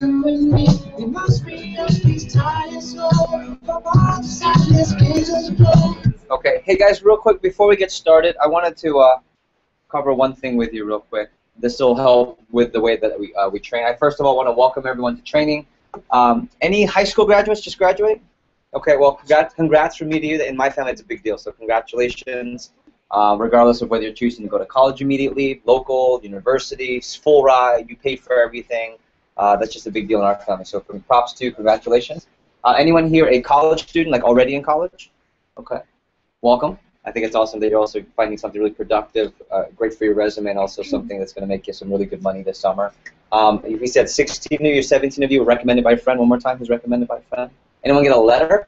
with me. You must be up these tired souls. Okay, hey guys, real quick before we get started, I wanted to cover one thing with you real quick. This will help with the way that we train. I first of all want to welcome everyone to training. Any high school graduates just graduate? Okay, well, congrats from me to you. In my family, it's a big deal, so congratulations. Regardless of whether you're choosing to go to college immediately, local, university, full ride, you pay for everything. That's just a big deal in our family. So props to you, congratulations. Anyone here a college student, like already in college? Okay, welcome. I think it's awesome that you're also finding something really productive, great for your resume, and also something that's going to make you some really good money this summer. We said 16 of you, 17 of you were recommended by a friend. One more time, who's recommended by a friend? Anyone get a letter?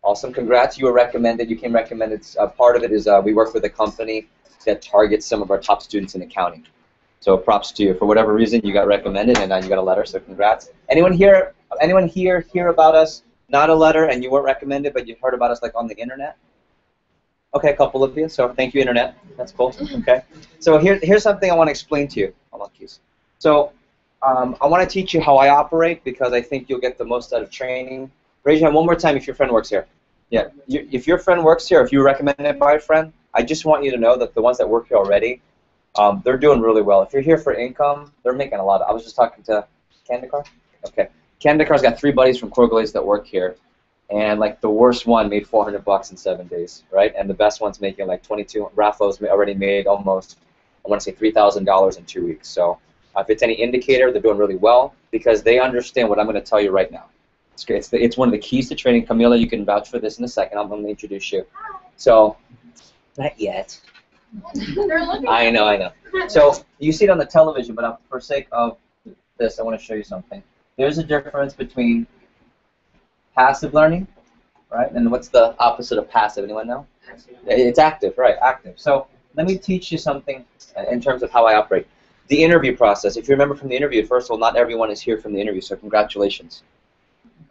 Awesome, congrats. You were recommended. You came recommended. Part of it is we work with a company that targets some of our top students in accounting. So props to you. For whatever reason, you got recommended, and you got a letter. So congrats. Anyone here hear about us? Not a letter, and you weren't recommended, but you heard about us like on the internet. Okay, a couple of you. So thank you, internet. That's cool. Okay. So here's something I want to explain to you. Hold on, Keys. So I want to teach you how I operate because I think you'll get the most out of training. Raise your hand one more time if your friend works here. Yeah. If your friend works here, if you were recommended by a friend, I just want you to know that the ones that work here already, they're doing really well. If you're here for income, they're making a lot. I was just talking to Kandakar. Okay. Kandakar's got 3 buddies from Corglaze that work here. And like the worst one made $400 in 7 days, right? And the best one's making like 22. Rafa's already made almost, I want to say $3,000 in 2 weeks. So if it's any indicator, they're doing really well because they understand what I'm going to tell you right now. It's great. It's one of the keys to training. Camila, you can vouch for this in a second. I'm going to introduce you. So, not yet. I know. So you see it on the television, but for sake of this, I want to show you something. There's a difference between passive learning, right? And what's the opposite of passive? Anyone know? It's active, right? Active. So let me teach you something in terms of how I operate. The interview process. If you remember from the interview, first of all, not everyone is here from the interview, so congratulations.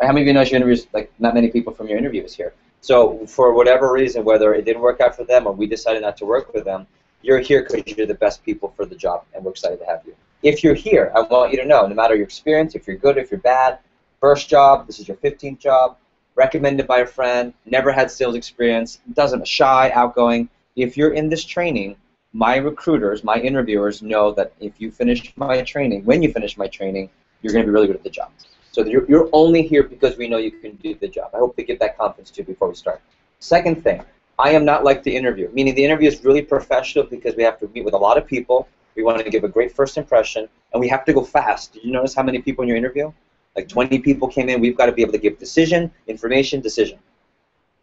How many of you know your interviews? Like, not many people from your interview is here. So for whatever reason, whether it didn't work out for them or we decided not to work with them, you're here because you're the best people for the job, and we're excited to have you. If you're here, I want you to know, no matter your experience, if you're good, if you're bad, first job, this is your 15th job, recommended by a friend, never had sales experience, doesn't shy, outgoing. If you're in this training, my recruiters, my interviewers know that if you finish my training, when you finish my training, you're going to be really good at the job. So you're only here because we know you can do the job. I hope to give that confidence to you before we start. Second thing, I am not like the interview, meaning the interview is really professional because we have to meet with a lot of people. We want to give a great first impression, and we have to go fast. Did you notice how many people in your interview? Like 20 people came in. We've got to be able to give decision, information, decision.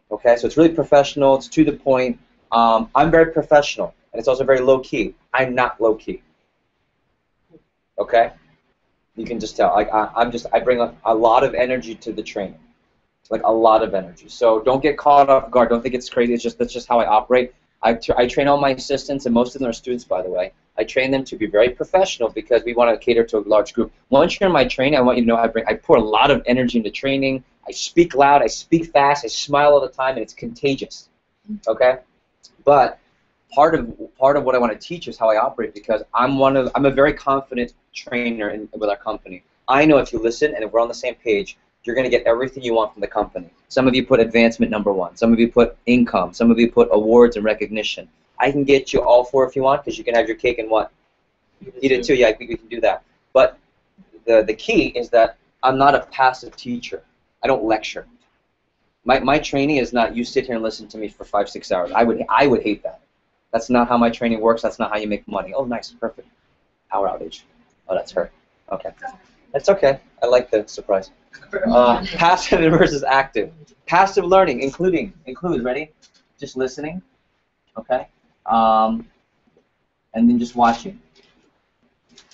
Okay, so it's really professional. It's to the point. I'm very professional, and it's also very low-key. I'm not low-key. Okay? You can just tell. Like I bring a lot of energy to the training, like a lot of energy. So don't get caught off guard. Don't think it's crazy. That's just how I operate. I train all my assistants, and most of them are students, by the way. I train them to be very professional because we want to cater to a large group. Once you're in my training, I want you to know I pour a lot of energy into training. I speak loud. I speak fast. I smile all the time, and it's contagious. Okay, but part of what I want to teach is how I operate because I'm a very confident trainer with our company. I know if you listen and if we're on the same page, you're going to get everything you want from the company. Some of you put advancement #1. Some of you put income. Some of you put awards and recognition. I can get you all 4 if you want because you can have your cake and what? Eat it too. Yeah, we can do that. But the key is that I'm not a passive teacher. I don't lecture. My training is not you sit here and listen to me for 5-6 hours. I would hate that. That's not how my training works. That's not how you make money. Oh, nice, perfect. Power outage. Oh, that's her. Okay. That's okay. I like the surprise. Passive versus active. Passive learning includes, ready? Just listening, okay? And then just watching,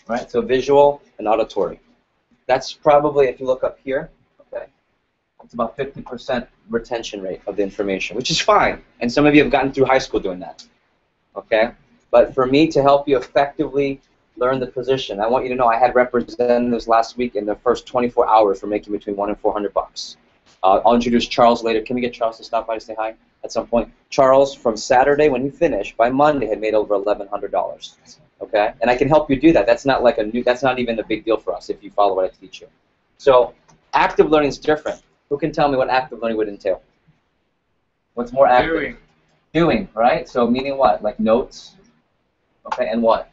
right? So visual and auditory. That's probably, if you look up here, okay, it's about 50% retention rate of the information, which is fine. And some of you have gotten through high school doing that, okay? But for me to help you effectively learn the position, I want you to know I had representatives last week in the first 24 hours for making between $100 and $400. I'll introduce Charles later. Can we get Charles to stop by to say hi at some point? Charles, from Saturday when he finished, by Monday had made over $1,100. Okay, and I can help you do that. That's not like that's not even a big deal for us if you follow what I teach you. So active learning is different. Who can tell me what active learning would entail? What's more active? Doing, right? So meaning what? Like notes? Okay, and what?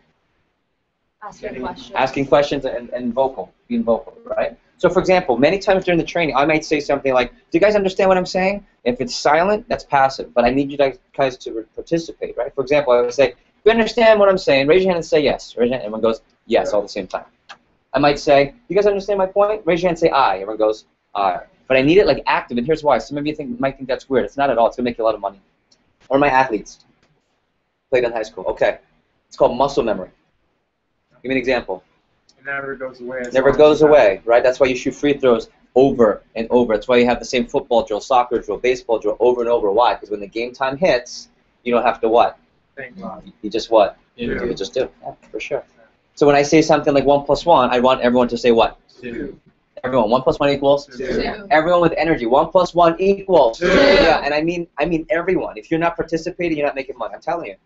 Asking questions. Asking questions and vocal, being vocal, right? So for example, many times during the training, I might say something like, do you guys understand what I'm saying? If it's silent, that's passive, but I need you guys to participate, right? For example, I would say, do you understand what I'm saying? Raise your hand and say yes. Raise your hand, everyone goes, yes, all at the same time. I might say, do you guys understand my point? Raise your hand and say aye. Everyone goes, aye. But I need it like active, and here's why. Some of you might think that's weird. It's not at all. It's going to make you a lot of money. Or my athletes. Played in high school. Okay. It's called muscle memory. Give me an example. It never goes away. Never goes away, right? That's why you shoot free throws over and over. That's why you have the same football drill, soccer drill, baseball drill over and over. Why? Because when the game time hits, you don't have to what? Thank God. You just what? You just do. Yeah, for sure. So when I say something like 1 + 1, I want everyone to say what? 2. Everyone. 1 + 1 equals? 2. Everyone with energy. 1 + 1 equals? 2. Yeah, and I mean everyone. If you're not participating, you're not making money. I'm telling you.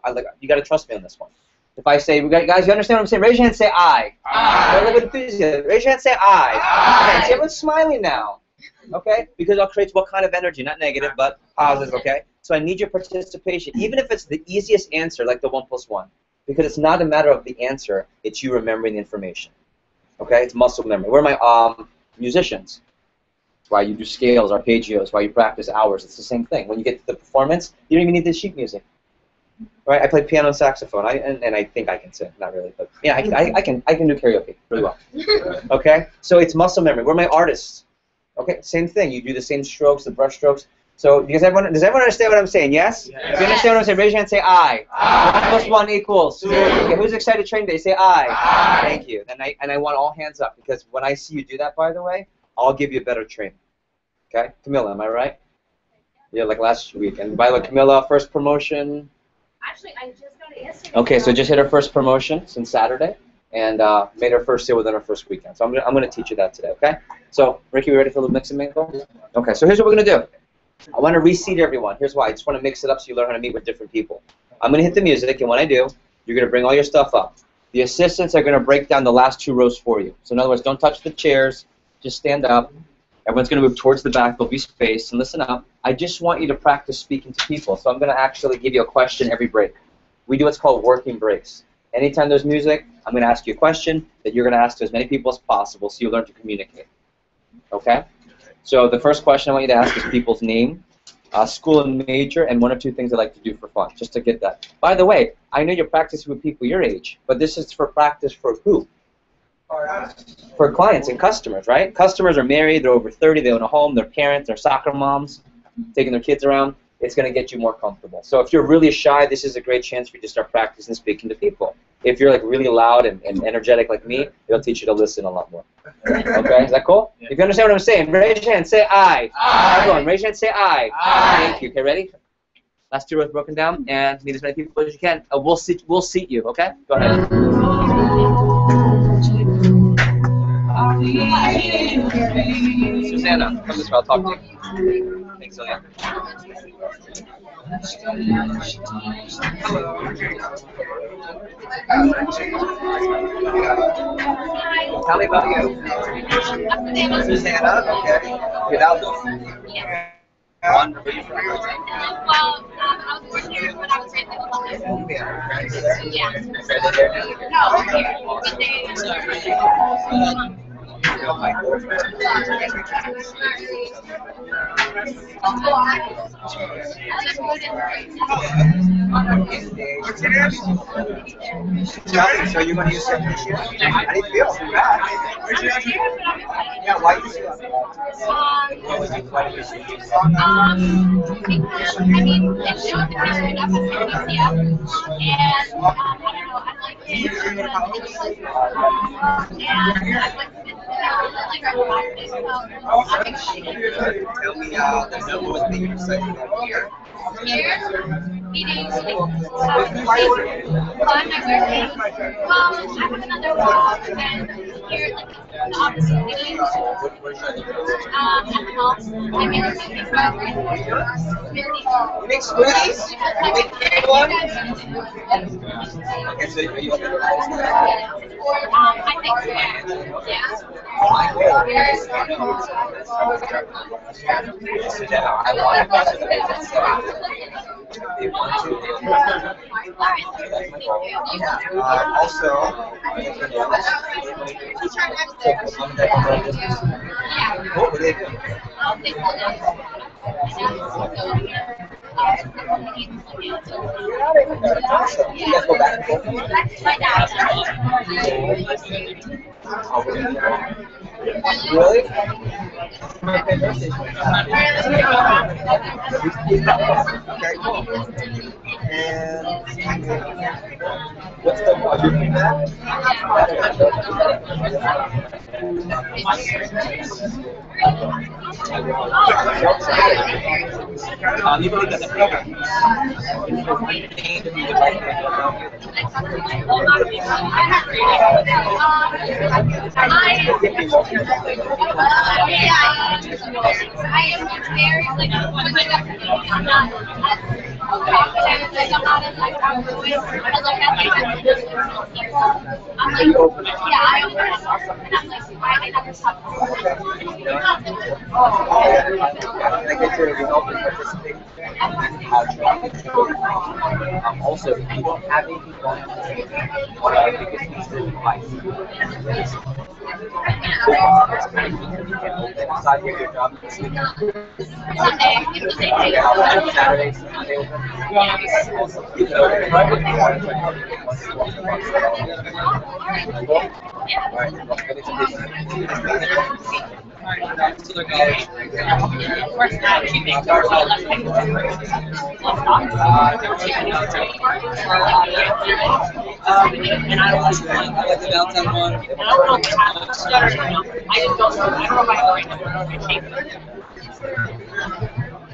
You got to trust me on this one. If I say, guys, you understand what I'm saying? Raise your hand and say aye. Aye. Raise your hand and say aye. Aye. Okay, see, everyone's smiling now. Okay? Because that creates what kind of energy? Not negative, but positive, okay? So I need your participation, even if it's the easiest answer, like the 1 + 1. Because it's not a matter of the answer, it's you remembering the information. Okay? It's muscle memory. Where are my musicians? It's why you do scales, arpeggios, why you practice hours. It's the same thing. When you get to the performance, you don't even need the sheet music. Right? I play piano and saxophone, and I think I can sing. Not really, but yeah, I can do karaoke really well. Okay? So it's muscle memory. We're my artists. Okay? Same thing. You do the same strokes, the brush strokes. So does everyone understand what I'm saying? Yes? Yes. If you understand what I'm saying, raise your hand and say aye. Aye. 1 + 1 equals 2. Okay, who's excited training day? Say aye. Aye. Thank you. And I want all hands up, because when I see you do that, by the way, I'll give you a better training. Okay? Camilla, am I right? Yeah, like last week. And by the way, Camilla, first promotion. Actually, I just got it yesterday. Okay, so just hit her first promotion since Saturday, and made her first sale within her first weekend. So I'm gonna teach you that today, okay? So Ricky, we ready for a little mix and mingle? Okay, so here's what we're gonna do. I want to reseat everyone. Here's why. I just want to mix it up so you learn how to meet with different people. I'm gonna hit the music, and when I do, you're gonna bring all your stuff up. The assistants are gonna break down the last 2 rows for you. So in other words, don't touch the chairs. Just stand up. Everyone's going to move towards the back. There'll be space. And listen up. I just want you to practice speaking to people. So I'm going to actually give you a question every break. We do what's called working breaks. Anytime there's music, I'm going to ask you a question that you're going to ask to as many people as possible so you learn to communicate. Okay? So the first question I want you to ask is people's name, school and major, and 1 or 2 things they like to do for fun, just to get that. By the way, I know you're practicing with people your age, but this is for practice for who? For clients and customers, right? Customers are married, they're over 30, they own a home, they're parents, they're soccer moms, taking their kids around. It's going to get you more comfortable. So if you're really shy, this is a great chance for you to start practicing speaking to people. If you're like really loud and energetic like me, it'll teach you to listen a lot more. Okay, is that cool? Yeah. If you understand what I'm saying, raise your hand, say aye. Aye. Everyone, raise your hand, say aye. Aye. Thank you. Okay, ready? Last 2 rows broken down, and meet as many people as you can. We'll seat you, okay? Go ahead. Susanna, come this way, I'll talk to you. Thanks, Celia. Tell me about you. Susanna, okay. Get out there. Well, I was born here, but I was raised in Columbus. Yeah. No, here. So you're going to use it this year? How do you feel? Yeah, why do you feel because, I mean, it's showing the picture up as UCF, and, I don't know, I like it, and I like to like it, so I'm excited. Tell me the number one thing you're excited about here. Meeting, fun, my birthday. I have another job, and here, like the opportunities, and help. I mean, it's You make smoothies? You make canned one? Okay, so you open the I think so, yeah. So now I want to go to the business. They want to. Also, what would they do? Awesome. You guys go back and forth? Really? Okay, cool. And what's the budget for that? You believe that's a program? I am very like I'm not okay, like I'm not as like I'm like yeah, I open myself and I'm like I never stop. I get to help and participate. Also, if you don't have anything going on, one of the biggest pieces of advice inside here, your job is Saturday, Sunday, And I like the downtown one. And I don't know if it's stutter. I just don't know. I don't know if I have the right number.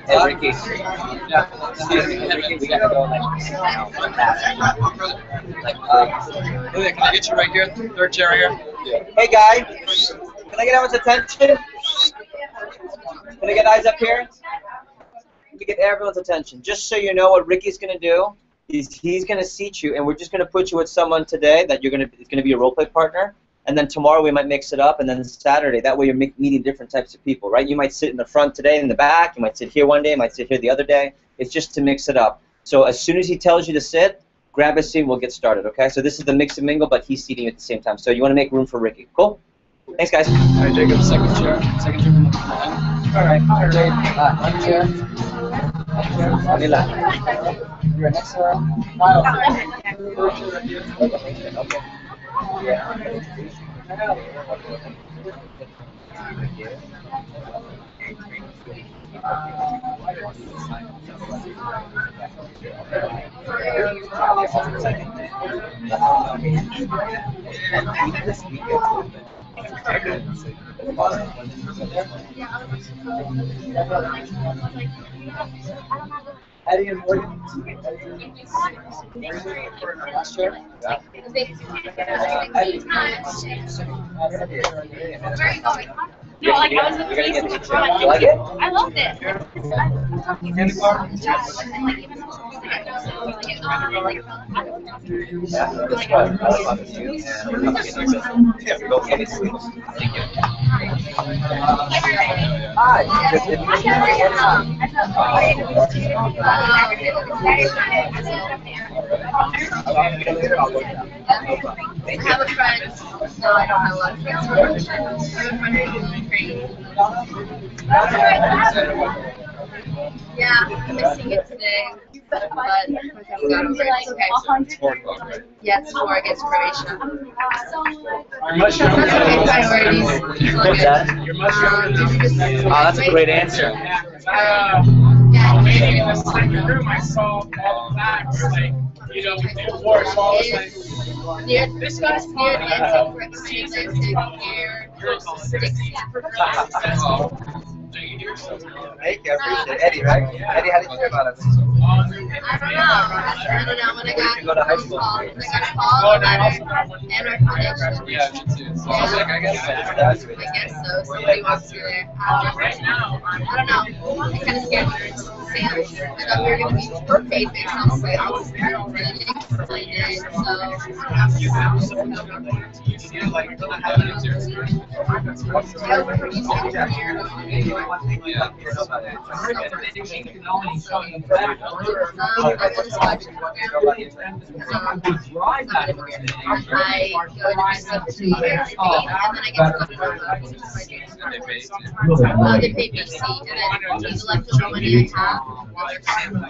Hey, Ricky. Yeah. Excuse me, Ricky, we gotta go like Can I get you right here? Third chair here? yeah. Hey, guys. Can I get everyone's attention? Can I get eyes up here? Let me get everyone's attention. Just so you know what Ricky's gonna do is he's gonna seat you, and we're just gonna put you with someone today that it's gonna be your role play partner. And then tomorrow we might mix it up, and then Saturday, that way you're meeting different types of people, right? You might sit in the front today, in the back. You might sit here one day, you might sit here the other day. It's just to mix it up. So as soon as he tells you to sit, grab a seat and we'll get started, okay? So this is the mix and mingle, but he's seating you at the same time. So you want to make room for Ricky. Cool? Thanks, guys. All right, Jacob, second chair. Second chair. All right. One chair. Manila. You're next to okay. Yeah. Eddie and Morgan. Last year? Yeah. No, like I was in the place in the front. You like it? I loved it. Go get it, sweet. Thank you. Hi. Have a friend. No, I don't have a lot of friends. Have a friend who's great. Yeah, I'm missing it today, but I got over it. It's okay. Yeah, it's before I get to Croatia. You're much That's younger. okay, priorities. It's all good. You're much younger. Oh, that's a great answer. Maybe in the second room, I saw all the facts, like, you know, before, so I was like, This guy's near the end of the season. Here, you're successful. So you're Thank you, I appreciate it. Eddie, right? Eddie, how did you hear about us? I don't know. When I got You go to high school. called, I got a call, a letter, and our connection. Yeah, me too. So I was like, I guess I guess so. Somebody wants to do it. I don't know. I kind of scared me to say it. I thought we were going to be paid based on sales. I was really excited. So, you feel like having it too. They pay BC, and then use electrical money I have.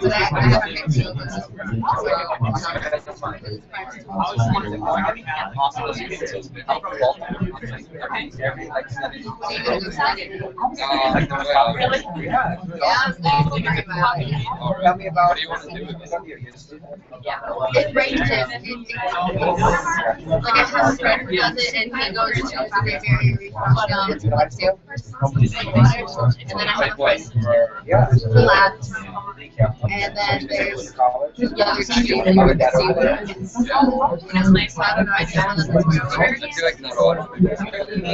But I have to fix it. Tell me about What do you want to do with it? It ranges. Like I have a friend who does it, and he goes to very, very let's say, and then I have a friend who labs, and then there's the other two that see what I don't know. I just want to I feel like not all of it.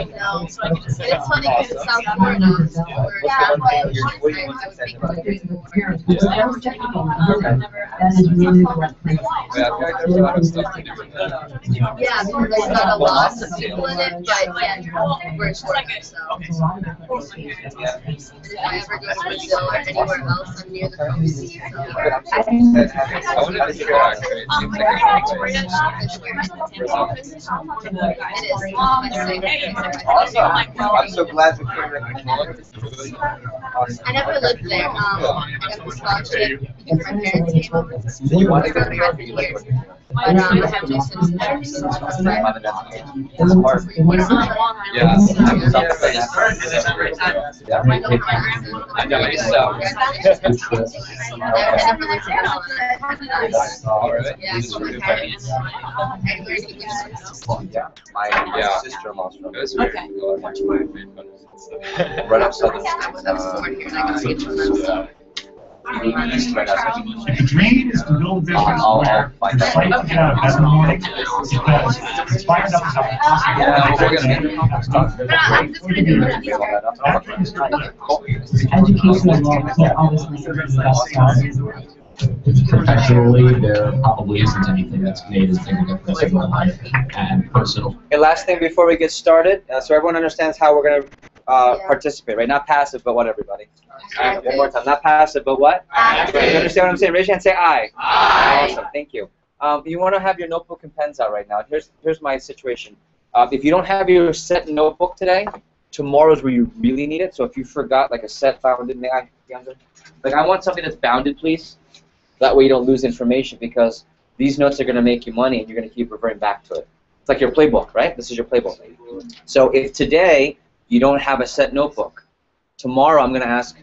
no, it's funny because it's South Florida, where I would think about doing more. That is really what Yeah, I feel like there's a lot of stuff to do with that. Yeah, because there's not a lot of people in it, but yeah, we're short, so. And if I ever go to Brazil or anywhere else, I'm near the coast, so. I wanted to figure out actually. It seems like a Awesome. I'm so glad to hear that. I never lived there. I got the scholarship because my parents came over. You want to go to But I have no citizenship, so it's right. It's hard. Yeah. I know programs. I know yourself. I never lived there. Alright. Yeah, so my parents. Yeah. My sister-in-law's from That's very cool. I watch my favorite photos and stuff. right outside the That's born here, and I got to get to them. The dream is to build a business I'll where find the out. fight to get out of bed in the morning because it's fired up as a possible. Yeah, we're gonna get But I'm just going to do it. That dream is not educational law can't always make it Professionally, there probably isn't anything that's made as big a difference in my life and personal. Okay, last thing before we get started, so everyone understands how we're going to participate, right? Not passive, but what, everybody? One more time. Not passive, but what? Active. You understand what I'm saying? Raise your hand and say aye. Aye. Awesome, thank you. You want to have your notebook and pens out right now. Here's my situation. If you don't have your set notebook today, tomorrow's where you really need it. So if you forgot like a set bounded, I want something that's bounded, please. That way you don't lose information, because these notes are going to make you money and you're going to keep reverting back to it. It's like your playbook, right? This is your playbook. So if today you don't have a set notebook, tomorrow I'm going to ask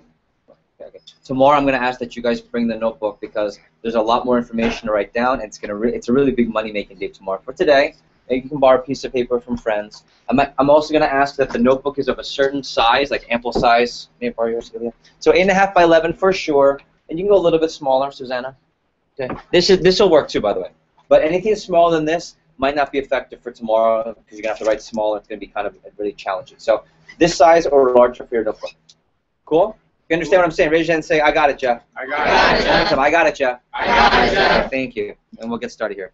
that you guys bring the notebook, because there's a lot more information to write down, and it's a really big money-making day tomorrow. For today, you can borrow a piece of paper from friends. I'm also going to ask that the notebook is of a certain size, like ample size. May I borrow yours, Sylvia? So 8.5 by 11 for sure. And you can go a little bit smaller, Susanna. Okay. This will work too, by the way. But anything smaller than this might not be effective for tomorrow, because you're gonna have to write smaller. It's gonna be kind of really challenging. So this size or larger for your notebook. Cool? You understand what I'm saying? Raise your hand and say, "I got it, Jeff." I got it. I got it, Jeff. I got it, Jeff. Thank you. And we'll get started here.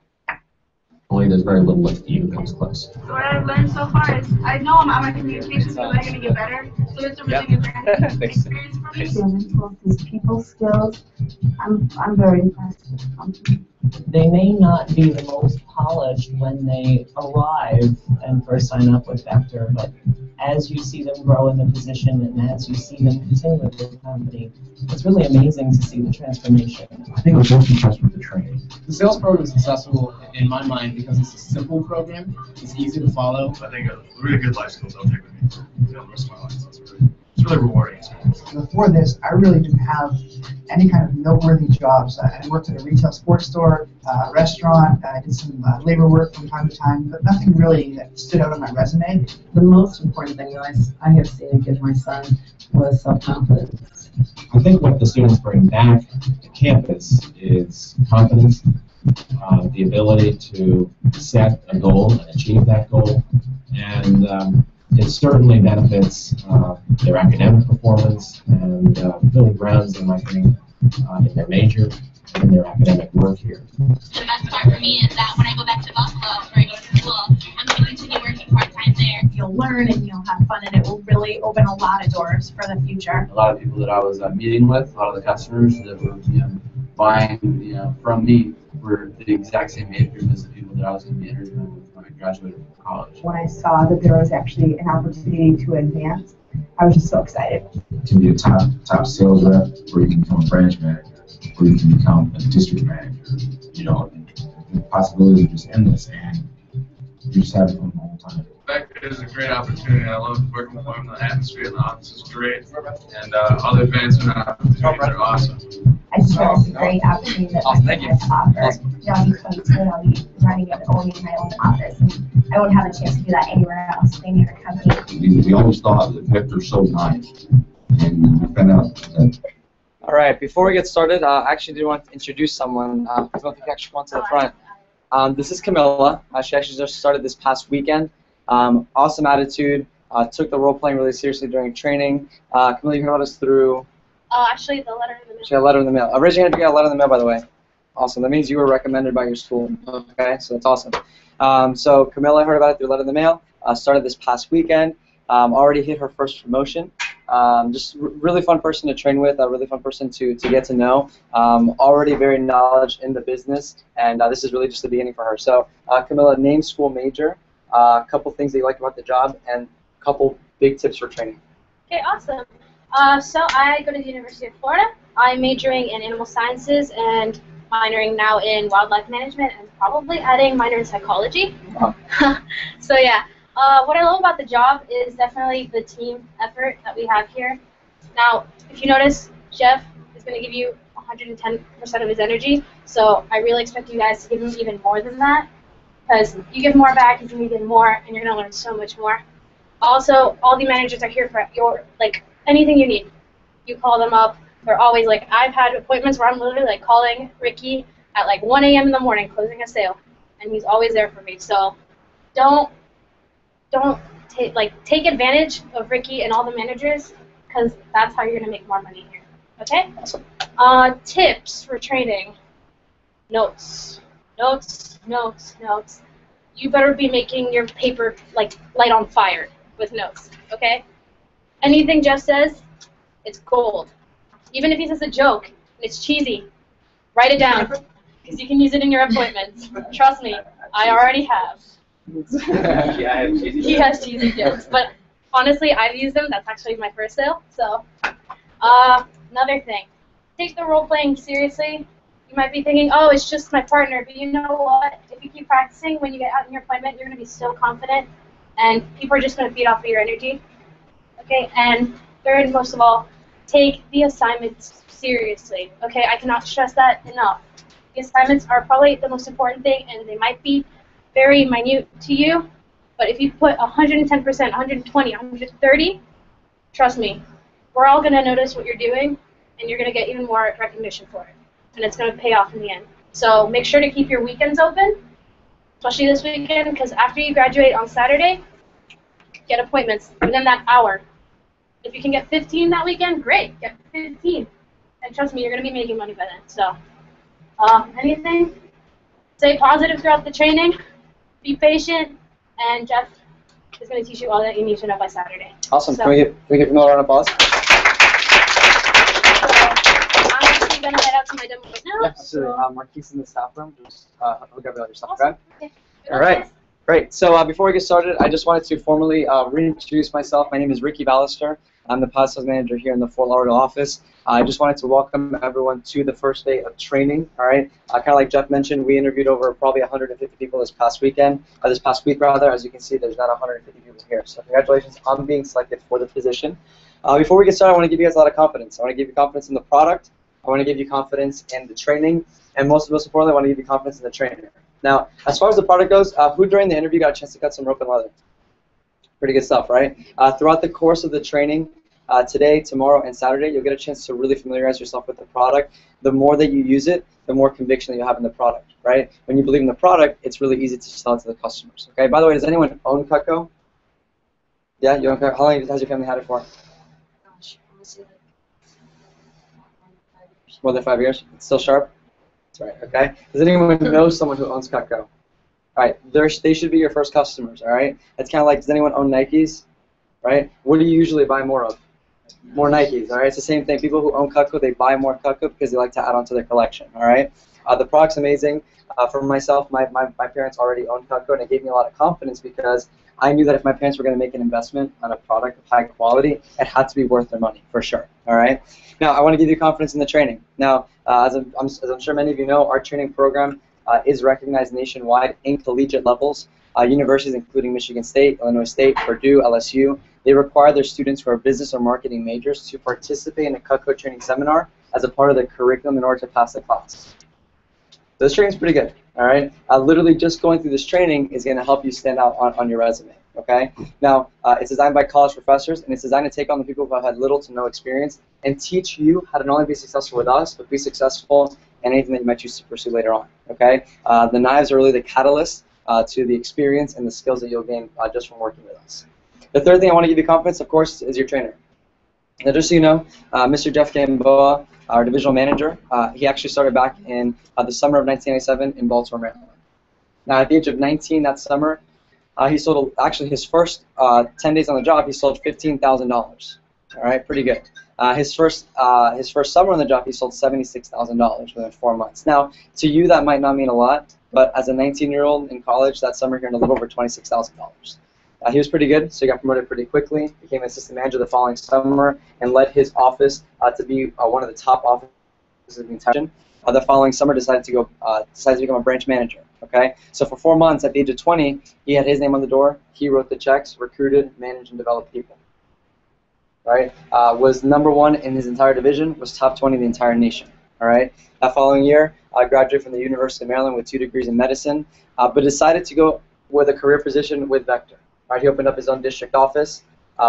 Only there's very little left to even comes close. What I've learned so far is I know I'm at my communication skills are going to get better, so it's a really good learning experience for me. His people skills. I'm very impressed. They may not be the most polished when they arrive and first sign up with Vector, but as you see them grow in the position and as you see them continue with the company, it's really amazing to see the transformation. I think I was most impressed with the training. The sales program is successful in my mind because it's a simple program. It's easy to follow. I think a really good life skills I'll take with me for the rest of my life. So it's really rewarding experience. Before this, I really didn't have any kind of noteworthy jobs. I worked at a retail sports store, a restaurant. I did some labor work from time to time, but nothing really that stood out on my resume. The most important thing that I have seen it give my son was self-confidence. I think what the students bring back to campus is confidence, the ability to set a goal and achieve that goal, and it certainly benefits their academic performance and really grounds them, I think, in their major and in their academic work here. The best part for me is that when I go back to Buffalo or I go to school, I'm going to continue working part-time there. You'll learn and you'll have fun, and it will really open a lot of doors for the future. A lot of people that I was meeting with, a lot of the customers that were buying from me were the exact same age group as the people that I was going to be interviewing with when I graduated from college. When I saw that there was actually an opportunity to advance, I was just so excited. To be a top sales rep, where you can become a branch manager, or you can become a district manager. You know, the possibilities are just endless, and you're just having fun the whole time. It is a great opportunity. I love working with them. The atmosphere in the office is great, and all the advancement opportunities are awesome. I just feel it's a great opportunity that my son has to offer. You know, I'll be 22 and I'll be running and owning my own office, and I won't have a chance to do that anywhere else, any other company. We always thought that Victor's so nice, and we found out that. All right, before we get started, I actually did want to introduce someone. I don't think I actually want to the front. This is Camilla. She actually just started this past weekend. Awesome attitude. Took the role playing really seriously during training. Camilla, you heard about us through. Actually, the letter in the mail. She got a letter in the mail. Raise your hand if you got a letter in the mail, by the way. Awesome. That means you were recommended by your school. Okay, so that's awesome. So Camilla heard about it through letter in the mail. Started this past weekend. Already hit her first promotion. Just really fun person to train with. A really fun person to get to know. Already very knowledgeable in the business, and this is really just the beginning for her. So Camilla, name, school, major. A couple things that you like about the job, and a couple big tips for training. Okay, awesome. So I go to the University of Florida. I'm majoring in animal sciences and minoring now in wildlife management, and probably adding minor in psychology. Wow. So yeah, what I love about the job is definitely the team effort that we have here. Now, if you notice, Jeff is going to give you 110% of his energy, so I really expect you guys to give him even more than that. Because you give more back, you can give more, and you're going to learn so much more. Also, all the managers are here for your, anything you need. You call them up. They're always I've had appointments where I'm literally calling Ricky at 1 a.m. in the morning, closing a sale, and he's always there for me. So don't take advantage of Ricky and all the managers, because that's how you're going to make more money here. Okay? Tips for training. Notes. Notes. You better be making your paper light on fire with notes, okay? Anything Jeff says, it's gold. Even if he says a joke and it's cheesy, write it down, because you can use it in your appointments. Trust me, I already have. He has cheesy jokes, but honestly, I've used them. That's actually my first sale. So, another thing, take the role playing seriously. You might be thinking, oh, it's just my partner, but you know what? If you keep practicing, when you get out in your appointment, you're going to be so confident, and people are just going to feed off of your energy. Okay, and third, most of all, take the assignments seriously. Okay, I cannot stress that enough. The assignments are probably the most important thing, and they might be very minute to you, but if you put 110%, 120, 130, trust me, we're all going to notice what you're doing, and you're going to get even more recognition for it. And it's going to pay off in the end. So make sure to keep your weekends open, especially this weekend, because after you graduate on Saturday, get appointments within that hour. If you can get 15 that weekend, great, get 15. And trust me, you're going to be making money by then. So anything, stay positive throughout the training, be patient, and Jeff is going to teach you all that you need to know by Saturday. Awesome. So, can we give him a round of applause? I'm going to head out to my demo right now. Yeah, absolutely. Marquise in the staff room. Just hook up all your stuff, Awesome. okay? All right. Great. So before we get started, I just wanted to formally reintroduce myself. My name is Ricky Ballister. I'm the pod sales manager here in the Fort Lauderdale office. I just wanted to welcome everyone to the first day of training. All right. Kind of like Jeff mentioned, we interviewed over probably 150 people this past week. As you can see, there's not 150 people here. So congratulations on being selected for the position. Before we get started, I want to give you guys a lot of confidence. I want to give you confidence in the product. I want to give you confidence in the training, and most importantly, I want to give you confidence in the trainer. Now, as far as the product goes, who during the interview got a chance to cut some rope and leather? Pretty good stuff, right? Throughout the course of the training, today, tomorrow, and Saturday, you'll get a chance to really familiarize yourself with the product. The more that you use it, the more conviction that you have in the product, right? When you believe in the product, it's really easy to sell it to the customers, okay? By the way, does anyone own Cutco? Yeah, you own Cutco? How long has your family had it for? Gosh, honestly, like More than 5 years? It's still sharp? That's right, okay? Does anyone know someone who owns Cutco? All right, they should be your first customers, all right? It's kind of like, does anyone own Nikes, right? What do you usually buy more of? More Nikes, all right? It's the same thing. People who own Cutco, they buy more Cutco because they like to add on to their collection, all right? The product's amazing. For myself, my parents already owned Cutco, and it gave me a lot of confidence because I knew that if my parents were going to make an investment on a product of high quality, it had to be worth their money, for sure, all right? Now, I want to give you confidence in the training. Now, as I'm sure many of you know, our training program is recognized nationwide in collegiate levels. Universities including Michigan State, Illinois State, Purdue, LSU, they require their students who are business or marketing majors to participate in a Cutco training seminar as a part of their curriculum in order to pass the class. So this training is pretty good, all right? Literally just going through this training is going to help you stand out on your resume, okay? Now, it's designed by college professors, and it's designed to take on the people who have had little to no experience and teach you how to not only be successful with us, but be successful in anything that you might choose to pursue later on, okay? The knives are really the catalyst to the experience and the skills that you'll gain just from working with us. The third thing I want to give you confidence, of course, is your trainer. Now, just so you know, Mr. Jeff Gamboa, our divisional manager, he actually started back in the summer of 1997 in Baltimore, Maryland. Now, at the age of 19 that summer, he sold, actually his first 10 days on the job, he sold $15,000. All right, pretty good. His first summer on the job, he sold $76,000 within 4 months. Now, to you, that might not mean a lot, but as a 19-year-old in college, that summer he earned a little over $26,000. He was pretty good, so he got promoted pretty quickly, became assistant manager the following summer, and led his office to be one of the top offices in the entire nation. The following summer, decided to become a branch manager. Okay, so for 4 months, at the age of 20, he had his name on the door. He wrote the checks, recruited, managed, and developed people. Right, was #1 in his entire division, was top 20 in the entire nation. All right, that following year, graduated from the University of Maryland with 2 degrees in medicine, but decided to go with a career position with Vector. Right, he opened up his own district office.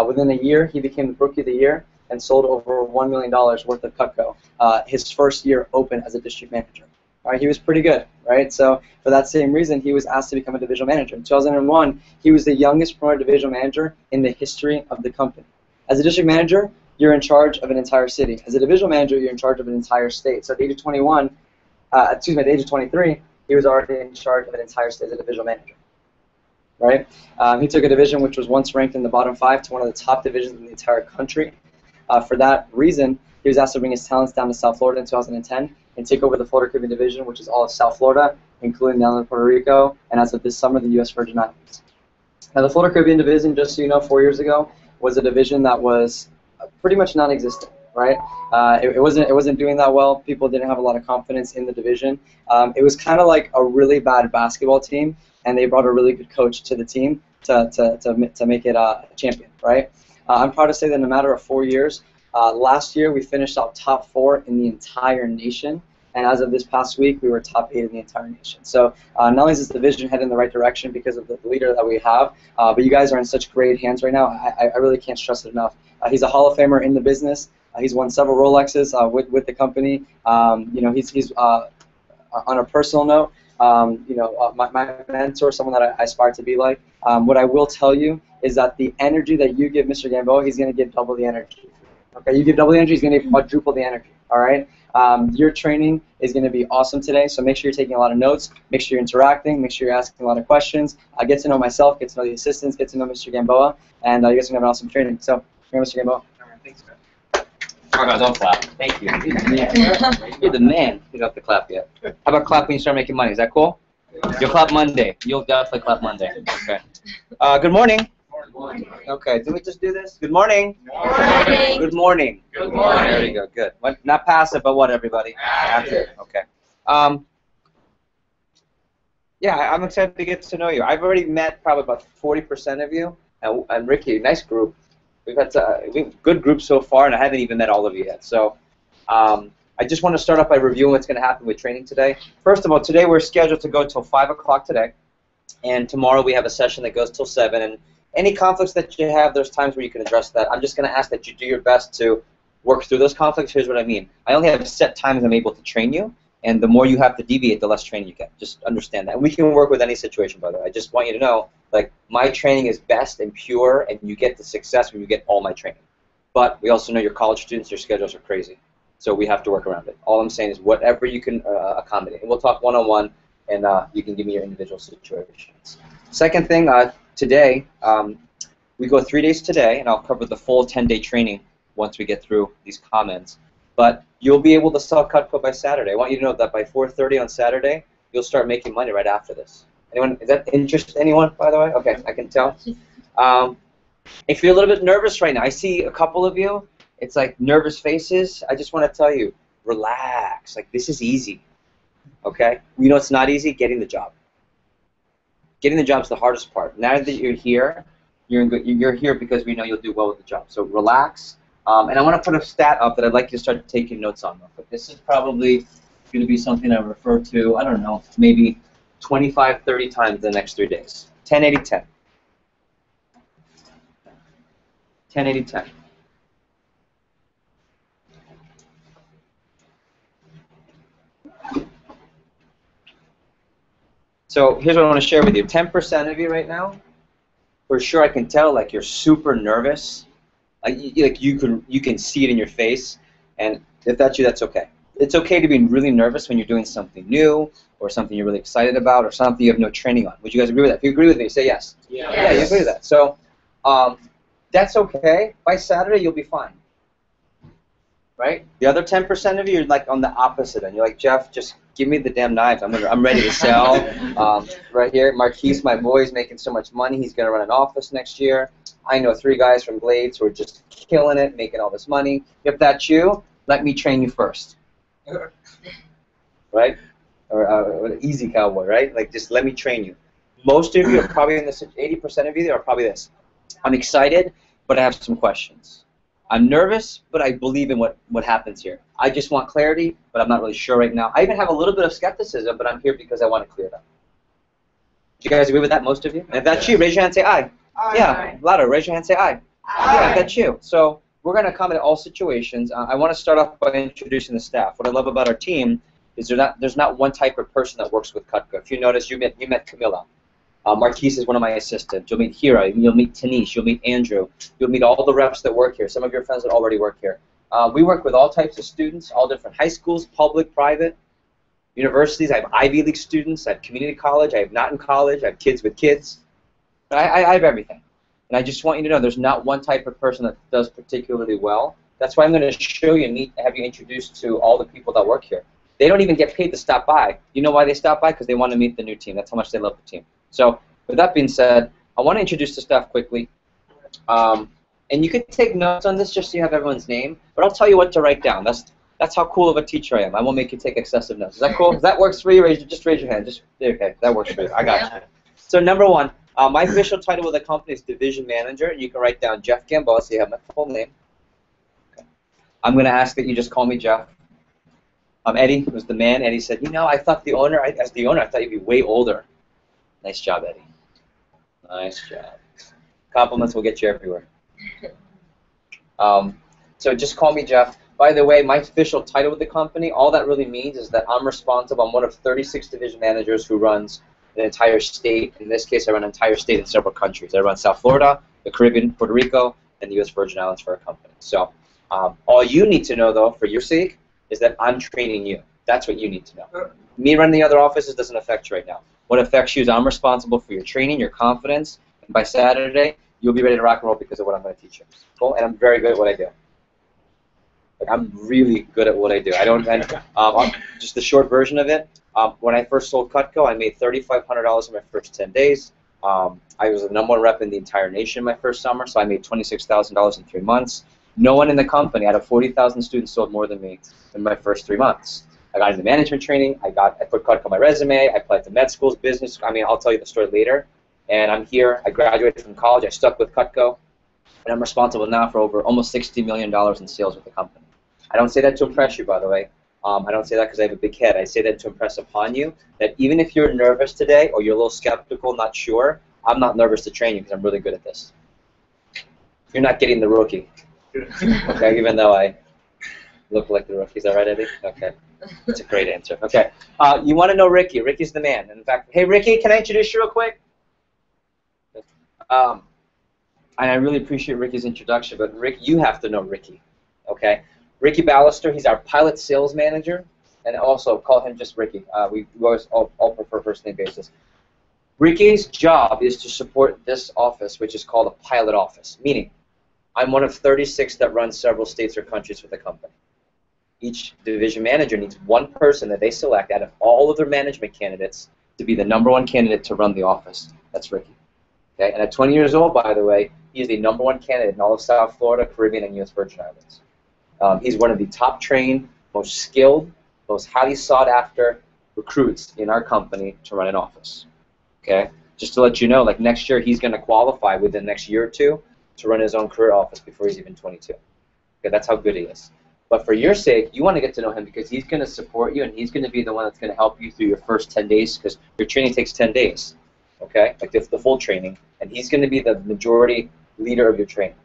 Within a year, he became the Rookie of the Year and sold over $1 million worth of Cutco. His first year open as a district manager. All right, he was pretty good, right? So for that same reason, he was asked to become a divisional manager. In 2001, he was the youngest promoted divisional manager in the history of the company. As a district manager, you're in charge of an entire city. As a divisional manager, you're in charge of an entire state. So at the age of at the age of 23, he was already in charge of an entire state as a divisional manager. Right? He took a division which was once ranked in the bottom 5 to one of the top divisions in the entire country. For that reason, he was asked to bring his talents down to South Florida in 2010 and take over the Florida Caribbean Division, which is all of South Florida, including the island of Puerto Rico, and as of this summer, the U.S. Virgin Islands. Now, the Florida Caribbean Division, just so you know, 4 years ago, was a division that was pretty much non-existent. Right? It wasn't doing that well. People didn't have a lot of confidence in the division. It was kind of like a really bad basketball team, and they brought a really good coach to the team to make it a champion. Right? I'm proud to say that in a matter of 4 years, last year we finished out top 4 in the entire nation, and as of this past week, we were top 8 in the entire nation. So not only is this division headed in the right direction because of the leader that we have, but you guys are in such great hands right now. I really can't stress it enough. He's a Hall of Famer in the business. He's won several Rolexes with the company. You know, he's on a personal note, you know, my mentor, someone that I aspire to be like. What I will tell you is that the energy that you give Mr. Gamboa, he's going to give double the energy. Okay, you give double the energy, he's going to quadruple the energy. All right. Your training is going to be awesome today, so make sure you're taking a lot of notes. Make sure you're interacting. Make sure you're asking a lot of questions. Get to know myself. Get to know the assistants. Get to know Mr. Gamboa, and you guys are going to have an awesome training. So, Mr. Gamboa. All right, thanks, man. Oh, no, don't clap. Thank you. You're the man. You're the man. You don't have to clap yet. How about clap when you start making money? Is that cool? You'll clap Monday. You'll definitely clap Monday. Okay. Good morning. Good morning. Okay. Did we just do this? Good morning. Morning. Good morning. Good morning. There you go. Good. What, not passive, but what, everybody? Active. Okay. Yeah, I'm excited to get to know you. I've already met probably about 40% of you. And Ricky, nice group. We've had good groups so far, and I haven't even met all of you yet. So I I just want to start off by reviewing what's going to happen with training today. First of all, today we're scheduled to go till 5 o'clock today, and tomorrow we have a session that goes till 7. And any conflicts that you have, there's times where you can address that. I'm just going to ask that you do your best to work through those conflicts. Here's what I mean. I only have set times I'm able to train you, and the more you have to deviate, the less training you get. Just understand that. And we can work with any situation, by the way. I just want you to know, like, my training is best and pure, and you get the success when you get all my training. But we also know your college students, their schedules are crazy. So we have to work around it. All I'm saying is whatever you can accommodate. And we'll talk one-on-one, and you can give me your individual situations. Second thing, today, we go 3 days today, and I'll cover the full 10-day training once we get through these comments. But you'll be able to sell Cutco by Saturday. I want you to know that by 4:30 on Saturday, you'll start making money right after this. Anyone? Is that interest anyone, by the way? Okay, I can tell. If you're a little bit nervous right now, I see a couple of you. It's like nervous faces. I just want to tell you, relax. Like, this is easy. Okay? You know it's not easy? Getting the job. Getting the job is the hardest part. Now that you're here, you're here because we know you'll do well with the job. So relax. And I want to put a stat up that I'd like you to start taking notes on. But this is probably going to be something I refer to, I don't know, maybe 25, 30 times the next 3 days. 10, 80, 10. 10, 80, 10. So here's what I want to share with you. 10% of you right now, for sure I can tell, like, you're super nervous. Like you can see it in your face. And if that's you, that's okay. It's okay to be really nervous when you're doing something new or something you're really excited about or something you have no training on. Would you guys agree with that? If you agree with me, say yes. Yeah, you agree with that. So that's okay. By Saturday, you'll be fine. Right? The other 10% of you, you're like on the opposite end. You're like, Jeff, just give me the damn knives. I'm ready to sell. Right here, Marquise, my boy, is making so much money. He's going to run an office next year. I know 3 guys from Glades who are just killing it, making all this money. If that's you, let me train you first. Right? Or easy cowboy, right? Like, just let me train you. Most of you are probably in this, 80% of you are probably this. I'm excited, but I have some questions. I'm nervous, but I believe in what happens here. I just want clarity, but I'm not really sure right now. I even have a little bit of skepticism, but I'm here because I want to clear it up. Do you guys agree with that, most of you? And if that's you, raise your hand and say aye. Yeah, louder. Raise your hand and say aye. Yeah, that's you. So we're going to accommodate all situations. I want to start off by introducing the staff. What I love about our team is there's not one type of person that works with Cutco. If you notice, you met Camilla. Marquise is one of my assistants. You'll meet Hira. You'll meet Tanish. You'll meet Andrew. You'll meet all the reps that work here. Some of your friends that already work here. We work with all types of students, all different high schools, public, private, universities. I have Ivy League students. I have community college. I have not in college. I have kids with kids. I have everything. And I just want you to know there's not one type of person that does particularly well. That's why I'm going to show you and have you introduced to all the people that work here. They don't even get paid to stop by. You know why they stop by? Because they want to meet the new team. That's how much they love the team. So with that being said, I want to introduce the staff quickly. And you can take notes on this just so you have everyone's name. But I'll tell you what to write down. That's how cool of a teacher I am. I won't make you take excessive notes. Is that cool? If that works for you, just raise your hand. Okay, that works for you. I got you. So number one, my official title with the company is Division Manager. And you can write down Jeff Gamboa so you have my full name. Okay. I'm going to ask that you just call me Jeff. Eddie was the man. Eddie said, you know, I thought as the owner, I thought you'd be way older. Nice job, Eddie. Nice job. Compliments will get you everywhere. So just call me Jeff. By the way, my official title with the company, all that really means is that I'm responsible. I'm one of 36 division managers who runs an entire state. In this case, I run an entire state in several countries. I run South Florida, the Caribbean, Puerto Rico, and the U.S. Virgin Islands for our company. So all you need to know, though, for your sake, is that I'm training you. That's what you need to know. Me running the other offices doesn't affect you right now. What affects you is I'm responsible for your training, your confidence, and by Saturday, you'll be ready to rock and roll because of what I'm going to teach you. Cool? And I'm very good at what I do. Like, I'm really good at what I do. Just the short version of it, when I first sold Cutco, I made $3,500 in my first 10 days. I was the #1 rep in the entire nation my first summer, so I made $26,000 in 3 months. No one in the company out of 40,000 students sold more than me in my first 3 months. I got into management training. I put Cutco on my resume. I applied to med schools, business. I mean, I'll tell you the story later. And I'm here. I graduated from college. I stuck with Cutco. And I'm responsible now for over almost $60 million in sales with the company. I don't say that to impress you, by the way. I don't say that because I have a big head. I say that to impress upon you that even if you're nervous today or you're a little skeptical, not sure, I'm not nervous to train you because I'm really good at this. You're not getting the rookie. Okay, even though I look like the rookie. Is that right, Eddie? Okay. That's a great answer. Okay. You want to know Ricky. Ricky's the man. And in fact, hey, Ricky, can I introduce you real quick? And I really appreciate Ricky's introduction, but Rick, you have to know Ricky. Okay? Ricky Ballister, he's our pilot sales manager, and also call him just Ricky. We always all prefer first name basis. Ricky's job is to support this office, which is called a pilot office, meaning I'm one of 36 that run several states or countries for the company. Each division manager needs one person that they select out of all of their management candidates to be the #1 candidate to run the office. That's Ricky. Okay? And at 20 years old, by the way, he is the #1 candidate in all of South Florida, Caribbean, and U.S. Virgin Islands. He's one of the top trained, most skilled, most highly sought after recruits in our company to run an office. Okay? Just to let you know, like next year he's going to qualify within the next year or two to run his own career office before he's even 22. Okay, that's how good he is. But for your sake, you want to get to know him because he's going to support you and he's going to be the one that's going to help you through your first 10 days because your training takes 10 days. Okay? Like the full training. And he's going to be the majority leader of your training.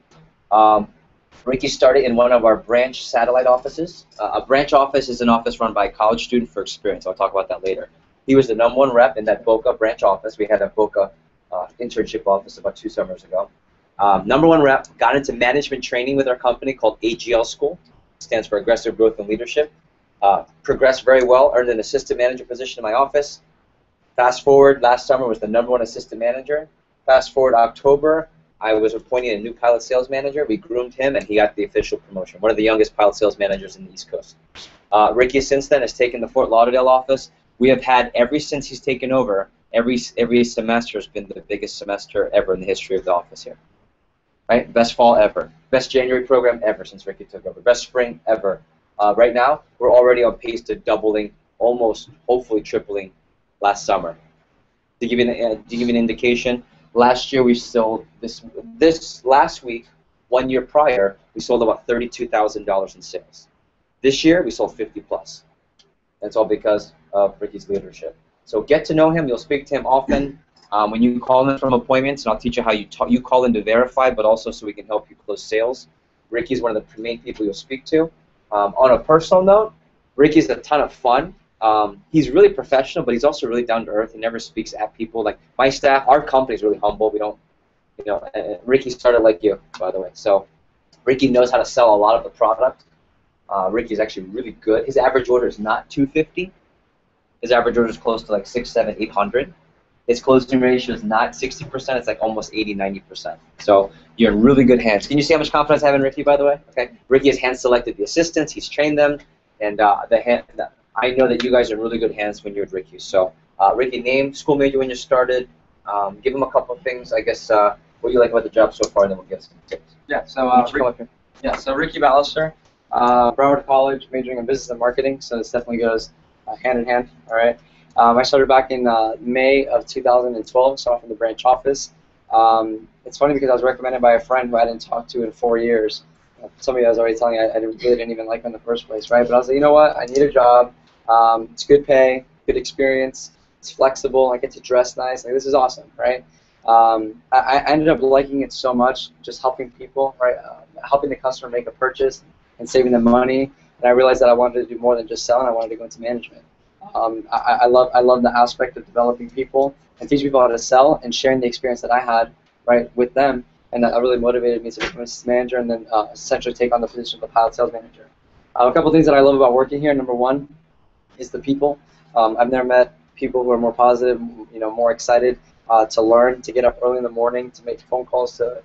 Ricky started in one of our branch satellite offices. A branch office is an office run by a college student for experience. I'll talk about that later. He was the #1 rep in that Boca branch office. We had a Boca internship office about 2 summers ago. #1 rep, got into management training with our company called AGL School. It stands for Aggressive Growth and Leadership. Progressed very well, earned an assistant manager position in my office. Fast forward, last summer was the #1 assistant manager. Fast forward October, I was appointed a new pilot sales manager. We groomed him, and he got the official promotion. One of the youngest pilot sales managers in the East Coast. Ricky, since then, has taken the Fort Lauderdale office. We have had, ever since he's taken over, every semester has been the biggest semester ever in the history of the office here. Right? Best fall ever. Best January program ever since Ricky took over. Best spring ever. Right now, we're already on pace to doubling, almost, hopefully tripling last summer. To give you an indication, last year we sold, this last week, 1 year prior, we sold about $32,000 in sales. This year, we sold 50 plus. That's all because of Ricky's leadership. So get to know him. You'll speak to him often. When you call in from appointments, and I'll teach you how you call in to verify, but also so we can help you close sales. Ricky's one of the main people you'll speak to. On a personal note, Ricky's a ton of fun. He's really professional, but he's also really down to earth. He never speaks at people. Like my staff, our company's really humble. We don't, Ricky started like you, by the way. So Ricky knows how to sell a lot of the product. Ricky's actually really good. His average order is not 250. His average order is close to like 600, 700, 800. His closing ratio is not 60%. It's like almost 80, 90%. So you're in really good hands. Can you see how much confidence I have in Ricky, by the way? Okay. Ricky has hand-selected the assistants. He's trained them. And I know that you guys are in really good hands when you're with Ricky. So Ricky, name, school major when you started. Give him a couple of things, I guess, what you like about the job so far, and then we'll get some tips. Yeah, so Ricky Ballister, Broward College, majoring in business and marketing, so this definitely goes hand in hand, all right? I started back in May of 2012, so off in the branch office. It's funny because I was recommended by a friend who I hadn't talked to in 4 years. Somebody I was already telling you I really didn't even like him in the first place, right? But I was like, you know what? I need a job. It's good pay, good experience. It's flexible. I get to dress nice. Like, this is awesome, right? I ended up liking it so much, just helping people, right? Helping the customer make a purchase and saving them money. And I realized that I wanted to do more than just selling. I wanted to go into management. I love the aspect of developing people and teaching people how to sell and sharing the experience that I had, right, with them. And that really motivated me to become assistant manager and then essentially take on the position of the pilot sales manager. A couple things that I love about working here. Number one is the people. I've never met people who are more positive, more excited to learn, to get up early in the morning, to make phone calls, to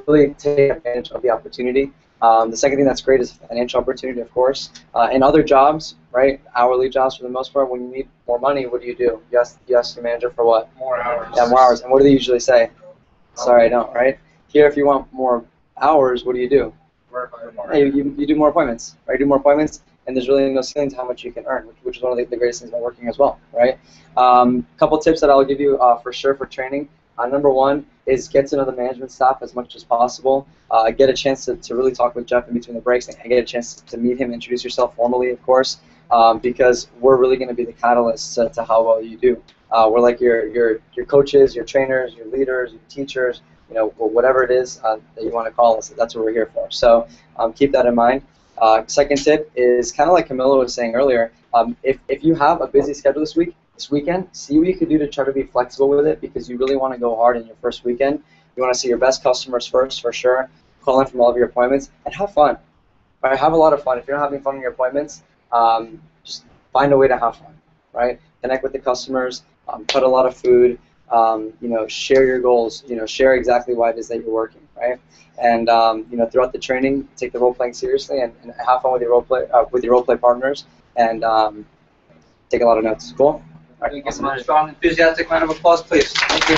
really take advantage of the opportunity. The second thing that's great is financial opportunity, of course. In other jobs, right, hourly jobs for the most part, when you need more money, what do? You ask your manager for what? More hours. Yeah, more hours. And what do they usually say? Sorry, I don't, right? Here, if you want more hours, what do? Hey, you do more appointments, right? You do more appointments, and there's really no ceiling to how much you can earn, which is one of the greatest things about working as well, right? Couple tips that I'll give you for sure for training. Number one is get to know the management staff as much as possible. Get a chance to really talk with Jeff in between the breaks and get a chance to meet him, introduce yourself formally, of course, because we're really going to be the catalyst to how well you do. We're like your coaches, your trainers, your leaders, your teachers, whatever it is that you want to call us. That's what we're here for. So keep that in mind. Second tip is kind of like Camilla was saying earlier. If you have a busy schedule this weekend, see what you can do to try to be flexible with it, because you really want to go hard in your first weekend. You want to see your best customers first, for sure. Call in from all of your appointments and have fun. Right? Have a lot of fun. If you're not having fun in your appointments, just find a way to have fun. Right? Connect with the customers. Cut a lot of food. Share your goals. Share exactly why it is that you're working. Right? And throughout the training, take the role playing seriously and have fun with your role play partners and take a lot of notes. Cool. All right, give them a strong, enthusiastic round of applause, please. Thank you.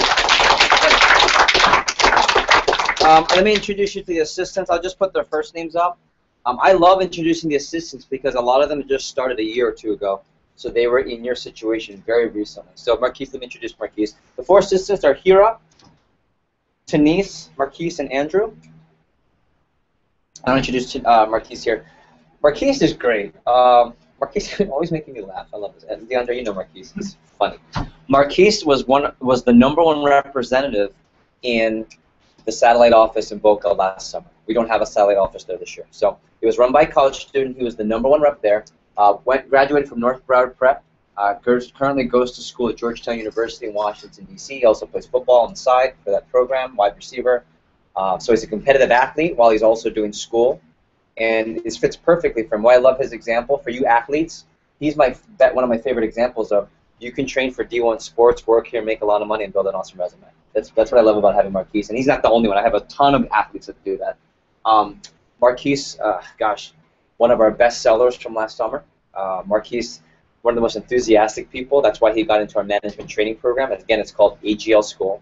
Let me introduce you to the assistants. I'll just put their first names up. I love introducing the assistants because a lot of them just started a year or two ago. So they were in your situation very recently. So Marquise, let me introduce Marquise. The four assistants are Hira, Denise, Marquise, and Andrew. I'll introduce Marquise here. Marquise is great. Marquise is always making me laugh. I love this. And DeAndre, you know Marquise. He's funny. Marquise was the #1 representative in the satellite office in Boca last summer. We don't have a satellite office there this year. So it was run by a college student. He was the #1 rep there. Graduated from North Broward Prep. Currently goes to school at Georgetown University in Washington, D.C. He also plays football on the side for that program, wide receiver. So he's a competitive athlete while he's also doing school. And this fits perfectly for him. Why I love his example for you athletes. He's one of my favorite examples of you can train for D1 sports, work here, make a lot of money, and build an awesome resume. That's what I love about having Marquise. And he's not the only one. I have a ton of athletes that do that. Marquise, one of our best sellers from last summer. Marquise, one of the most enthusiastic people. That's why he got into our management training program. And again, it's called AGL School.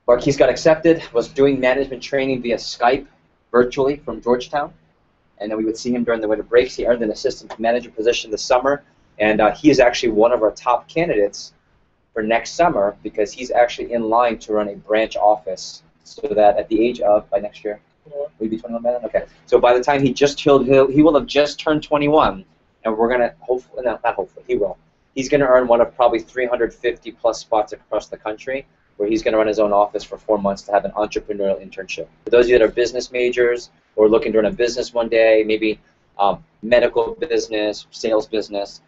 Marquise got accepted, was doing management training via Skype virtually from Georgetown. And then we would see him during the winter breaks. He earned an assistant manager position this summer. And he is actually one of our top candidates for next summer because he's actually in line to run a branch office so that at the age of, by next year, will he be 21 by then? Okay. So by the time he will have just turned 21, and we're going to, hopefully, no, not hopefully, he will. He's going to earn one of probably 350 plus spots across the country where he's going to run his own office for 4 months to have an entrepreneurial internship. For those of you that are business majors or looking to run a business one day, maybe medical business, sales business,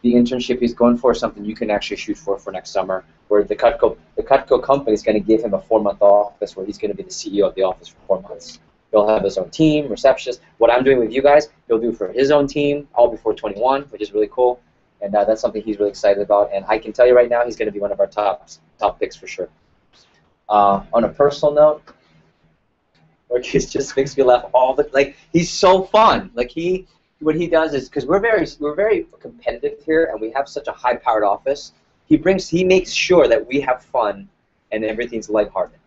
the internship he's going for is something you can actually shoot for next summer, where the Cutco company is going to give him a 4-month office where he's going to be the CEO of the office for 4 months. He'll have his own team, receptionist. What I'm doing with you guys, he'll do for his own team, all before 21, which is really cool. And that's something he's really excited about. And I can tell you right now, he's going to be one of our top picks for sure. On a personal note, Marquise just makes me laugh he's so fun. What he does is, because we're very competitive here and we have such a high-powered office, he makes sure that we have fun and everything's lighthearted.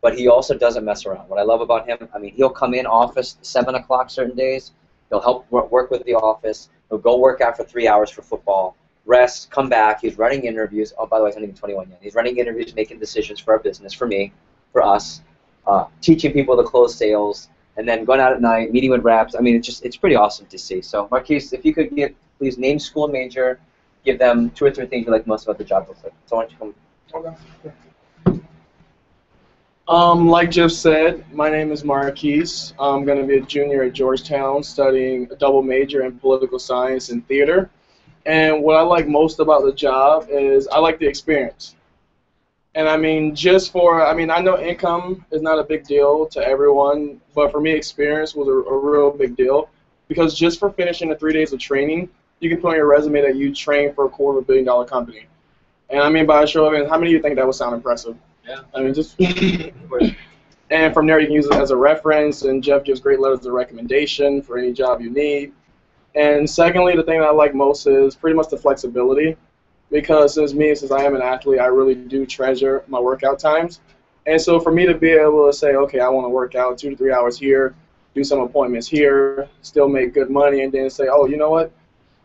But he also doesn't mess around. What I love about him, I mean, he'll come in office 7 o'clock certain days. He'll help work with the office. He'll go work out for 3 hours for football, rest, come back. He's running interviews. Oh, by the way, he's not even 21 yet. He's running interviews, making decisions for our business, for me, for us, teaching people to close sales, and then going out at night, meeting with reps. I mean, it's pretty awesome to see. So, Marquise, if you could please name, school, and major, give them 2 or 3 things you like most about the job real quick. So why don't you come? Okay. Like Jeff said, my name is Marquise. I'm going to be a junior at Georgetown studying a double major in political science and theater. And what I like most about the job is I like the experience. And I mean, I know income is not a big deal to everyone, but for me, experience was a real big deal. Because just for finishing the 3 days of training, you can put on your resume that you trained for a $250 million company. And I mean, by a show of hands, how many of you think that would sound impressive? Yeah. I mean, just. And from there, you can use it as a reference, and Jeff gives great letters of recommendation for any job you need. And secondly, the thing that I like most is pretty much the flexibility. Because since I am an athlete, I really do treasure my workout times. And so for me to be able to say, okay, I want to work out 2 to 3 hours here, do some appointments here, still make good money, and then say, oh, you know what?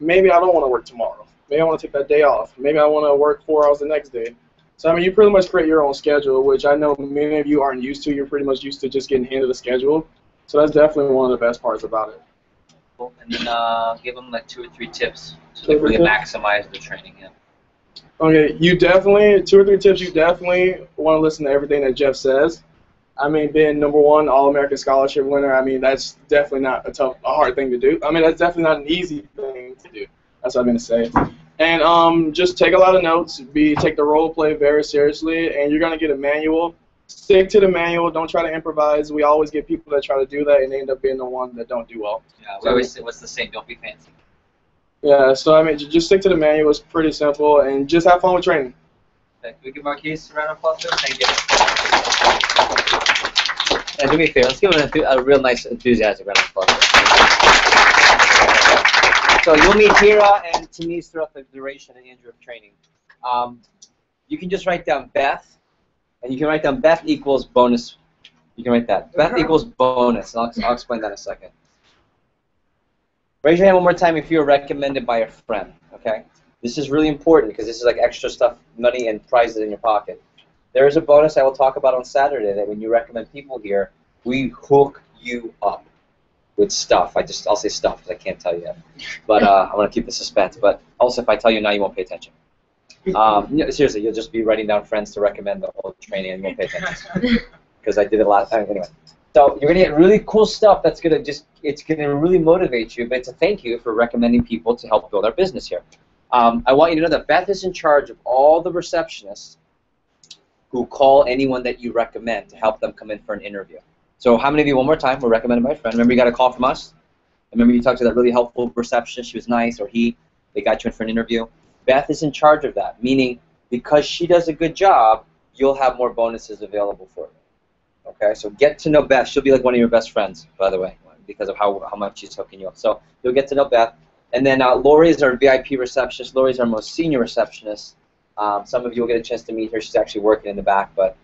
Maybe I don't want to work tomorrow. Maybe I want to take that day off. Maybe I want to work 4 hours the next day. So I mean, you pretty much create your own schedule, which I know many of you aren't used to. You're pretty much used to just getting handed a schedule. So that's definitely one of the best parts about it. Cool. And then give them like 2 or 3 tips so they really maximize the training. Yeah. Okay, you definitely 2 or 3 tips. You definitely want to listen to everything that Jeff says. I mean, being #1 All-American Scholarship winner, I mean, that's definitely not a hard thing to do. I mean, that's definitely not an easy thing to do. That's what I'm going to say. And just take a lot of notes. Take the role play very seriously, and you're going to get a manual. Stick to the manual. Don't try to improvise. We always get people that try to do that, and they end up being the ones that don't do well. Yeah, we always say, what's the saying? Don't be fancy. Yeah, so I mean, just stick to the manual. It's pretty simple, and just have fun with training. Okay, can we give Marquise a round of applause? Thank you. And do me a favor, let's give him a real nice, enthusiastic round of applause. So you'll meet Hira and Tamise throughout the duration and Andrew of training. You can just write down Beth, and you can write down Beth equals bonus. You can write that. Beth equals bonus. I'll explain that in a second. Raise your hand one more time if you were recommended by a friend, okay? This is really important because this is like extra stuff, money and prizes in your pocket. There is a bonus I will talk about on Saturday that when you recommend people here, we hook you up with stuff. I'll say stuff because I can't tell you yet. But I want to keep the suspense. But also, if I tell you now, you won't pay attention. Seriously, you'll just be writing down friends to recommend the whole training and you won't pay attention. Because I did it last time. Anyway. So you're going to get really cool stuff that's going to it's going to really motivate you, but it's a thank you for recommending people to help build our business here. I want you to know that Beth is in charge of all the receptionists who call anyone that you recommend to help them come in for an interview. So how many of you, one more time, were recommended by a friend? Remember you got a call from us? Remember you talked to that really helpful receptionist, she was nice, or they got you in for an interview? Beth is in charge of that, meaning because she does a good job, you'll have more bonuses available for you. Okay, so get to know Beth. She'll be like one of your best friends, by the way, because of how much she's hooking you up. So you'll get to know Beth. And then Lori is our VIP receptionist. Lori's our most senior receptionist. Some of you will get a chance to meet her. She's actually working in the back, but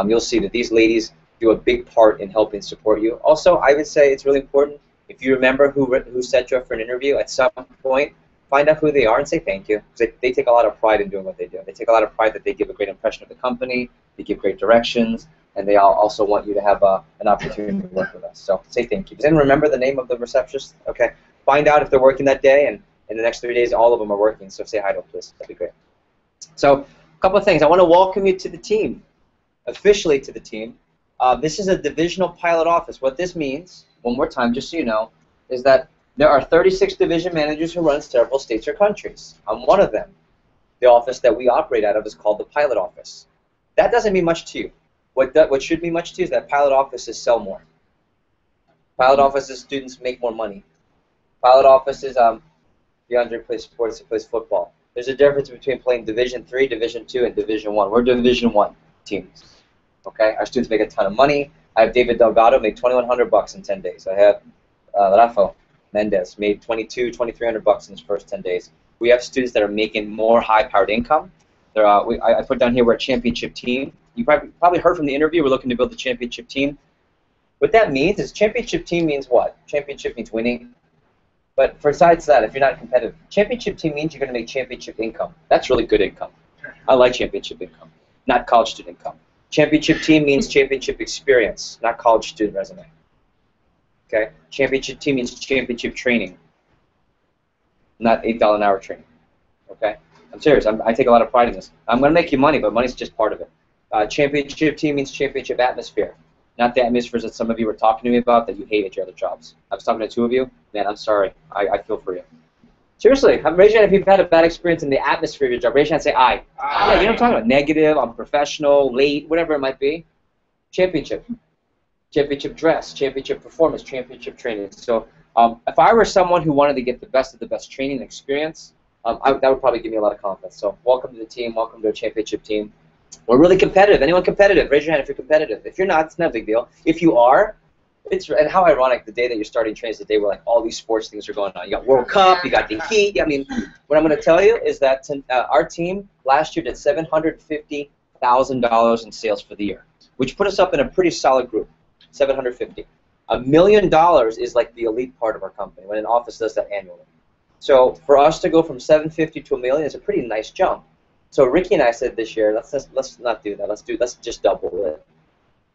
you'll see that these ladies do a big part in helping support you. Also, I would say it's really important, if you remember who set you up for an interview, at some point, find out who they are and say thank you. Because they take a lot of pride in doing what they do. They take a lot of pride that they give a great impression of the company, they give great directions, and they also want you to have an opportunity to work with us. So say thank you. Does anyone remember the name of the receptionist? Okay. Find out if they're working that day, and in the next 3 days, all of them are working. So say hi to them, please. That'd be great. So a couple of things. I want to welcome you to the team, officially to the team. This is a divisional pilot office. What this means, one more time, just so you know, is that there are 36 division managers who run several states or countries. I'm one of them. The office that we operate out of is called the pilot office. That doesn't mean much to you. What should mean much to you is that pilot offices sell more. Pilot offices students make more money. Pilot offices, DeAndre plays sports, he plays football. There's a difference between playing Division III, Division II, and Division I. We're Division I teams. Okay, our students make a ton of money. I have David Delgado make $2,100 in 10 days. I have Rafa Mendez made $2,300 in his first 10 days. We have students that are making more high-powered income. I put down here we're a championship team. You probably heard from the interview we're looking to build a championship team. What that means is championship team means what? Championship means winning. But besides that, if you're not competitive, championship team means you're going to make championship income. That's really good income. I like championship income, not college student income. Championship team means championship experience, not college student resume. Okay? Championship team means championship training, not $8 an hour training. Okay? I'm serious. I take a lot of pride in this. I'm going to make you money, but money's just part of it. Championship team means championship atmosphere, not the atmospheres that some of you were talking to me about that you hate at your other jobs. I was talking to 2 of you. Man, I'm sorry. I feel for you. Seriously, raise your hand if you've had a bad experience in the atmosphere of your job. Raise your hand and say aye. Yeah, you know what I'm talking about. Negative, unprofessional, late, whatever it might be. Championship. Championship dress, championship performance, championship training. So if I were someone who wanted to get the best of the best training and experience, that would probably give me a lot of confidence. So welcome to the team. Welcome to our championship team. We're really competitive. Anyone competitive? Raise your hand if you're competitive. If you're not, it's not a big deal. If you are, and how ironic, the day that you're starting training is the day where like all these sports things are going on. You got World Cup, you got the Heat. I mean, what I'm going to tell you is that our team last year did $750,000 in sales for the year, which put us up in a pretty solid group. 750. $1 million is like the elite part of our company when an office does that annually. So for us to go from 750 to $1 million is a pretty nice jump. So Ricky and I said this year, let's not do that. Let's just double it.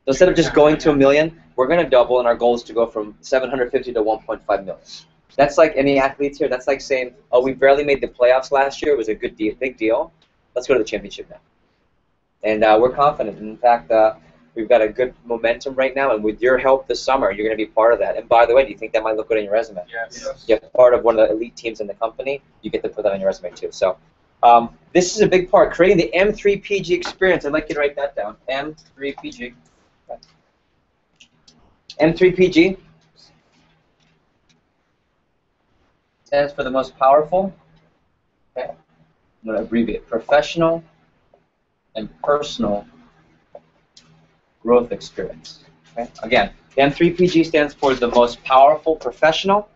So instead of just going to $1 million, we're going to double, and our goal is to go from 750 to 1.5 million. That's like any athletes here. That's like saying, oh, we barely made the playoffs last year. It was a good deal, big deal. Let's go to the championship now. And we're confident. In fact, we've got a good momentum right now, and with your help this summer, you're going to be part of that. And by the way, do you think that might look good on your resume? Yes. You're part of one of the elite teams in the company. You get to put that on your resume too. So this is a big part, creating the M3PG experience. I'd like you to write that down. M3PG. M3PG stands for the most powerful. Okay. I'm going to abbreviate: professional and personal growth experience. Okay. Again, the M3PG stands for the most powerful professional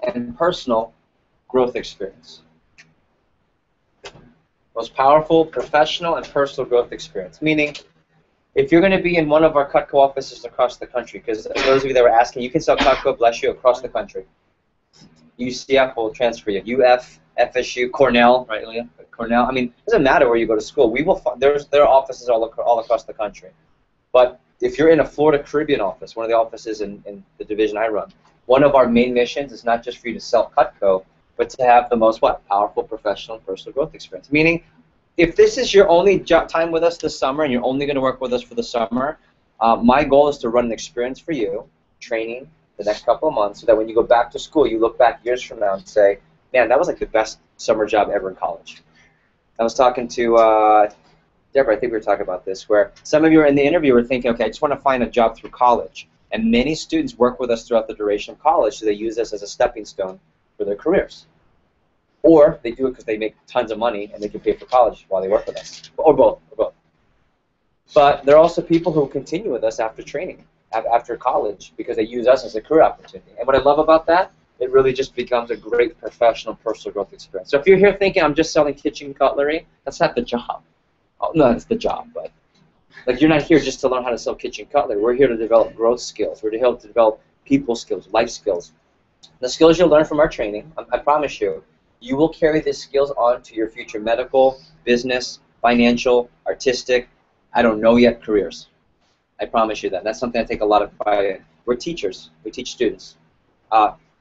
and personal growth experience. Most powerful professional and personal growth experience. Meaning, if you're going to be in one of our Cutco offices across the country, because those of you that were asking, you can sell Cutco, bless you, across the country. UCF will transfer you. UF, FSU, Cornell, right, Leah? Cornell. I mean, it doesn't matter where you go to school. We will. There are offices all across the country. But if you're in a Florida Caribbean office, one of the offices in the division I run, one of our main missions is not just for you to sell Cutco, but to have the most powerful professional and personal growth experience. Meaning, if this is your only time with us this summer and you're only going to work with us for the summer, my goal is to run an experience for you, training the next couple of months, so that when you go back to school, you look back years from now and say, man, that was like the best summer job ever in college. I was talking to Deborah, I think we were talking about this, where some of you in the interview were thinking, okay, I just want to find a job through college. And many students work with us throughout the duration of college, so they use us as a stepping stone for their careers. Or they do it because they make tons of money and they can pay for college while they work with us. Or both. But there are also people who continue with us after training, after college, because they use us as a career opportunity. And what I love about that, it really just becomes a great professional personal growth experience. So if you're here thinking I'm just selling kitchen cutlery, that's not the job. Oh, no, that's the job, but like you're not here just to learn how to sell kitchen cutlery. We're here to develop growth skills. We're here to develop people skills, life skills. The skills you'll learn from our training, I promise you, you will carry these skills on to your future medical, business, financial, artistic, I don't know yet, careers. I promise you that. That's something I take a lot of pride in. We're teachers. We teach students.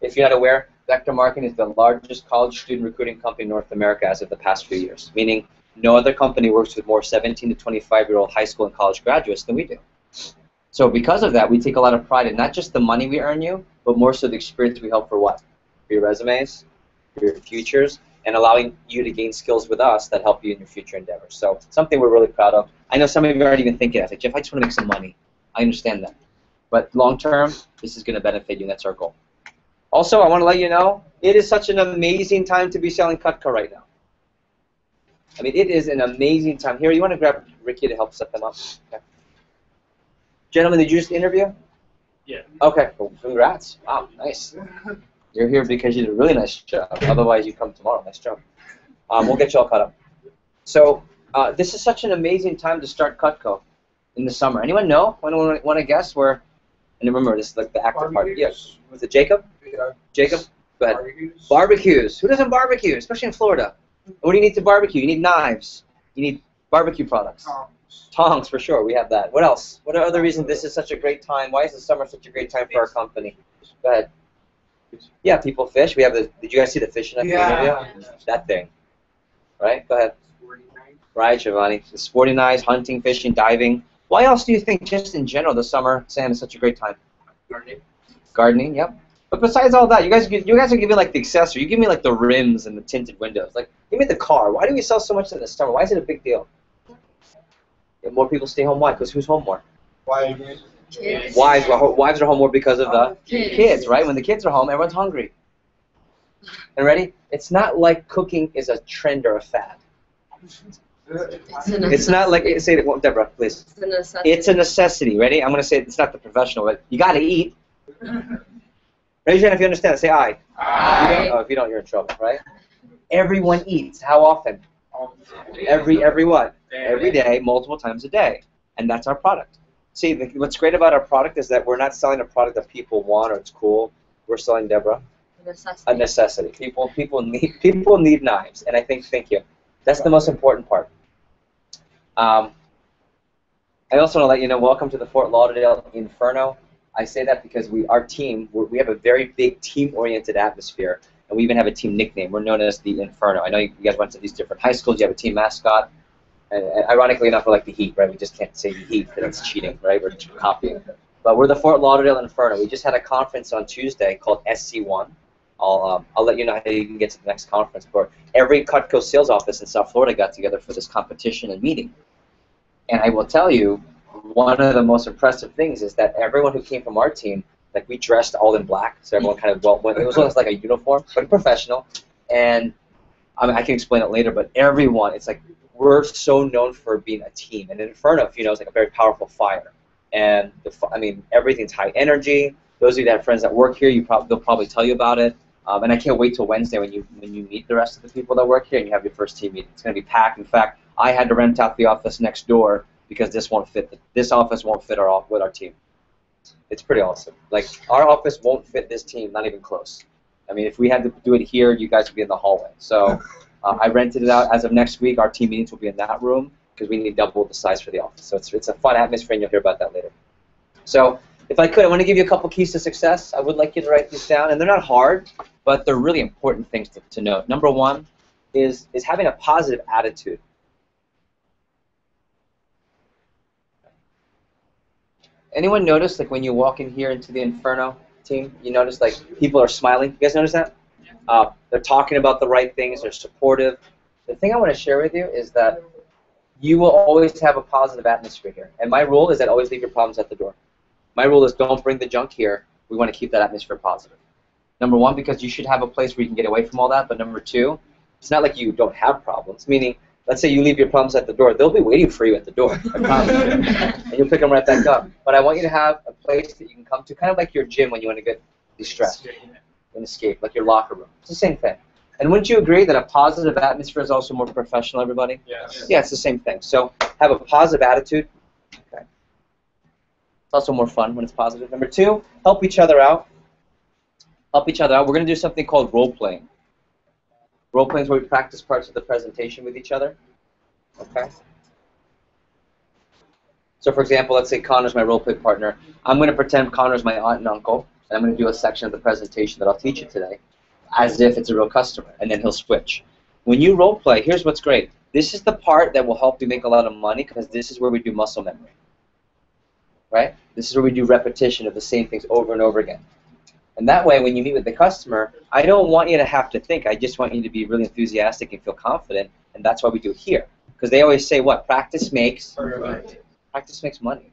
If you're not aware, Vector Marketing is the largest college student recruiting company in North America as of the past few years, meaning no other company works with more 17 to 25-year-old high school and college graduates than we do. So because of that, we take a lot of pride in not just the money we earn you, but more so the experience we help for what? For your resumes, for your futures, and allowing you to gain skills with us that help you in your future endeavors. So something we're really proud of. I know some of you aren't even thinking that. Like, Jeff, I just want to make some money. I understand that. But long term, this is going to benefit you, and that's our goal. Also, I want to let you know, it is such an amazing time to be selling Cutco right now. I mean, it is an amazing time. Here, you want to grab Ricky to help set them up? Okay. Gentlemen, did you just interview? Yeah. Okay, well, congrats. Wow, nice. You're here because you did a really nice job. Otherwise, you come tomorrow. Nice job. We'll get you all caught up. So, this is such an amazing time to start Cutco in the summer. Anyone know? Anyone want to guess where? And remember, this is like the active part. Yes. Was it Jacob? Yeah. Jacob? Go ahead. Barbecues. Who doesn't barbecue, especially in Florida? What do you need to barbecue? You need knives. You need barbecue products. Tongs, for sure. We have that. What else? What are other reasons this is such a great time? Why is the summer such a great time for our company? Go ahead. Yeah, people fish. We have the. Did you guys see the fishing? Yeah. That thing. Right? Go ahead. Right, Giovanni. The sporting knives, hunting, fishing, diving. Why else do you think, just in general, the summer, Sam, is such a great time? Gardening. Gardening, yep. But besides all that, you guys are giving like the accessory. You give me like the rims and the tinted windows. Like, give me the car. Why do we sell so much in the summer? Why is it a big deal? Yeah, more people stay home. Why? Because who's home more? Kids. Wives are home more because of the kids, right? When the kids are home, everyone's hungry. And ready? It's not like cooking is a trend or a fad. It's not like, say it, Deborah, please. It's a necessity. It's a necessity. Ready? I'm going to say it's not the professional, but you got to eat. Raise your hand if you understand. Say aye. Aye. Oh, if you don't, you're in trouble, right? Everyone eats. How often? Every what? Every day, multiple times a day. And that's our product. See, what's great about our product is that we're not selling a product that people want or it's cool. We're selling, Deborah, a necessity. People need knives. And I think, thank you. That's the most important part. I also want to let you know, welcome to the Fort Lauderdale Inferno. I say that because our team, we have a very big team-oriented atmosphere, and we even have a team nickname. We're known as the Inferno. I know you guys went to these different high schools. You have a team mascot. And ironically enough, we're like the Heat, right? We just can't say the Heat because it's cheating, right? We're copying. But we're the Fort Lauderdale Inferno. We just had a conference on Tuesday called SC1. I'll let you know how you can get to the next conference. But every Cutco sales office in South Florida got together for this competition and meeting. And I will tell you, one of the most impressive things is that everyone who came from our team, like we dressed all in black, so everyone kind of went. It was almost like a uniform, but professional. And I mean, I can explain it later, but everyone, it's like we're so known for being a team. And Inferno, if you know, is like a very powerful fire. And I mean, everything's high energy. Those of you that have friends that work here, they'll probably tell you about it. And I can't wait till Wednesday when you meet the rest of the people that work here and you have your first team meeting. It's going to be packed. In fact, I had to rent out the office next door because this office won't fit with our team. It's pretty awesome. Like, our office won't fit this team, not even close. I mean, if we had to do it here, you guys would be in the hallway. So I rented it out. As of next week, our team meetings will be in that room because we need double the size for the office. So it's a fun atmosphere, and you'll hear about that later. So if I could, I want to give you a couple keys to success. I would like you to write these down, and they're not hard, but they're really important things to note. Number one is having a positive attitude. Anyone notice, like, when you walk in here into the Inferno team, you notice, like, people are smiling? You guys notice that? They're talking about the right things. They're supportive. The thing I want to share with you is that you will always have a positive atmosphere here. And my rule is that always leave your problems at the door. My rule is don't bring the junk here. We want to keep that atmosphere positive. Number one, because you should have a place where you can get away from all that. But number two, it's not like you don't have problems. Meaning, let's say you leave your problems at the door. They'll be waiting for you at the door. I promise you. And you'll pick them right back up. But I want you to have a place that you can come to, kind of like your gym when you want to get distressed and escape, like your locker room. It's the same thing. And wouldn't you agree that a positive atmosphere is also more professional, everybody? Yes. Yeah, it's the same thing. So have a positive attitude. Okay. It's also more fun when it's positive. Number two, help each other out. Help each other out. We're going to do something called role-playing. Role-playing is where we practice parts of the presentation with each other. Okay? So, for example, let's say Connor's my role-play partner. I'm going to pretend Connor's my aunt and uncle, and I'm going to do a section of the presentation that I'll teach you today as if it's a real customer, and then he'll switch. When you role-play, here's what's great. This is the part that will help you make a lot of money because this is where we do muscle memory. Right? This is where we do repetition of the same things over and over again. And that way, when you meet with the customer, I don't want you to have to think. I just want you to be really enthusiastic and feel confident, and that's why we do it here. Because they always say, what? Practice makes money. Practice makes money.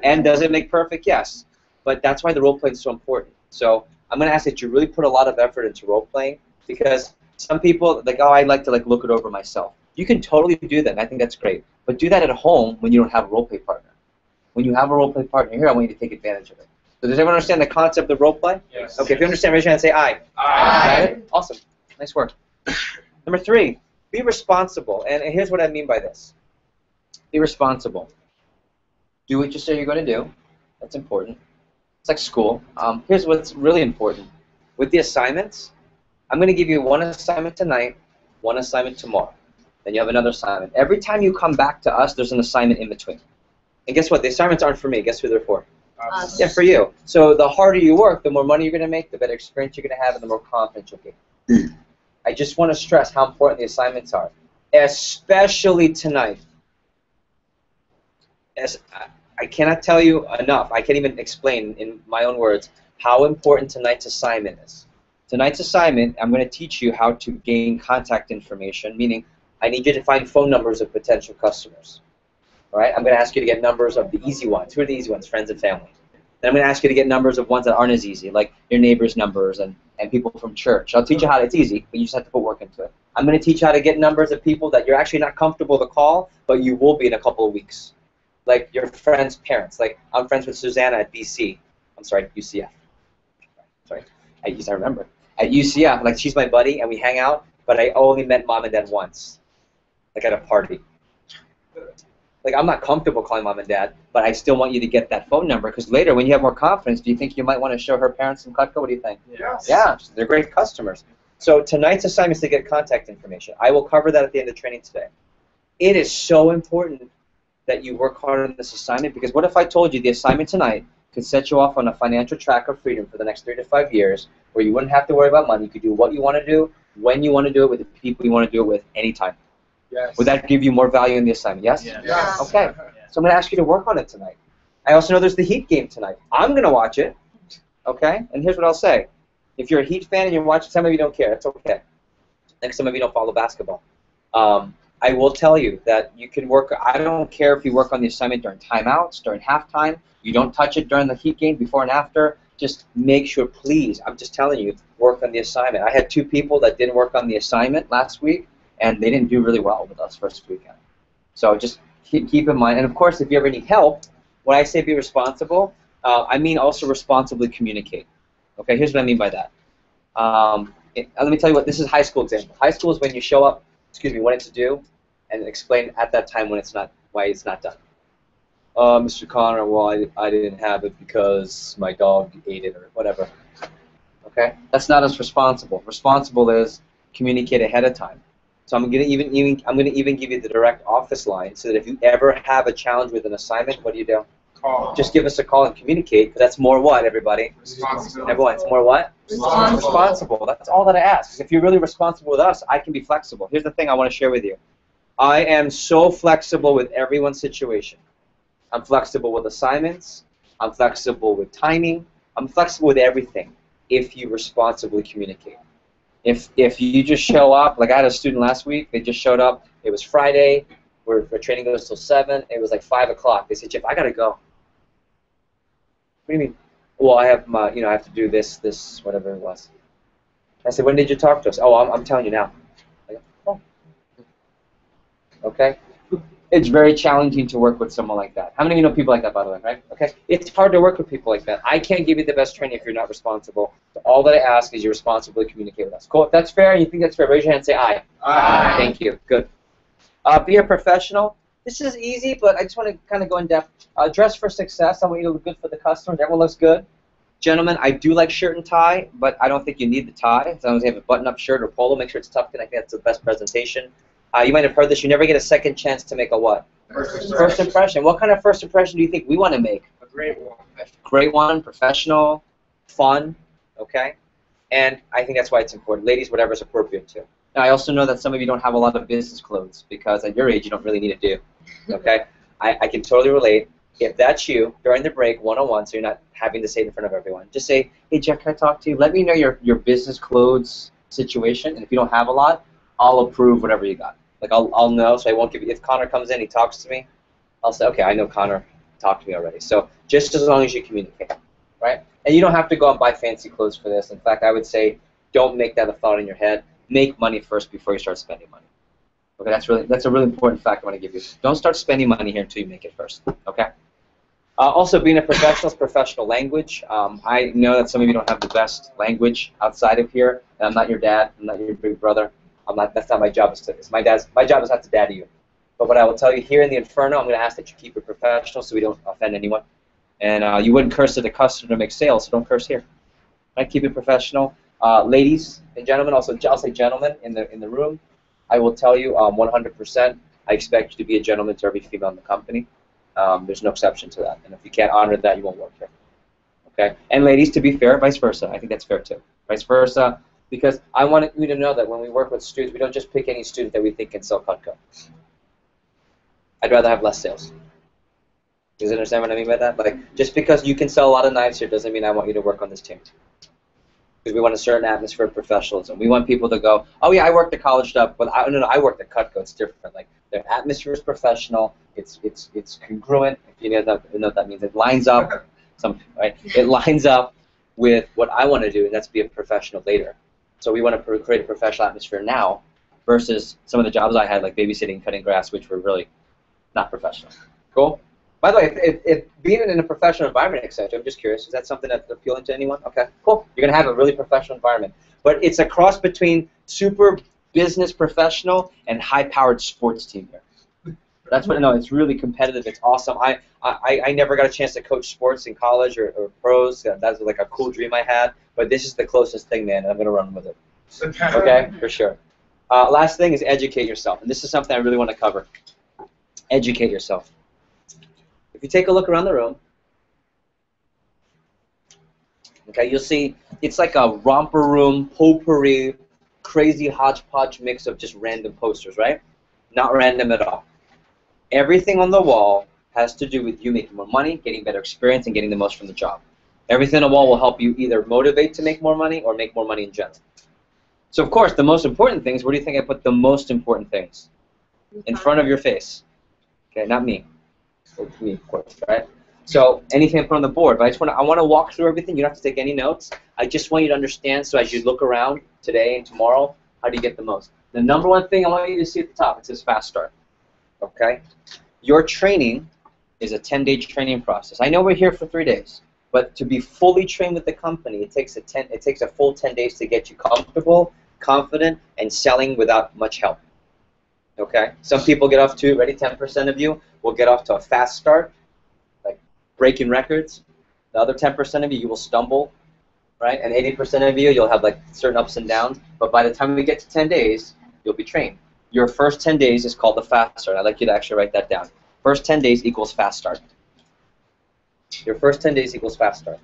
And does it make perfect? Yes. But that's why the role-playing is so important. So I'm going to ask that you really put a lot of effort into role-playing because some people, like, oh, I like to look it over myself. You can totally do that, and I think that's great. But do that at home when you don't have a role-play partner. When you have a role-play partner here, I want you to take advantage of it. So does everyone understand the concept of role-play? Yes. Okay, if you understand, raise your hand and say aye. Aye. Awesome. Nice work. Number three, be responsible. And here's what I mean by this. Be responsible. Do what you say you're going to do. That's important. It's like school. Here's what's really important. With the assignments, I'm going to give you one assignment tonight, one assignment tomorrow. Then you have another assignment. Every time you come back to us, there's an assignment in between. And guess what? The assignments aren't for me. Guess who they're for? Us. Yeah, for you. So the harder you work, the more money you're going to make, the better experience you're going to have, and the more confidence you'll gain. I just want to stress how important the assignments are, especially tonight. I cannot tell you enough. I can't even explain in my own words how important tonight's assignment is. Tonight's assignment, I'm going to teach you how to gain contact information, meaning I need you to find phone numbers of potential customers. All right? I'm going to ask you to get numbers of the easy ones. Who are the easy ones? Friends and family. Then I'm going to ask you to get numbers of ones that aren't as easy, like your neighbors' numbers and people from church. I'll teach you how to, it's easy, but you just have to put work into it. I'm going to teach you how to get numbers of people that you're actually not comfortable to call, but you will be in a couple of weeks. Like your friends' parents. Like I'm friends with Susanna at BC. I'm sorry, UCF. Sorry, I remember. At UCF, like she's my buddy and we hang out, but I only met mom and dad once, like at a party. Like I'm not comfortable calling mom and dad, but I still want you to get that phone number because later when you have more confidence, do you think you might want to show her parents some Cutco? What do you think? Yes. Yeah, they're great customers. So tonight's assignment is to get contact information. I will cover that at the end of training today. It is so important that you work hard on this assignment, because what if I told you the assignment tonight could set you off on a financial track of freedom for the next 3 to 5 years, where you wouldn't have to worry about money. You could do what you want to do, when you want to do it, with the people you want to do it with, anytime. Yes. Would that give you more value in the assignment? Yes? Yes. Okay. So I'm going to ask you to work on it tonight. I also know there's the Heat game tonight. I'm going to watch it. Okay? And here's what I'll say. If you're a Heat fan and you're watching, some of you don't care. It's okay. Like some of you don't follow basketball. I will tell you that you can work. I don't care if you work on the assignment during timeouts, during halftime. You don't touch it during the Heat game, before and after. Just make sure, please, I'm just telling you, work on the assignment. I had 2 people that didn't work on the assignment last week, and they didn't do really well with us first weekend. So just keep in mind. And, of course, if you ever need help, when I say be responsible, I mean also responsibly communicate. Okay, here's what I mean by that. Let me tell you what, this is high school example. High school is when you show up, when it's due, and explain at that time when it's not, why it's not done. Mr. Connor, well, I didn't have it because my dog ate it or whatever. Okay, that's not as responsible. Responsible is communicate ahead of time. So I'm gonna even give you the direct office line, so that if you ever have a challenge with an assignment, what do? Call. Just give us a call and communicate, because that's more what, everybody? Responsible. Everyone, it's more what? Responsible. That's all that I ask. If you're really responsible with us, I can be flexible. Here's the thing I want to share with you. I am so flexible with everyone's situation. I'm flexible with assignments. I'm flexible with timing. I'm flexible with everything if you responsibly communicate. If you just show up, like I had a student last week, they just showed up. It was Friday. Our training goes till 7. It was like 5 o'clock. They said, Jeff, I gotta go. What do you mean? Well, I have my, I have to do this, whatever it was. I said, when did you talk to us? Oh, I'm telling you now. Like, oh. Okay. It's very challenging to work with someone like that. How many of you know people like that, by the way, right? Okay. It's hard to work with people like that. I can't give you the best training if you're not responsible. So all that I ask is you responsibly communicate with us. Cool. If that's fair and you think that's fair, raise your hand and say aye. Aye. Thank you. Good. Be a professional. This is easy, but I just want to kind of go in depth. Dress for success. I want you to look good for the customers. Everyone looks good. Gentlemen, I do like shirt and tie, but I don't think you need the tie. As long as you have a button-up shirt or polo, make sure it's tucked in. I think that's the best presentation. You might have heard this. You never get a second chance to make a what? First impression. What kind of first impression do you think we want to make? A great one. Great one, professional, fun, okay? And I think that's why it's important. Ladies, whatever is appropriate too. Now, I also know that some of you don't have a lot of business clothes because at your age you don't really need to do, okay? I can totally relate. If that's you, during the break, one-on-one, so you're not having to say it in front of everyone, just say, hey, Jeff, can I talk to you? Let me know your business clothes situation, and if you don't have a lot, I'll approve whatever you got. Like, I'll know, so I won't give you, if Connor comes in, he talks to me, I'll say, okay, I know Connor talked to me already. So just as long as you communicate, right? And you don't have to go and buy fancy clothes for this. In fact, I would say don't make that a thought in your head. Make money first before you start spending money. Okay, that's a really important fact I want to give you. Don't start spending money here until you make it first, okay? Also, being a professional is professional language. I know that some of you don't have the best language outside of here, and I'm not your dad, I'm not your big brother. That's not my job. My job is not to daddy you. But what I will tell you here in the Inferno, I'm going to ask that you keep it professional so we don't offend anyone. And you wouldn't curse at the customer to make sales, so don't curse here. Right? Keep it professional. Ladies and gentlemen, also I'll say gentlemen in the room. I will tell you 100%. I expect you to be a gentleman to every female in the company. There's no exception to that. And if you can't honor that, you won't work here. Okay? And ladies, to be fair, vice versa. I think that's fair too. Vice versa. Because I want you to know that when we work with students, we don't just pick any student that we think can sell Cutco. I'd rather have less sales. Do you understand what I mean by that? Like, just because you can sell a lot of knives here doesn't mean I want you to work on this team. Because we want a certain atmosphere of professionalism. We want people to go, oh yeah, I worked at college stuff, but no, I worked at Cutco. It's different. Like, their atmosphere is professional. It's congruent. If you know what that means, it lines up. Right? It lines up with what I want to do, and that's be a professional later. So we want to create a professional atmosphere now versus some of the jobs I had, like babysitting, cutting grass, which were really not professional. Cool? By the way, if being in a professional environment, etc., I'm just curious, is that something that's appealing to anyone? Okay, cool. You're going to have a really professional environment. But it's a cross between super business professional and high-powered sports team here. That's what, no, it's really competitive. It's awesome. I never got a chance to coach sports in college or pros. That's like a cool dream I had. But this is the closest thing, man, and I'm going to run with it. Okay, for sure. Last thing is educate yourself, and this is something I really want to cover. Educate yourself. If you take a look around the room, okay, you'll see it's like a romper room, potpourri, crazy hodgepodge mix of just random posters, right? Not random at all. Everything on the wall has to do with you making more money, getting better experience, and getting the most from the job. Everything on the wall will help you either motivate to make more money or make more money in general. So, of course, the most important things, where do you think I put the most important things? In front of your face. Okay, not me. It's me, of course, right? So anything I put on the board, but I want to walk through everything. You don't have to take any notes. I just want you to understand, so as you look around today and tomorrow, how do you get the most? The number one thing I want you to see at the top, it says Fast Start. Okay? Your training is a 10-day training process. I know we're here for 3 days, but to be fully trained with the company, it takes a full 10 days to get you comfortable, confident, and selling without much help. Okay? Some people get off to, ready, 10% of you will get off to a fast start, like breaking records. The other 10% of you will stumble, right? And 80% of you, you'll have like certain ups and downs. But by the time we get to 10 days, you'll be trained. Your first 10 days is called the fast start. I'd like you to actually write that down. First 10 days equals fast start. Your first 10 days equals fast start.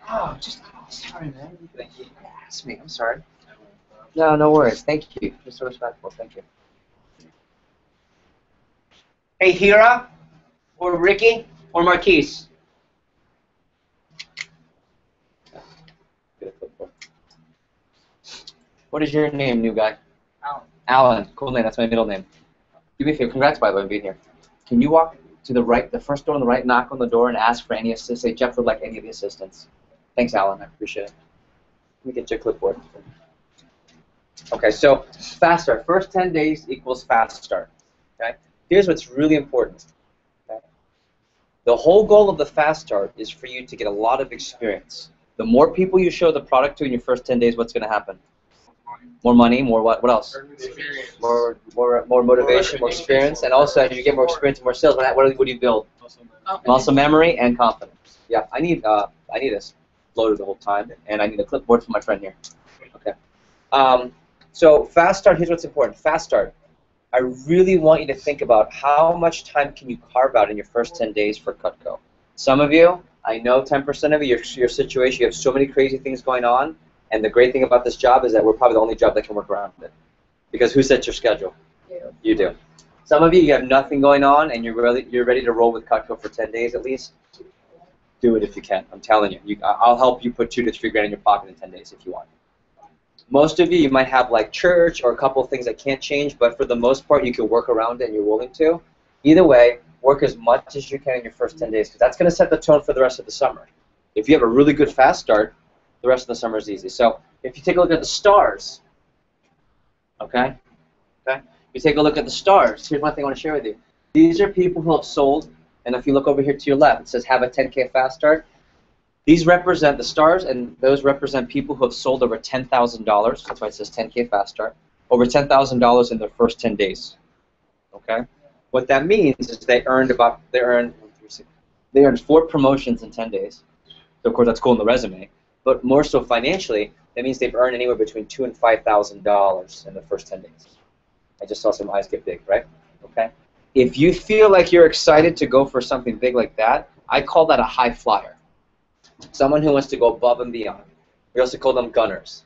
Oh, sorry, man. Thank you. Ask me. I'm sorry. No, no worries. Thank you. You're so respectful. Thank you. Hey, Hira, or Ricky, or Marquise. What is your name, new guy? Alan. Alan. Cool name. That's my middle name. Do me a favor. Congrats, by the way, on being here. Can you walk to the right, the first door on the right, knock on the door, and ask for any assistance? Say, Jeff would like any of the assistance. Thanks, Alan. I appreciate it. Let me get your clipboard. Okay, so fast start. First 10 days equals fast start. Okay? Here's what's really important. Okay? The whole goal of the fast start is for you to get a lot of experience. The more people you show the product to in your first 10 days, what's going to happen? More money, more what? What else? More motivation, more experience, and also as you get more experience and more sales, what do you build? Muscle memory and confidence. Yeah, I need this loaded the whole time, and I need a clipboard for my friend here. Okay. So fast start. Here's what's important. Fast start. I really want you to think about how much time can you carve out in your first 10 days for Cutco. Some of you, I know 10% of you, your situation, you have so many crazy things going on. And the great thing about this job is that we're probably the only job that can work around it. Because who sets your schedule? You do. Some of you have nothing going on, and you're ready to roll with Cutco for 10 days at least. Do it if you can. I'm telling you. I'll help you put $2 to $3 grand in your pocket in 10 days if you want. Most of you might have like church or a couple of things that can't change, but for the most part, you can work around it and you're willing to. Either way, work as much as you can in your first 10 days because that's going to set the tone for the rest of the summer. If you have a really good fast start, the rest of the summer is easy. So if you take a look at the stars, okay? If you take a look at the stars, here's one thing I want to share with you. These are people who have sold, and if you look over here to your left, it says have a 10K fast start. These represent the stars, and those represent people who have sold over $10,000. That's why it says 10K fast start. Over $10,000 in their first 10 days. Okay? What that means is they earned 4 promotions in 10 days. So of course that's cool in the resume. But more so financially, that means they've earned anywhere between $2,000 and $5,000 in the first 10 days. I just saw some eyes get big, right? Okay. If you feel like you're excited to go for something big like that, I call that a high flyer. Someone who wants to go above and beyond. We also call them gunners.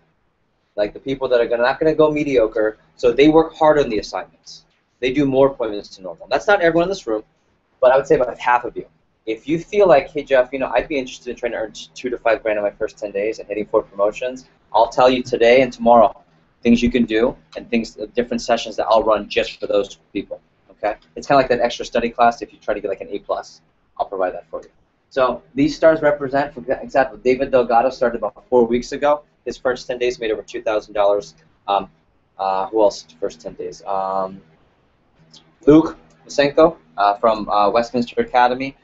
Like the people that are not going to go mediocre, so they work hard on the assignments. They do more appointments than normal. That's not everyone in this room, but I would say about half of you. If you feel like, hey Jeff, I'd be interested in trying to earn $2 to $5 grand in my first 10 days and hitting 4 promotions, I'll tell you today and tomorrow things you can do and different sessions that I'll run just for those people. Okay? It's kind of like that extra study class. If you try to get like an A+, I'll provide that for you. So these stars represent, for example, David Delgado started about 4 weeks ago. His first 10 days made over $2,000. Who else? First 10 days. Luke Masenko from Westminster Academy.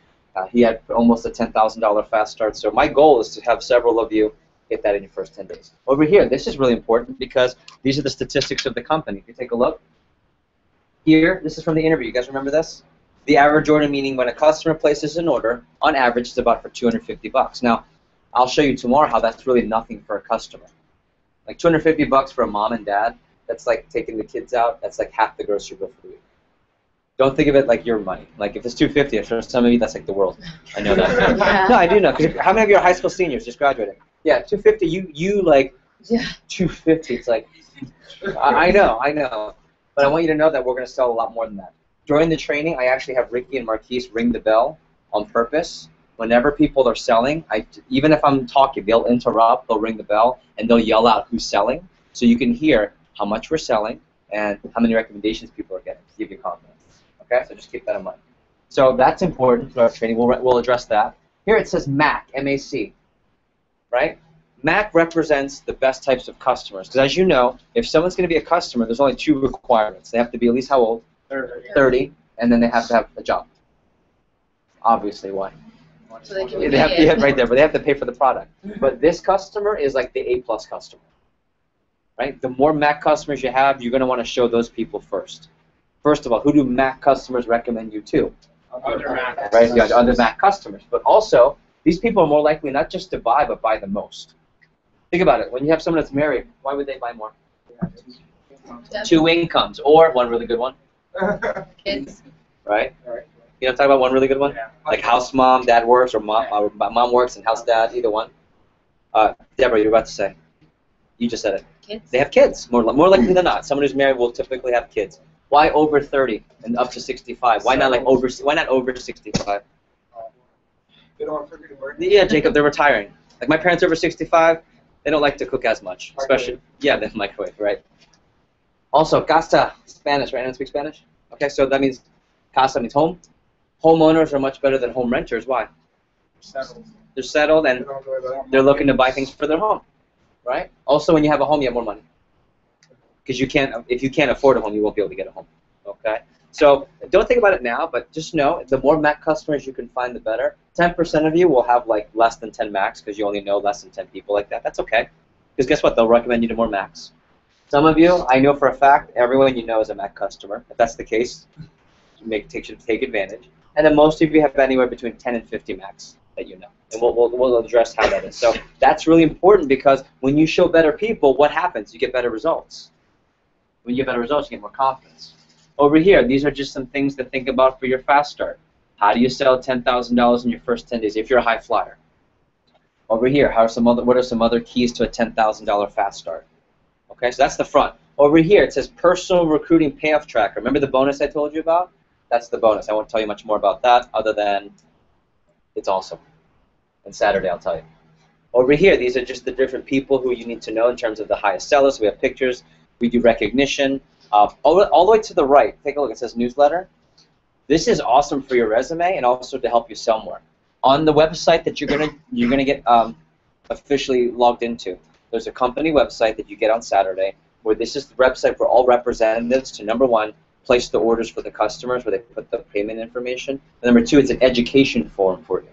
He had almost a $10,000 fast start. So my goal is to have several of you get that in your first 10 days. Over here, this is really important because these are the statistics of the company. If you take a look here, this is from the interview. You guys remember this? The average order, meaning when a customer places an order, on average, it's about for $250. Now, I'll show you tomorrow how that's really nothing for a customer. Like $250 for a mom and dad, that's like taking the kids out, that's like half the grocery bill for the week. Don't think of it like your money. Like if it's $250, for some of you that's like the world. I know that. Yeah. No, I do know. Because how many of you are high school seniors just graduating? Yeah, $250. You like $250. It's like I know. But I want you to know that we're going to sell a lot more than that. During the training, I actually have Ricky and Marquise ring the bell on purpose. Whenever people are selling, even if I'm talking, they'll interrupt, they'll ring the bell, and they'll yell out who's selling, so you can hear how much we're selling and how many recommendations people are getting to give you confidence. Okay, so just keep that in mind. So that's important for our training. We'll address that. Here it says MAC, M-A-C, right? MAC represents the best types of customers. Because as you know, if someone's going to be a customer, there's only 2 requirements. They have to be at least how old? 30, and then they have to have a job. Obviously, why? So they can They have, yeah, right there, but they have to pay for the product. But this customer is like the A-plus customer, right? The more MAC customers you have, you're going to want to show those people first. First of all, who do MAC customers recommend you to? Other Mac. Right, the other MAC customers. But also, these people are more likely not just to buy, but buy the most. Think about it. When you have someone that's married, why would they buy more? 2 incomes, or one really good one. Kids. Right? You know, talk about one really good one? Like house mom, dad works, or mom works and house dad, either one. Deborah, you're about to say. You just said it. Kids. They have kids, more likely than not. Someone who's married will typically have kids. Why over 30 and up to 65? Why not over 65? They don't want to forget to Yeah, Jacob, they're retiring. Like my parents over 65, they don't like to cook as much, especially the microwave, right? Also, casa, Spanish, right? Anyone speak Spanish? Okay, so that means casa means home. Homeowners are much better than home renters. Why? They're settled and they're looking to buy things for their home, right? Also, when you have a home, you have more money. Because if you can't afford a home, you won't be able to get a home. Okay? So don't think about it now, but just know the more Mac customers you can find, the better. 10% of you will have like less than 10 Macs because you only know less than 10 people like that. That's okay. Because guess what? They'll recommend you to more Macs. Some of you, I know for a fact, everyone you know is a Mac customer. If that's the case, take advantage. And then most of you have anywhere between 10 and 50 Macs that you know. And we'll address how that is. So that's really important because when you show better people, what happens? You get better results. When you get better results, you get more confidence. Over here, these are just some things to think about for your fast start. How do you sell $10,000 in your first 10 days if you're a high flyer? Over here, what are some other keys to a $10,000 fast start? Okay, so that's the front. Over here, it says personal recruiting payoff tracker. Remember the bonus I told you about? That's the bonus. I won't tell you much more about that other than it's awesome. And Saturday, I'll tell you. Over here, these are just the different people who you need to know in terms of the highest sellers. We have pictures. We do recognition. All the way to the right, take a look. It says newsletter. This is awesome for your resume and also to help you sell more. On the website that you're gonna get officially logged into, there's a company website that you get on Saturday where this is the website for all representatives to, number one, place the orders for the customers where they put the payment information. And number two, it's an education forum for you.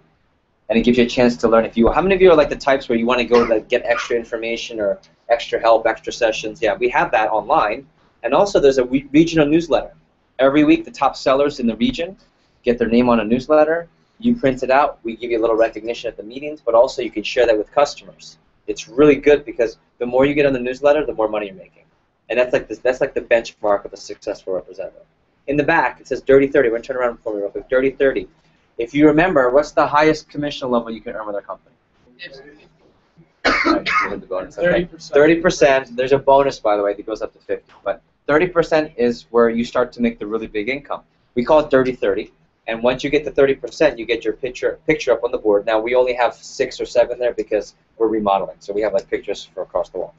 And it gives you a chance to learn. How many of you are like the types where you want to go to get extra information or extra help, extra sessions? Yeah, we have that online. And also there's a regional newsletter. Every week the top sellers in the region get their name on a newsletter. You print it out. We give you a little recognition at the meetings, but also you can share that with customers. It's really good because the more you get on the newsletter, the more money you're making. And that's like the benchmark of a successful representative. In the back, it says Dirty 30. We're going to turn around for me real quick. Dirty 30. If you remember, what's the highest commission level you can earn with our company? 30%. There's a bonus, by the way, that goes up to 50. But 30% is where you start to make the really big income. We call it Dirty 30. And once you get to 30%, you get your picture up on the board. Now, we only have 6 or 7 there because we're remodeling. So we have like pictures for across the wall.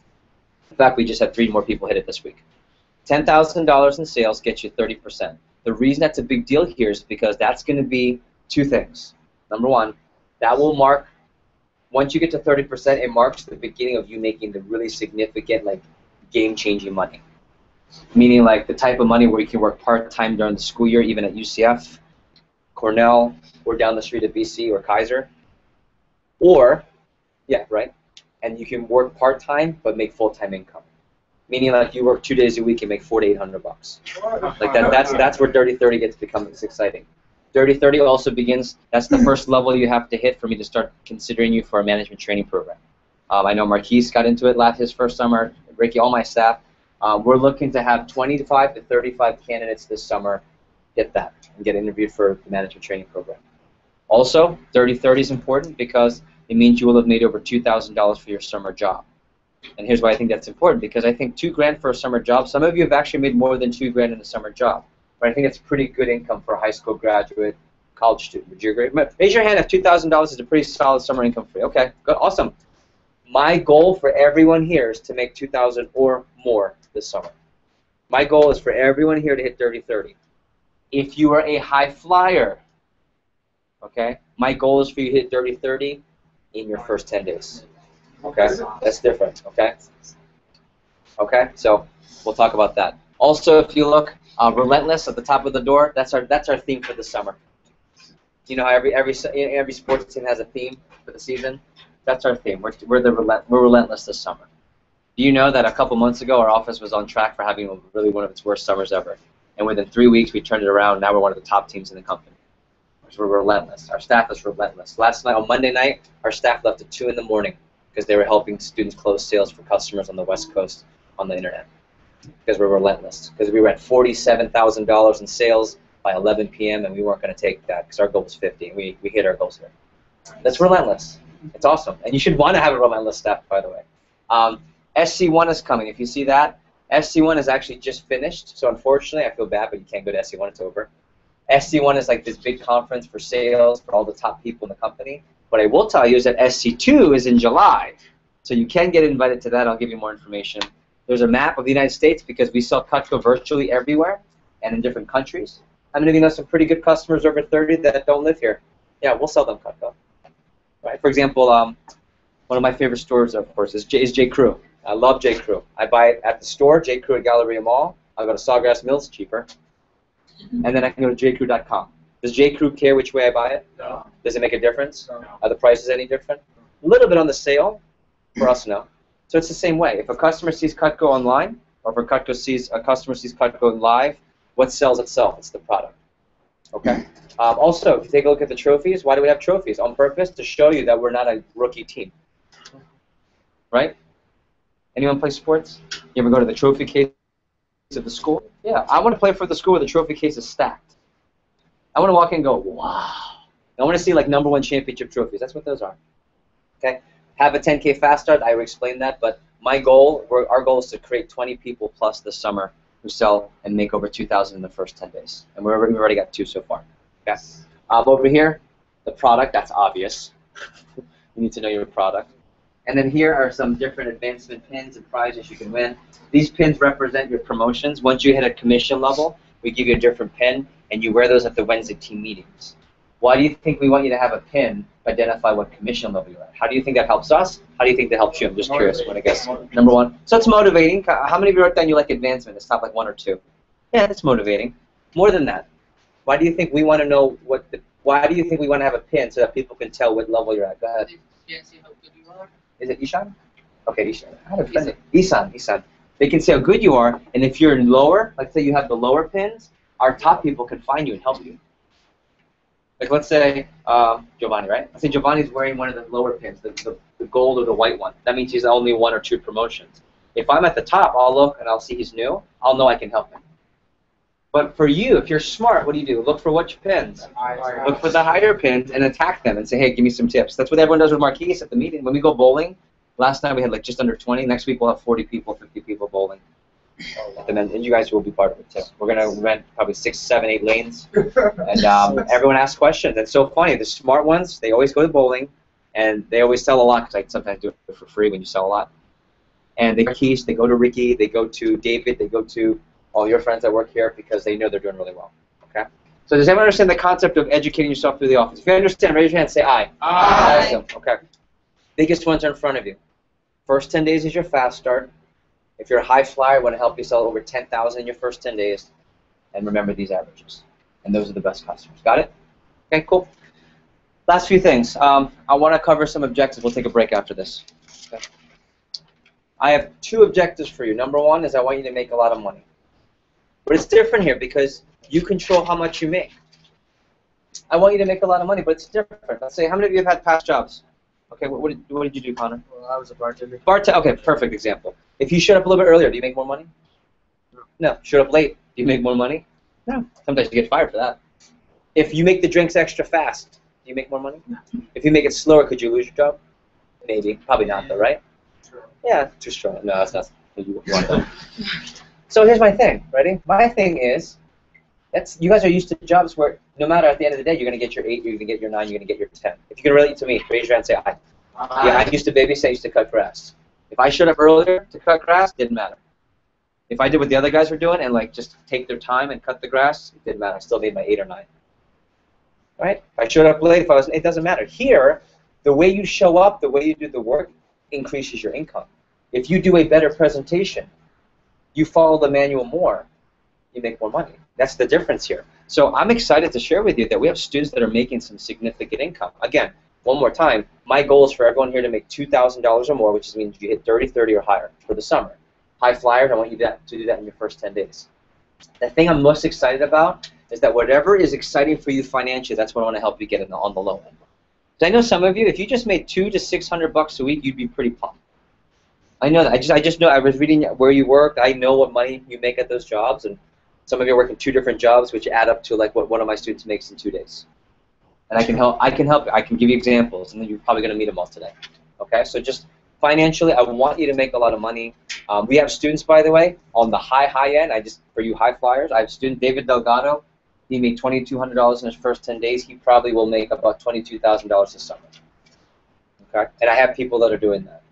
In fact, we just had 3 more people hit it this week. $10,000 in sales gets you 30%. The reason that's a big deal here is because that's going to be 2 things. Number one, that will mark, once you get to 30%, it marks the beginning of you making the really significant, like, game-changing money. Meaning, like, the type of money where you can work part-time during the school year, even at UCF, Cornell, or down the street at BC or Kaiser. Or, yeah, right? And you can work part-time but make full-time income. Meaning, like, you work 2 days a week and make $400 to $800. Like, that's where Dirty 30 becomes exciting. 30/30 also begins, that's the first level you have to hit for me to start considering you for a management training program. I know Marquise got into it his first summer, Ricky, all my staff. We're looking to have 25 to 35 candidates this summer get that and get interviewed for the management training program. Also, 30/30 is important because it means you will have made over $2,000 for your summer job. And here's why I think that's important, because I think $2,000 for a summer job, some of you have actually made more than $2,000 in a summer job. But I think it's pretty good income for a high school graduate, college student. Would you agree? Raise your hand if $2,000 is a pretty solid summer income for you. Okay, good, awesome. My goal for everyone here is to make $2,000 or more this summer. My goal is for everyone here to hit 30/30. If you are a high flyer, okay, my goal is for you to hit 30/30 in your first 10 days. Okay, that's different. Okay. Okay, so we'll talk about that. Also, if you look, relentless at the top of the door. That's our theme for the summer. You know how every sports team has a theme for the season. That's our theme. We're relentless this summer. Do you know that a couple months ago our office was on track for having really one of its worst summers ever, and within 3 weeks we turned it around. Now we're one of the top teams in the company. We're relentless. Our staff is relentless. Last night on Monday night, our staff left at 2 in the morning because they were helping students close sales for customers on the West Coast on the internet. Because we're relentless. Because we were at $47,000 in sales by 11 p.m. and we weren't going to take that because our goal was 50. And we hit our goals here. That's relentless. It's awesome. And you should want to have a relentless staff, by the way. SC1 is coming. If you see that, SC1 is actually just finished. So unfortunately, I feel bad, but you can't go to SC1. It's over. SC1 is like this big conference for sales for all the top people in the company. What I will tell you is that SC2 is in July. So you can get invited to that. I'll give you more information. There's a map of the United States because we sell Cutco virtually everywhere and in different countries. How many of you know some pretty good customers over 30 that don't live here? Yeah, we'll sell them Cutco. Right? For example, one of my favorite stores, of course, is J. Crew. I love J. Crew. I buy it at the store, J. Crew at Galleria Mall. I'll go to Sawgrass Mills, cheaper. And then I can go to jcrew.com. Does J. Crew care which way I buy it? No. Does it make a difference? No. Are the prices any different? A little bit on the sale. For us, no. So it's the same way. If a customer sees Cutco online, or if a customer sees Cutco live, what sells itself? It's the product. Okay. Also, if you take a look at the trophies, why do we have trophies? On purpose to show you that we're not a rookie team. Right? Anyone play sports? You ever go to the trophy case at the school? Yeah. I want to play for the school where the trophy case is stacked. I want to walk in and go, wow. I want to see like #1 championship trophies. That's what those are. Okay. Have a 10K fast start. I will explain that, but my goal, our goal is to create 20 people plus this summer who sell and make over 2,000 in the first 10 days, and we've already got 2 so far. Okay. Over here, the product. That's obvious. You need to know your product. And then here are some different advancement pins and prizes you can win. These pins represent your promotions. Once you hit a commission level, we give you a different pin, and you wear those at the Wednesday team meetings. Why do you think we want you to have a pin to identify what commission level you're at? How do you think that helps us? How do you think that helps you? I'm just curious. I guess #1. So it's motivating. How many of you wrote down you like advancement? It's top like 1 or 2. Yeah, that's motivating. More than that. Why do you think we want to know what? Why do you think we want to have a pin so that people can tell what level you're at? Go ahead. Is it Ishan? Okay, Ishan. I had a friend. Isan. They can see how good you are, and if you're lower, let's say you have the lower pins, our top people can find you and help you. Like let's say Giovanni, right? Let's say Giovanni's wearing one of the lower pins, the gold or the white one. That means he's only 1 or 2 promotions. If I'm at the top, I'll look and I'll see he's new. I'll know I can help him. But for you, if you're smart, what do? Look for which pins. Look for the higher pins and attack them and say, hey, give me some tips. That's what everyone does with Marquise at the meeting. When we go bowling, last night we had like just under 20. Next week we'll have 40 people, 50 people bowling. And you guys will be part of it too. We're going to rent probably 6, 7, 8 lanes. And everyone asks questions. It's so funny. The smart ones, they always go to bowling. And they always sell a lot because I sometimes do it for free when you sell a lot. And they go to Marquise, they go to Ricky, they go to David, they go to all your friends that work here because they know they're doing really well. Okay? So does everyone understand the concept of educating yourself through the office? If you understand, raise your hand and say aye. Aye. Awesome. Okay. Biggest ones are in front of you. First 10 days is your fast start. If you're a high flyer, I want to help you sell over 10,000 in your first 10 days. And remember these averages. And those are the best customers. Got it? Okay, cool. Last few things. I want to cover some objectives. We'll take a break after this. Okay. I have 2 objectives for you. #1 is I want you to make a lot of money. But it's different here because you control how much you make. I want you to make a lot of money, but it's different. Let's say, how many of you have had past jobs? Okay, what did you do, Connor? Well, I was a bartender. Okay, perfect example. If you showed up a little bit earlier, do you make more money? No. Showed up late, do you make more money? No. Sometimes you get fired for that. If you make the drinks extra fast, do you make more money? No. If you make it slower, could you lose your job? Maybe. Probably not, though, right? Sure. Yeah, too strong. No, that's not what you want to do. So here's my thing. Ready? My thing is, you guys are used to jobs where no matter at the end of the day, you're going to get your 8, you're going to get your 9, you're going to get your 10. If you can relate to me, raise your hand and say aye. Yeah, I used to babysit, I used to cut grass. If I showed up earlier to cut grass, didn't matter. If I did what the other guys were doing and like just take their time and cut the grass, it didn't matter. I still made my 8 or 9. Right? If I showed up late, if I was, it doesn't matter. Here, the way you show up, the way you do the work, increases your income. If you do a better presentation, you follow the manual more, you make more money. That's the difference here. So I'm excited to share with you that we have students that are making some significant income. Again, one more time, my goal is for everyone here to make $2,000 or more, which means you hit 30 or higher for the summer. High flyers, I want you to do that in your first 10 days. The thing I'm most excited about is that whatever is exciting for you financially, that's what I want to help you get on the low end. So I know some of you, if you just made $200 to $600 a week, you'd be pretty pumped. I know that. I just know. I was reading where you worked. I know what money you make at those jobs, and some of you are working 2 different jobs, which add up to like what one of my students makes in 2 days. And I can help. I can give you examples, and then you're probably going to meet them all today. Okay. So just financially, I want you to make a lot of money. We have students, by the way, on the high end. For you high flyers, I have student David Delgado. He made $2,200 in his first 10 days. He probably will make about $22,000 this summer. Okay. And I have people that are doing that.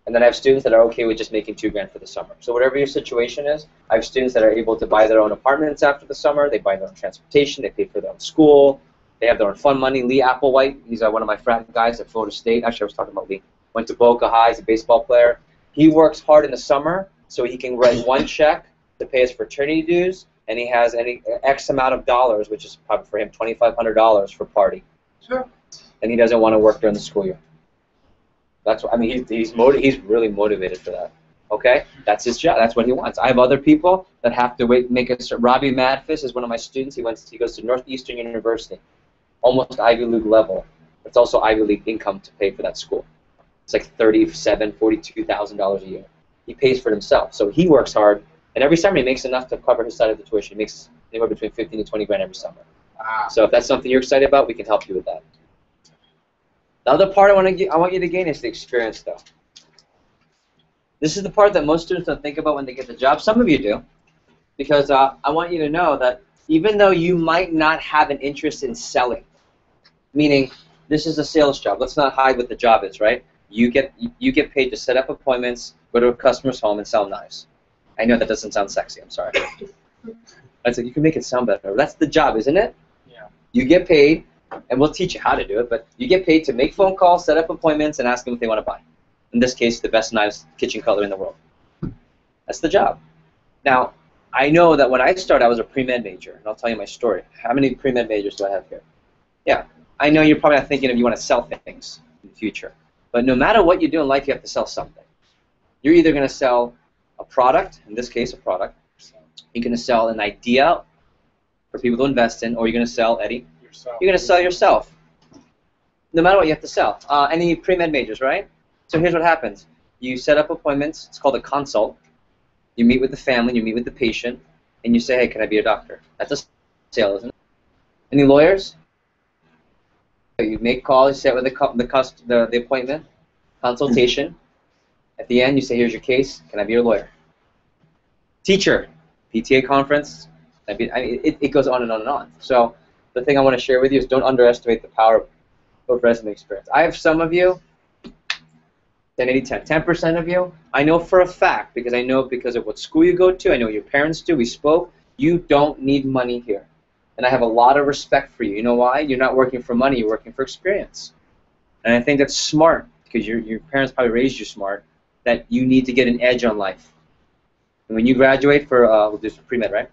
And then I have students that are okay with just making $2,000 for the summer. So whatever your situation is, I have students that are able to buy their own apartments after the summer. They buy their own transportation. They pay for their own school. They have their own fun money. Lee Applewhite, he's one of my frat guys at Florida State. Actually, I was talking about Lee. Went to Boca High. He's a baseball player. He works hard in the summer so he can write one check to pay his fraternity dues, and he has any X amount of dollars, which is probably for him $2,500 for party. Sure. And he doesn't want to work during the school year. That's what I mean. He's really motivated for that. Okay, that's his job. That's what he wants. I have other people that have to wait. Robbie Madfis is one of my students. He goes to Northeastern University, almost Ivy League level. It's also Ivy League income to pay for that school. It's like $37,000, $42,000 a year. He pays for it himself, so he works hard, and every summer he makes enough to cover his side of the tuition. He makes anywhere between $15,000 to $20,000 every summer. Wow. So if that's something you're excited about, we can help you with that. The other part I want you to gain is the experience, though. This is the part that most students don't think about when they get the job. Some of you do, because I want you to know that even though you might not have an interest in selling, meaning this is a sales job. Let's not hide what the job is, right? You get paid to set up appointments, go to a customer's home, and sell knives. I know that doesn't sound sexy. I'm sorry. I said you can make it sound better. That's the job, isn't it? Yeah. You get paid. And we'll teach you how to do it, but you get paid to make phone calls, set up appointments, and ask them if they want to buy. In this case, the best knives, kitchen cutlery in the world. That's the job. Now, I know that when I started, I was a pre-med major, and I'll tell you my story. How many pre-med majors do I have here? Yeah. I know you're probably not thinking if you want to sell things in the future, but no matter what you do in life, you have to sell something. You're either going to sell a product, in this case, a product. You're going to sell an idea for people to invest in, or you're going to sell, Eddie? You're going to sell yourself. No matter what, you have to sell. Any pre-med majors, right? So here's what happens. You set up appointments. It's called a consult. You meet with the family, you meet with the patient, and you say, hey, can I be a doctor? That's a sale, isn't it? Any lawyers? You make calls, you set with the appointment, consultation. At the end, you say, here's your case. Can I be your lawyer? Teacher, PTA conference. It goes on and on and on. So the thing I want to share with you is don't underestimate the power of resume experience. I have some of you, 10, 80, 10. 10% of you, I know for a fact, because I know because of what school you go to, I know your parents do, we spoke, you don't need money here. And I have a lot of respect for you. You know why? You're not working for money, you're working for experience. And I think that's smart, because your parents probably raised you smart, that you need to get an edge on life. And when you graduate we'll do some pre-med, right?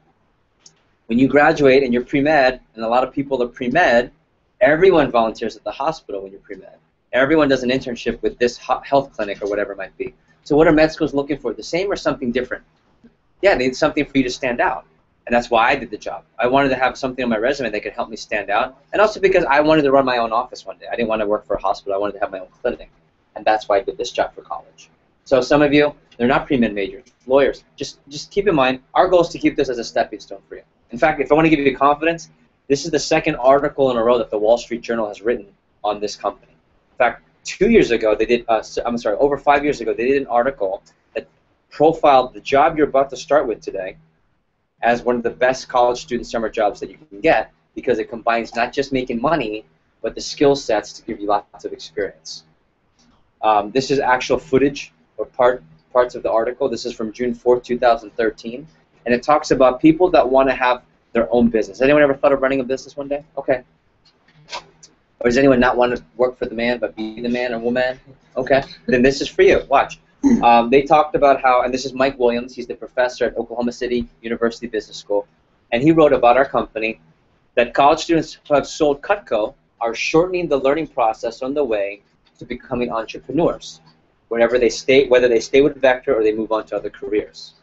When you graduate and you're pre-med, and a lot of people are pre-med, everyone volunteers at the hospital when you're pre-med. Everyone does an internship with this health clinic or whatever it might be. So what are med schools looking for? The same or something different? Yeah, they need something for you to stand out. And that's why I did the job. I wanted to have something on my resume that could help me stand out, and also because I wanted to run my own office one day. I didn't want to work for a hospital. I wanted to have my own clinic, and that's why I did this job for college. So some of you, they're not pre-med majors, lawyers. Just keep in mind, our goal is to keep this as a stepping stone for you. In fact, if I want to give you confidence, this is the second article in a row that the Wall Street Journal has written on this company. In fact, 2 years ago, they did, over 5 years ago, they did an article that profiled the job you're about to start with today as one of the best college student summer jobs that you can get, because it combines not just making money, but the skill sets to give you lots of experience. This is actual footage or parts of the article. This is from June 4th, 2013, and it talks about people that want to have their own business. Anyone ever thought of running a business one day? Okay. Or does anyone not want to work for the man but be the man or woman? Okay. Then this is for you. Watch. They talked about how, and this is Mike Williams, he's the professor at Oklahoma City University Business School, and he wrote about our company that college students who have sold Cutco are shortening the learning process on the way to becoming entrepreneurs, whether they stay with Vector or they move on to other careers.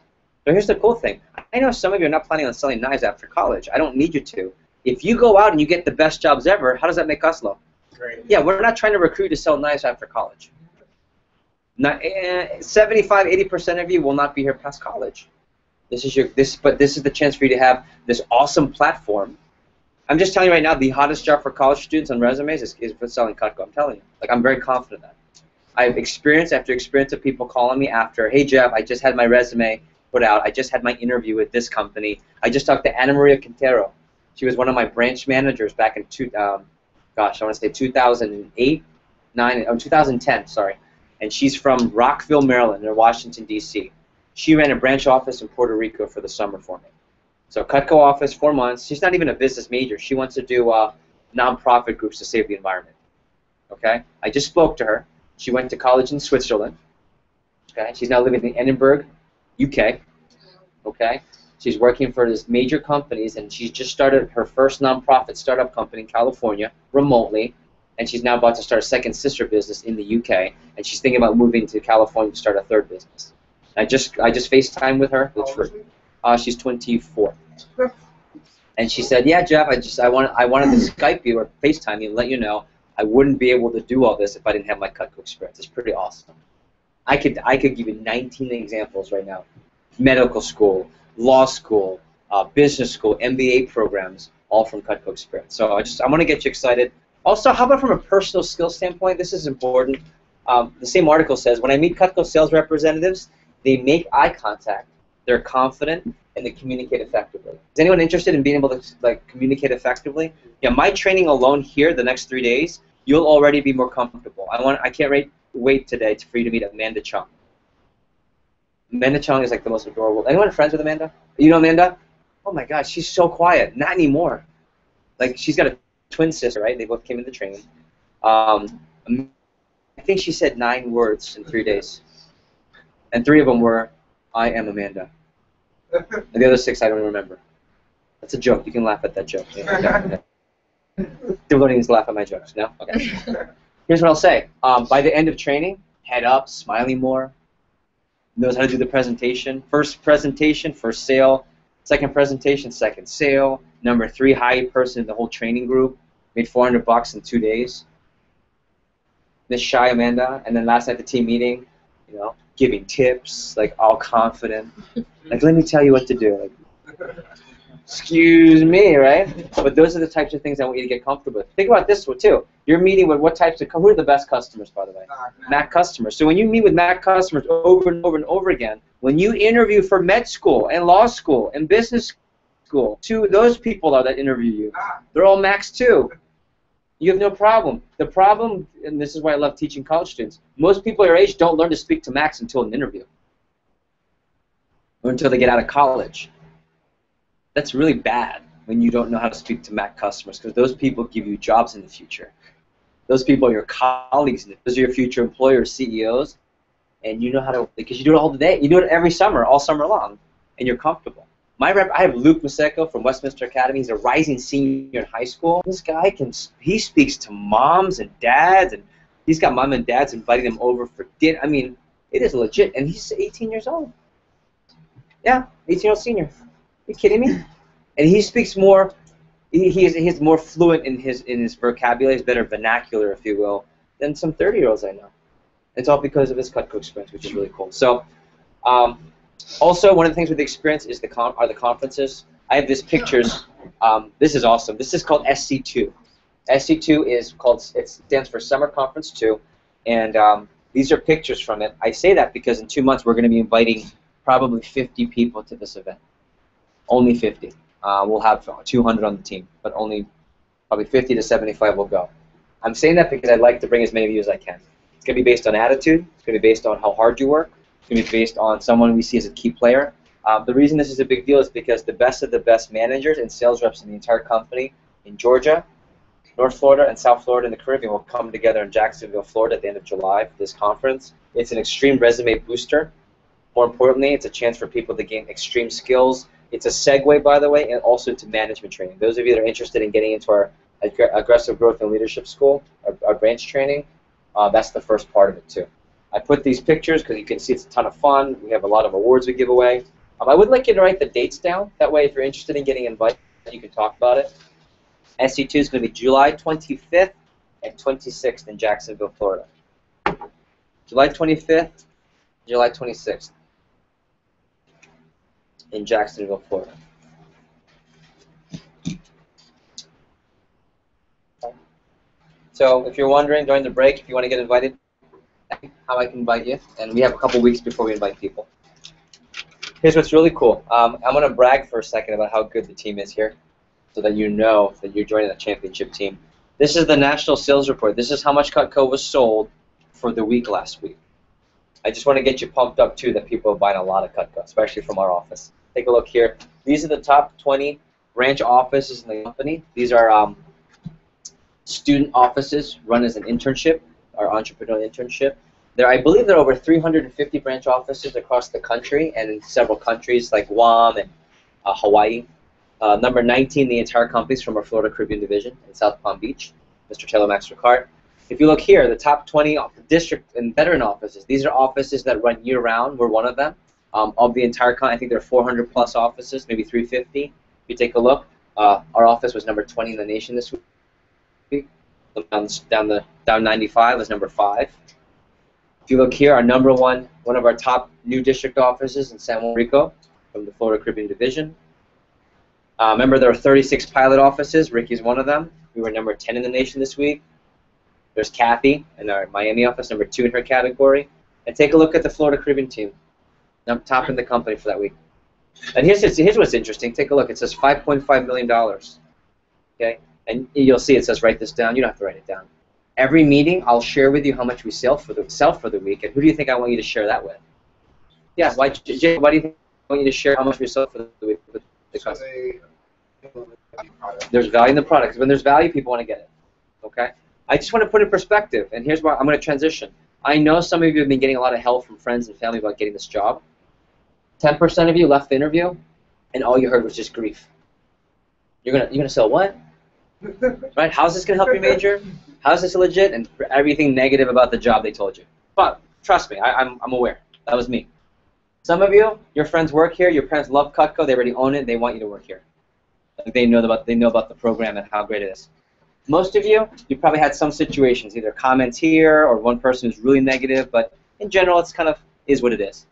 So here's the cool thing. I know some of you are not planning on selling knives after college. I don't need you to. If you go out and you get the best jobs ever, how does that make us look? Great. Yeah, we're not trying to recruit to sell knives after college. 75, 80% of you will not be here past college. This is the chance for you to have this awesome platform. I'm just telling you right now, the hottest job for college students on resumes is for selling Cutco. I'm telling you. Like, I'm very confident in that. I have experience after experience of people calling me after, hey Jeff, I just had my resume put out. I just had my interview with this company. I just talked to Ana Maria Quintero. She was one of my branch managers back in 2008, 2010, sorry. And she's from Rockville, Maryland, in Washington, D.C. She ran a branch office in Puerto Rico for the summer for me. So Cutco office, 4 months. She's not even a business major. She wants to do nonprofit groups to save the environment. Okay? I just spoke to her. She went to college in Switzerland. Okay? She's now living in Edinburgh, UK. Okay? She's working for these major companies, and she's just started her first nonprofit startup company in California remotely, and she's now about to start a second sister business in the UK, and she's thinking about moving to California to start a third business. I just FaceTimed with her. She's 24, and she said, "Yeah, Jeff, I wanted to Skype you or FaceTime you and let you know I wouldn't be able to do all this if I didn't have my Cutco experience. It's pretty awesome. I could give you 19 examples right now. Medical school, law school, business school, MBA programs, all from Cutco experience. So I want to get you excited. Also, how about from a personal skill standpoint? This is important. The same article says, when I meet Cutco sales representatives, they make eye contact, they're confident, and they communicate effectively. Is anyone interested in being able to communicate effectively? Yeah, my training alone here the next 3 days, you'll already be more comfortable. I can't wait today for you to meet Amanda Chung. Amanda Chung is like the most adorable. Anyone friends with Amanda? You know Amanda? Oh my gosh, she's so quiet. Not anymore. Like, she's got a twin sister, right? They both came into training. I think she said 9 words in 3 days. And 3 of them were, I am Amanda. And the other 6 I don't remember. That's a joke. You can laugh at that joke. Yeah. Everybody needs to laugh at my jokes. No? Okay. Here's what I'll say. By the end of training, head up, smiling more. Knows how to do the presentation. First presentation, first sale. Second presentation, second sale. Number 3 high person in the whole training group. Made $400 in 2 days. Miss Shy Amanda. And then last night at the team meeting, you know, giving tips, like all confident. Like, let me tell you what to do. Like, excuse me, right? But those are the types of things I want you to get comfortable with. Think about this one too. You're meeting with what types of, who are the best customers, by the way? Mac customers. So when you meet with Mac customers over and over and over again, when you interview for med school and law school and business school, those people are that interview you. They're all Macs too. You have no problem. The problem, and this is why I love teaching college students, most people your age don't learn to speak to Macs until an interview or until they get out of college. That's really bad when you don't know how to speak to Mac customers, because those people give you jobs in the future. Those people are your colleagues. Those are your future employers, CEOs, and you know how to, because you do it all the day. You do it every summer, all summer long, and you're comfortable. I have Luke Maseko from Westminster Academy. He's a rising senior in high school. This guy he speaks to moms and dads, and he's got mom and dads inviting them over for dinner. I mean, it is legit, and he's 18 years old. Yeah, 18-year-old senior. Are you kidding me? and he speaks more. He's more fluent in his vocabulary, his better vernacular, if you will, than some 30-year-olds I know. It's all because of his Cutco experience, which is really cool. So, also one of the things with the experience is the conferences. I have these pictures. This is awesome. This is called SC2. SC2 is called. It stands for Summer Conference 2, and these are pictures from it. I say that because in 2 months we're going to be inviting probably 50 people to this event. Only 50. We'll have 200 on the team, but only probably 50 to 75 will go. I'm saying that because I'd like to bring as many of you as I can. It's going to be based on attitude. It's going to be based on how hard you work. It's going to be based on someone we see as a key player. The reason this is a big deal is because the best of the best managers and sales reps in the entire company in Georgia, North Florida, and South Florida in the Caribbean will come together in Jacksonville, Florida at the end of July for this conference. It's an extreme resume booster. More importantly, it's a chance for people to gain extreme skills. It's a segue, by the way, and also to management training. Those of you that are interested in getting into our aggressive growth and leadership school, our branch training, that's the first part of it too. I put these pictures because you can see it's a ton of fun. We have a lot of awards we give away. I would like you to write the dates down. That way, if you're interested in getting invited, you can talk about it. SC2 is going to be July 25th and 26th in Jacksonville, Florida. July 25th, July 26th. In Jacksonville, Florida. So if you're wondering during the break if you want to get invited, how I can invite you, and we have a couple weeks before we invite people. Here's what's really cool. I'm going to brag for a second about how good the team is here so that you know that you're joining the championship team. This is the national sales report. This is how much Cutco was sold for the week last week. I just want to get you pumped up, too, that people are buying a lot of Cutco, especially from our office. Take a look here. These are the top 20 branch offices in the company. These are student offices run as an internship, our entrepreneurial internship. I believe there are over 350 branch offices across the country and in several countries like Guam and Hawaii. Number 19, the entire company is from our Florida Caribbean division in South Palm Beach, Mr. Taylor Max Ricard. If you look here, the top 20 district and veteran offices, these are offices that run year-round. We're one of them. Of the entire company, I think there are 400 plus offices, maybe 350. If you take a look, our office was number 20 in the nation this week. Down 95 was number 5. If you look here, our number one of our top new district offices in San Juan Rico from the Florida Caribbean division. Remember, there are 36 pilot offices. Ricky's one of them. We were number 10 in the nation this week. There's Kathy in our Miami office, number 2 in her category. And take a look at the Florida Caribbean team. I'm top in the company for that week. And here's what's interesting. Take a look. It says $5.5 million. Okay? And you'll see it says write this down. You don't have to write it down. Every meeting, I'll share with you how much we sell for the week. And who do you think I want you to share that with? Yeah, Jay, why do you think I want you to share how much we sell for the week with the customer? There's value in the product. When there's value, people want to get it. Okay? I just want to put it in perspective, and here's why I'm going to transition. I know some of you have been getting a lot of help from friends and family about getting this job. 10% of you left the interview, and all you heard was just grief. You're gonna sell what? Right? How's this gonna help your major? How's this legit? And everything negative about the job they told you. But trust me, I'm aware. That was me. Some of you, your friends work here. Your parents love Cutco. They already own it. They want you to work here. They know about the program and how great it is. Most of you probably had some situations, either comments here or one person who's really negative, but in general, it's kind of is what it is.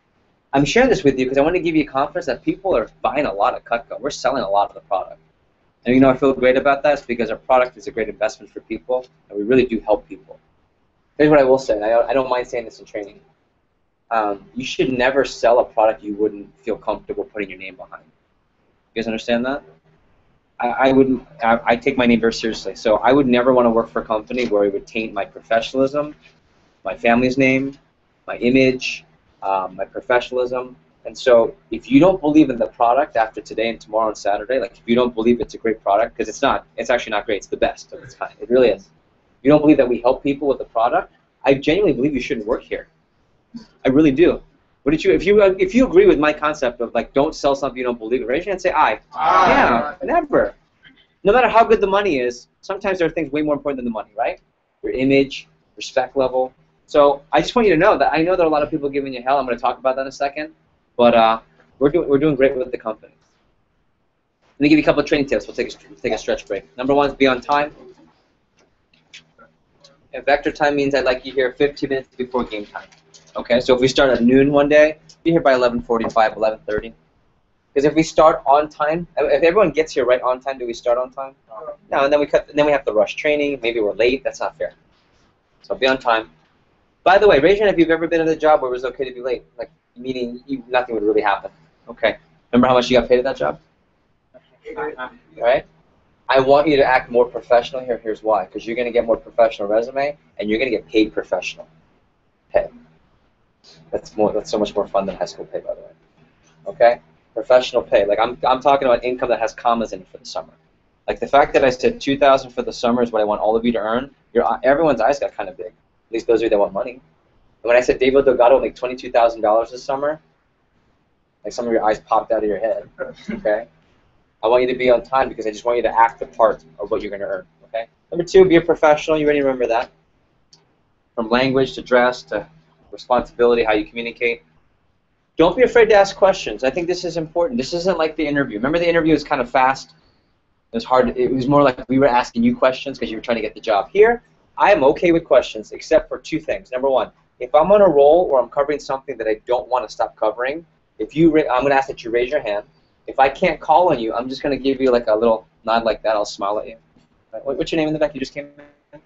I'm sharing this with you because I want to give you confidence that people are buying a lot of Cutco. We're selling a lot of the product. And you know I feel great about that. It's because our product is a great investment for people, and we really do help people. Here's what I will say, and I don't mind saying this in training. You should never sell a product you wouldn't feel comfortable putting your name behind. You guys understand that? I take my name very seriously, so I would never want to work for a company where it would taint my professionalism, my family's name, my image, my professionalism. And so if you don't believe in the product after today and tomorrow and Saturday, like if you don't believe it's a great product, because it's actually not great, it's the best of its kind, it really is. If you don't believe that we help people with the product, I genuinely believe you shouldn't work here. I really do. If you agree with my concept of like don't sell something you don't believe in, raise your hand and say aye. Yeah, never. No matter how good the money is, sometimes there are things way more important than the money, right? Your image, respect level. So I just want you to know that I know there are a lot of people giving you hell. I'm going to talk about that in a second, but we're doing great with the company. Let me give you a couple of training tips. We'll take a stretch break. Number one is be on time. And vector time means I'd like you here 15 minutes before game time. Okay, so if we start at noon one day, be here by 11:45, 11:30. Because if we start on time, if everyone gets here right on time, do we start on time? No, and then we have to rush training. Maybe we're late. That's not fair. So be on time. By the way, raise your hand if you've ever been at a job where it was okay to be late, like meaning nothing would really happen. Okay. Remember how much you got paid at that job? Right? I want you to act more professional here. Here's why. Because you're going to get more professional resume, and you're going to get paid professional pay. That's so much more fun than high school pay, by the way. Okay? Professional pay. Like I'm talking about income that has commas in it for the summer. Like the fact that I said $2,000 for the summer is what I want all of you to earn. Everyone's eyes got kind of big. At least those of you that want money. And when I said David Delgado will make $22,000 this summer, like some of your eyes popped out of your head. Okay? I want you to be on time because I just want you to act the part of what you're going to earn. Okay? Number two, be a professional. You already remember that. From language to dress to responsibility, how you communicate. Don't be afraid to ask questions. I think this is important. This isn't like the interview. Remember the interview was kind of fast? It was hard. It was more like we were asking you questions because you were trying to get the job. Here, I am okay with questions except for two things. Number one, if I'm on a roll or I'm covering something that I don't want to stop covering, I'm going to ask that you raise your hand. If I can't call on you, I'm just going to give you like a little nod like that. I'll smile at you. What's your name in the back? You just came in?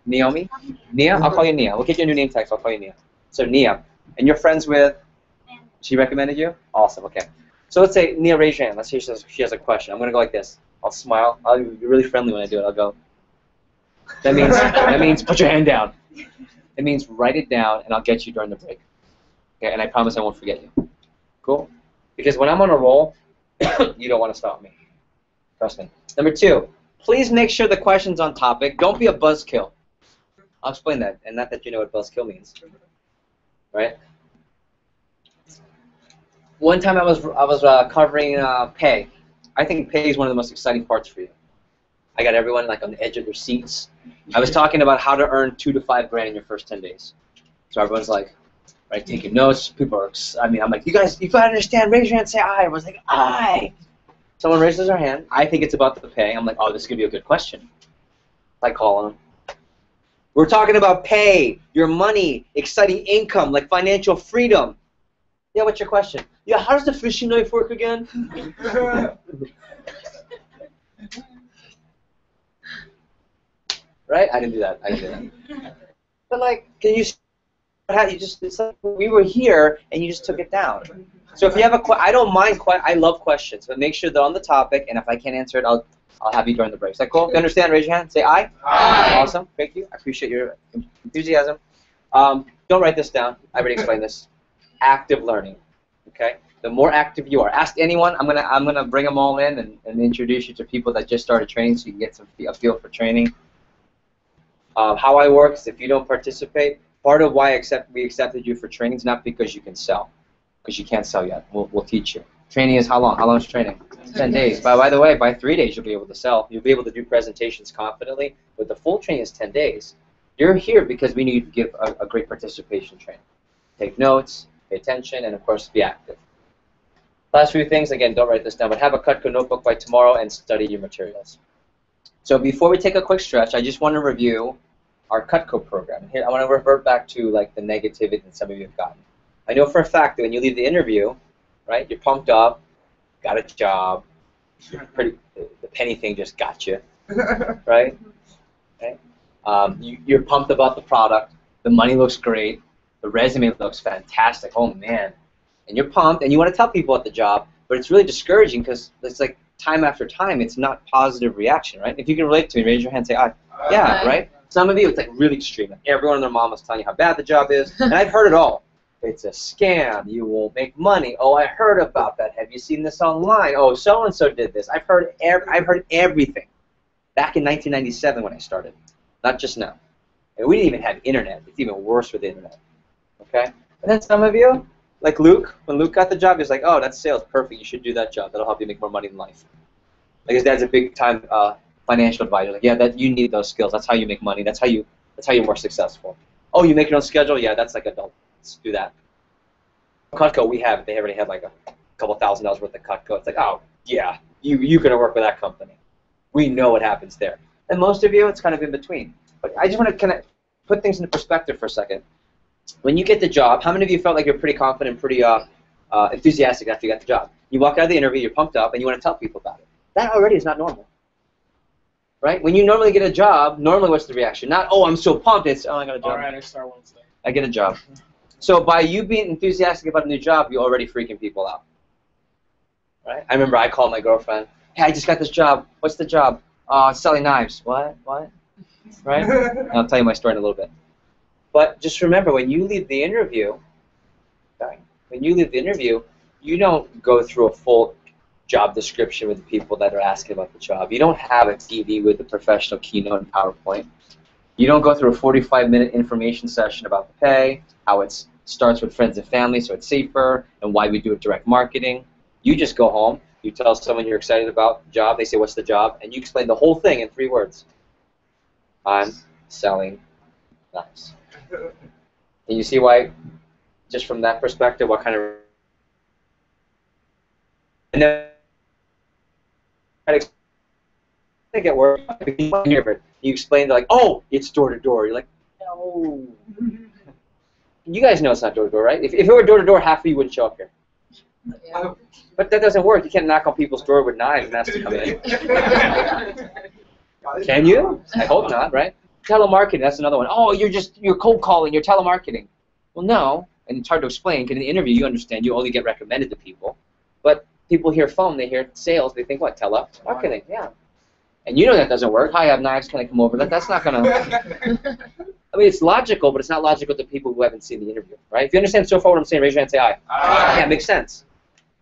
Naomi? Nia? I'll call you Nia. We'll get you a new name tag, so I'll call you Nia. So Nia. And you're friends with? She recommended you? Awesome, okay. So let's say, Nia, raise your hand. Let's say she has a question. I'm going to go like this. I'll smile. I'll be really friendly when I do it. I'll go. That means put your hand down. It means write it down, and I'll get you during the break. Okay, and I promise I won't forget you. Cool? Because when I'm on a roll, you don't want to stop me. Trust me. Number two, please make sure the question's on topic. Don't be a buzzkill. I'll explain that, and not that you know what buzzkill means. Right? One time I was covering pay. I think pay is one of the most exciting parts for you. I got everyone like on the edge of their seats. I was talking about how to earn $2 to $5 grand in your first 10 days. So everyone's like, right, taking notes. People are, I'm like, you guys understand, raise your hand, say aye. Everyone's like, aye. Someone raises their hand. I think it's about the pay. I'm like, oh, this is going to be a good question. I call them. We're talking about pay, your money, exciting income, like financial freedom. Yeah, what's your question? Yeah, how does the fishing knife work again? Right? I didn't do that. But like, can you? It's like we were here and you just took it down. So if you have I don't mind. I love questions, but make sure they're on the topic. And if I can't answer it, I'll have you during the break. Is that cool? If you understand? Raise your hand. Say aye. Aye. Awesome. Thank you. I appreciate your enthusiasm. Don't write this down. I already explained this. Active learning. Okay. The more active you are, ask anyone. I'm gonna bring them all in and introduce you to people that just started training, so you can get a feel for training. How I work is if you don't participate, part of why we accepted you for training is not because you can sell, because you can't sell yet. We'll teach you. Training is how long? How long is training? 10 days. By the way, by 3 days you'll be able to sell. You'll be able to do presentations confidently, but the full training is 10 days. You're here because we need to give a great participation training. Take notes, pay attention, and of course be active. Last few things, again, don't write this down, but have a Cutco notebook by tomorrow and study your materials. So before we take a quick stretch, I just want to review our Cutco program. Here, I want to revert back to like the negativity that some of you have gotten. I know for a fact that when you leave the interview, right, you're pumped up, got a job, the penny thing just got you, right? Okay. You're pumped about the product, the money looks great, the resume looks fantastic, oh man, and you're pumped, and you want to tell people at the job, but it's really discouraging because it's like time after time, it's not positive reaction, right? If you can relate to me, raise your hand, say aye. Yeah, right? Some of you, it's like really extreme. Like everyone and their mom is telling you how bad the job is, and I've heard it all. It's a scam. You won't make money. Oh, I heard about that. Have you seen this online? Oh, so and so did this. I've heard everything. Back in 1997 when I started, not just now. And we didn't even have internet. It's even worse with the internet. Okay. And then some of you, like Luke, when Luke got the job, he was like, "Oh, that's sales. Perfect. You should do that job. That'll help you make more money in life." Like his dad's a big time financial advisor. Like, yeah, you need those skills. That's how you make money. That's how you're more successful. Oh, you make your own schedule? Yeah, that's like adult. Let's do that. Cutco, they already had like couple $1,000s worth of Cutco. It's like, oh, yeah, you're going to work with that company. We know what happens there. And most of you, it's kind of in between. But I just want to kind of put things into perspective for a second. When you get the job, how many of you felt like you're pretty confident, pretty enthusiastic after you got the job? You walk out of the interview, you're pumped up, and you want to tell people about it. That already is not normal. Right? When you normally get a job, normally what's the reaction? Not, oh, I'm so pumped. It's, oh, I got a job. All right, I start Wednesday. I get a job. So by you being enthusiastic about a new job, you're already freaking people out. Right? I remember I called my girlfriend. Hey, I just got this job. What's the job? Selling knives. What? Right? I'll tell you my story in a little bit. But just remember, when you leave the interview, you don't go through a full job description with the people that are asking about the job. You don't have a TV with a professional keynote and PowerPoint. You don't go through a 45-minute information session about the pay, how it starts with friends and family so it's safer, and why we do it direct marketing. You just go home, you tell someone you're excited about the job, they say, what's the job? And you explain the whole thing in 3 words. I'm selling knives. And you see why, just from that perspective, what kind of... And then I get worried. You explain, they're like, oh, it's door-to-door. You're like, no. You guys know it's not door-to-door, right? If it were door-to-door, half of you wouldn't show up here. Yeah. But that doesn't work. You can't knock on people's door with knives and ask to come in. Can you? I hope not, right? Telemarketing, that's another one. Oh, you're cold calling, you're telemarketing. Well, no, and it's hard to explain, because in the interview, you understand, you only get recommended to people. But people hear phone, they hear sales, they think, what, telemarketing? Yeah. And you know that doesn't work. Hi, I have knives, can I come over? That's not going to... I mean, it's logical, but it's not logical to people who haven't seen the interview, right? If you understand so far what I'm saying, raise your hand and say aye. Aye. Yeah, it makes sense.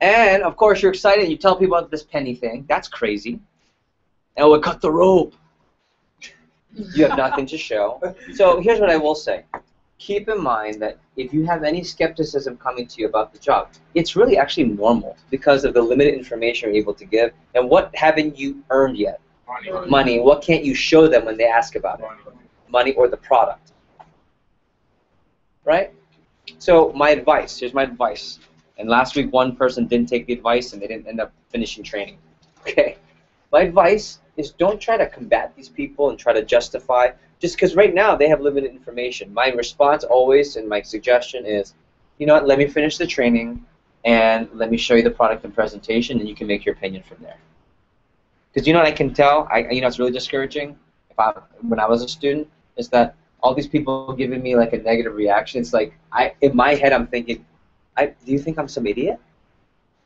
And, of course, you're excited. You tell people about this penny thing. That's crazy. And we'll cut the rope. You have nothing to show. So here's what I will say. Keep in mind that if you have any skepticism coming to you about the job, it's really actually normal because of the limited information you're able to give. And what haven't you earned yet? Money. What can't you show them when they ask about it? Money or the product. Right? So my advice, here's my advice. And last week one person didn't take the advice and they didn't end up finishing training. Okay? My advice is don't try to combat these people and try to justify, just because right now they have limited information. My response always and my suggestion is, you know what, let me finish the training and let me show you the product and presentation and you can make your opinion from there. Because you know what I can tell, you know it's really discouraging when I was a student, is that all these people giving me like a negative reaction. It's like, in my head I'm thinking, do you think I'm some idiot?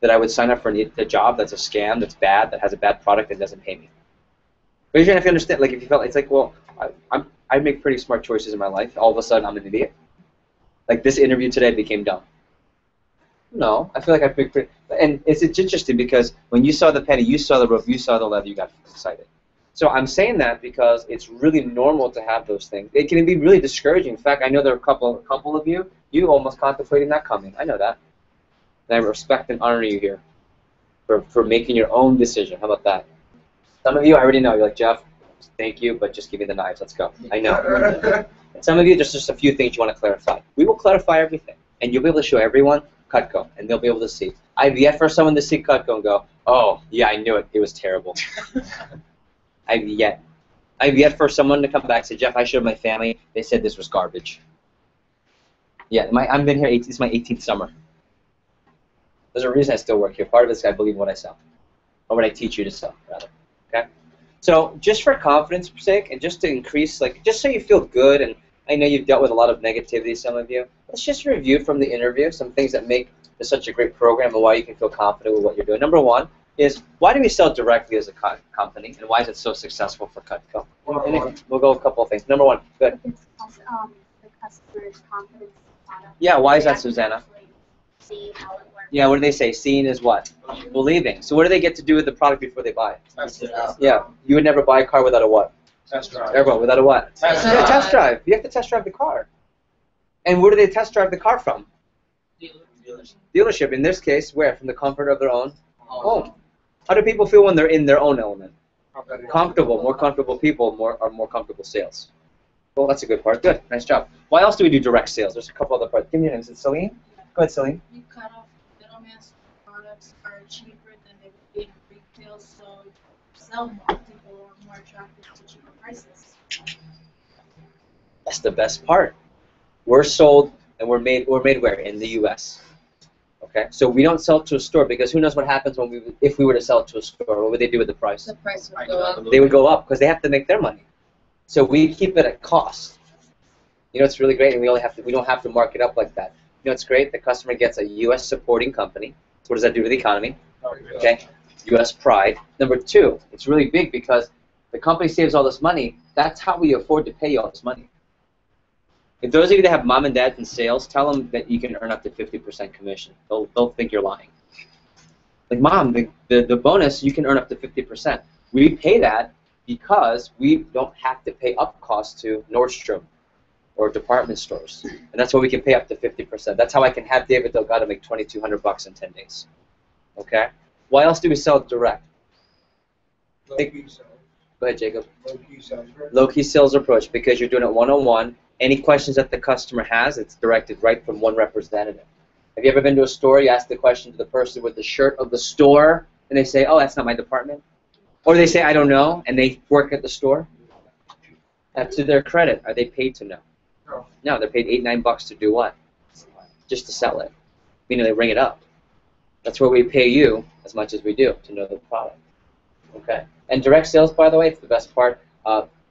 That I would sign up for a job that's a scam, that's bad, that has a bad product and doesn't pay me. But if you understand, like if you felt, it's like, well, I make pretty smart choices in my life. All of a sudden I'm an idiot. Like this interview today became dumb. No, I feel like I picked pretty, and it's interesting because when you saw the penny, you saw the rope, you saw the leather, you got excited. So I'm saying that because it's really normal to have those things. It can be really discouraging. In fact, I know there are a couple of you, you almost contemplating not coming. I know that. And I respect and honor you here for making your own decision. How about that? Some of you, I already know. You're like, Jeff, thank you, but just give me the knives. Let's go. I know. And some of you, there's just a few things you want to clarify. We will clarify everything. And you'll be able to show everyone Cutco, and they'll be able to see. I've yet for someone to see Cutco and go, oh, yeah, I knew it. It was terrible. I've yet for someone to come back and say, Jeff, I showed my family. They said this was garbage. Yeah, I've been here, this is my 18th summer. There's a reason I still work here. Part of it is I believe in what I sell, or what I teach you to sell, rather. Okay? So just for confidence sake, and just to increase, like, just so you feel good, and I know you've dealt with a lot of negativity, some of you, let's just review from the interview some things that make this such a great program and why you can feel confident with what you're doing. Number one is, why do we sell directly as a company, and why is it so successful for Cutco? And we'll go a couple of things. Number one, good. It's also, the customer's confidence product. Yeah, why is that, Susanna? See how it works. Yeah, what do they say? Seeing is what? Believing. So what do they get to do with the product before they buy it? Yeah, you would never buy a car without a what? Test drive. Everyone, without a what? Test drive. Test drive. You have to test drive the car. And where do they test drive the car from? Dealership. In this case, where? From the comfort of their own home. How do people feel when they're in their own element? Comfortable. More comfortable people are more comfortable sales. Well, that's a good part. Good. Nice job. Why else do we do direct sales? There's a couple other parts. Give me your name. Is it Celine? Go ahead, Celine. You cut off middleman product products are cheaper than they would be in retail, so sell more. People are more attracted to cheaper prices. That's the best part. We're sold and we're made where? In the U.S. Okay, so we don't sell to a store because who knows what happens if we were to sell it to a store? What would they do with the price? The price would go up. They would go up because they have to make their money. So we keep it at cost. You know, it's really great, and we don't have to mark it up like that. You know, it's great. The customer gets a U.S. supporting company. So what does that do to the economy? Okay, U.S. pride. Number two, it's really big because the company saves all this money. That's how we afford to pay you all this money. If those of you that have mom and dads in sales, tell them that you can earn up to 50% commission. They'll think you're lying. Like, Mom, the bonus, you can earn up to 50%. We pay that because we don't have to pay up costs to Nordstrom or department stores. And that's why we can pay up to 50%. That's how I can have David Delgado make $2,200 in 10 days. Okay? Why else do we sell direct? Go ahead, Jacob. Low-key sales approach. Low-key sales approach, because you're doing it one-on-one. Any questions that the customer has, it's directed right from one representative. Have you ever been to a store, you ask the question to the person with the shirt of the store, and they say, oh, that's not my department? Or they say, I don't know, and they work at the store? That's to their credit. Are they paid to know? No, they're paid $8, $9 to do what? Just to sell it. Meaning they ring it up. That's where we pay you as much as we do to know the product. Okay? And direct sales, by the way, it's the best part.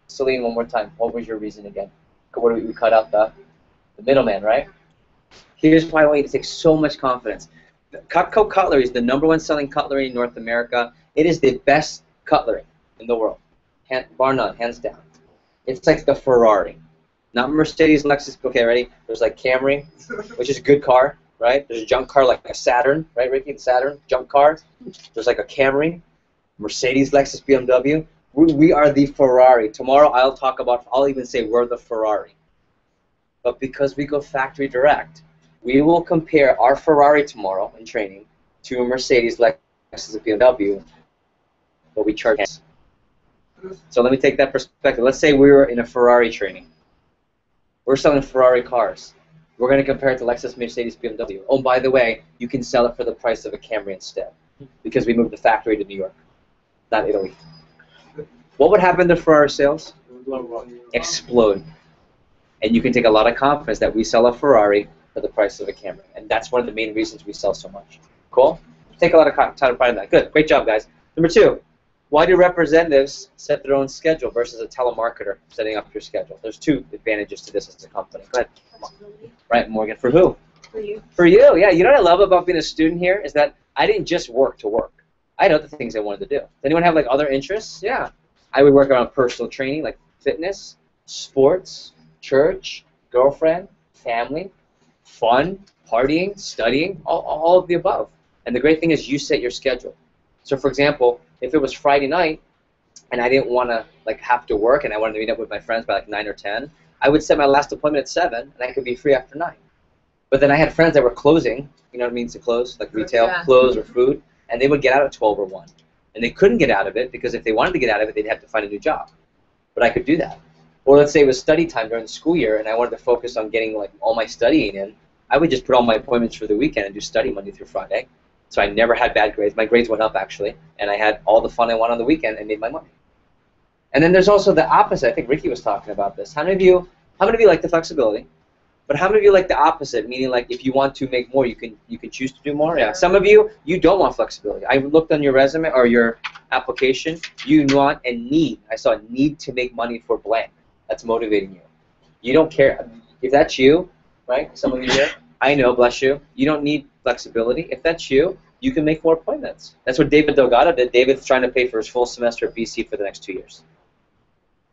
Celine, one more time. What was your reason again? What did we cut out the middleman, right? Here's why I want you to take so much confidence. Cutco cutlery is the #1 selling cutlery in North America. It is the best cutlery in the world, bar none, hands down. It's like the Ferrari, not Mercedes, Lexus. Okay, ready? There's like Camry, which is a good car, right? There's a junk car like a Saturn, right, Ricky? The Saturn, junk car. There's like a Camry, Mercedes, Lexus, BMW. We are the Ferrari. Tomorrow I'll even say we're the Ferrari. But because we go factory direct, we will compare our Ferrari tomorrow in training to a Mercedes, Lexus, and BMW, but we charge. So let me take that perspective. Let's say we were in a Ferrari training. We're selling Ferrari cars. We're going to compare it to Lexus, Mercedes, BMW. Oh, by the way, you can sell it for the price of a Camry instead, because we moved the factory to New York, not Italy. What would happen to Ferrari sales? Explode. And you can take a lot of confidence that we sell a Ferrari for the price of a Camry. And that's one of the main reasons we sell so much. Cool? Take a lot of time to find that. Good. Great job, guys. Number two, why do representatives set their own schedule versus a telemarketer setting up your schedule? There's two advantages to this as a company. Go ahead. Right, Morgan. For who? For you. For you, yeah. You know what I love about being a student here is that I didn't just work to work. I had other things I wanted to do. Does anyone have like other interests? Yeah. I would work around personal training, like fitness, sports, church, girlfriend, family, fun, partying, studying, all of the above. And the great thing is you set your schedule. So for example, if it was Friday night and I didn't want to like have to work and I wanted to meet up with my friends by like 9 or 10, I would set my last appointment at 7 and I could be free after 9. But then I had friends that were closing, you know what it means to close, like retail, clothes or food, and they would get out at 12 or 1. And they couldn't get out of it because if they wanted to get out of it, they'd have to find a new job. But I could do that. Or let's say it was study time during the school year and I wanted to focus on getting like all my studying in, I would just put all my appointments for the weekend and do study Monday through Friday. So I never had bad grades. My grades went up actually, and I had all the fun I want on the weekend and made my money. And then there's also the opposite. I think Ricky was talking about this. How many of you like the flexibility? But how many of you like the opposite, meaning like if you want to make more, you can choose to do more? Yeah. Some of you don't want flexibility. I looked on your resume or your application. You want and need. I saw a need to make money for blank. That's motivating you. You don't care. If that's you, right, some of you here, I know, bless you, you don't need flexibility. If that's you, you can make more appointments. That's what David Delgado did. David's trying to pay for his full semester at BC for the next 2 years.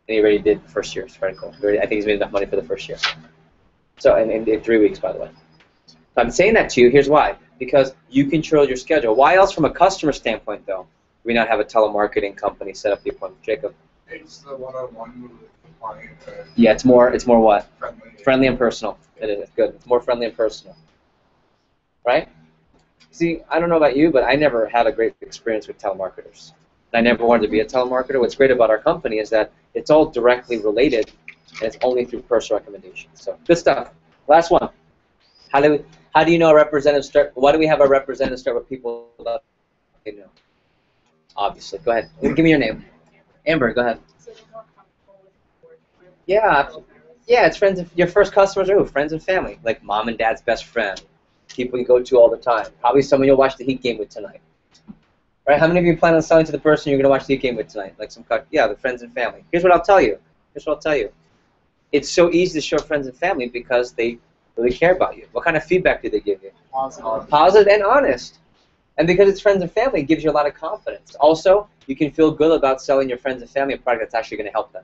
And he already did the first year. It's very cool. I think he's made enough money for the first year. So, in 3 weeks, by the way. So I'm saying that to you. Here's why. Because you control your schedule. Why else, from a customer standpoint, though, do we not have a telemarketing company set up the appointment? Jacob? It's the one-on-one with the client. Yeah, it's more what? Friendly. Friendly and personal. It is. Good. It's more friendly and personal. Right? See, I don't know about you, but I never had a great experience with telemarketers. I never wanted to be a telemarketer. What's great about our company is that it's all directly related, and it's only through personal recommendations. So good stuff. Last one. How do How do you know a representative start? Why do we have a representative start with people that you know? Obviously. Go ahead. Give me your name. Amber, go ahead. Yeah. Yeah, it's friends. Your first customers are who? Friends and family. Like mom and dad's best friend. People you go to all the time. Probably someone you'll watch the Heat game with tonight. Right? How many of you plan on selling to the person you're going to watch the Heat game with tonight? Like yeah, the friends and family. Here's what I'll tell you. It's so easy to show friends and family because they really care about you. What kind of feedback do they give you? Positive and honest. And because it's friends and family, it gives you a lot of confidence. Also, you can feel good about selling your friends and family a product that's actually going to help them.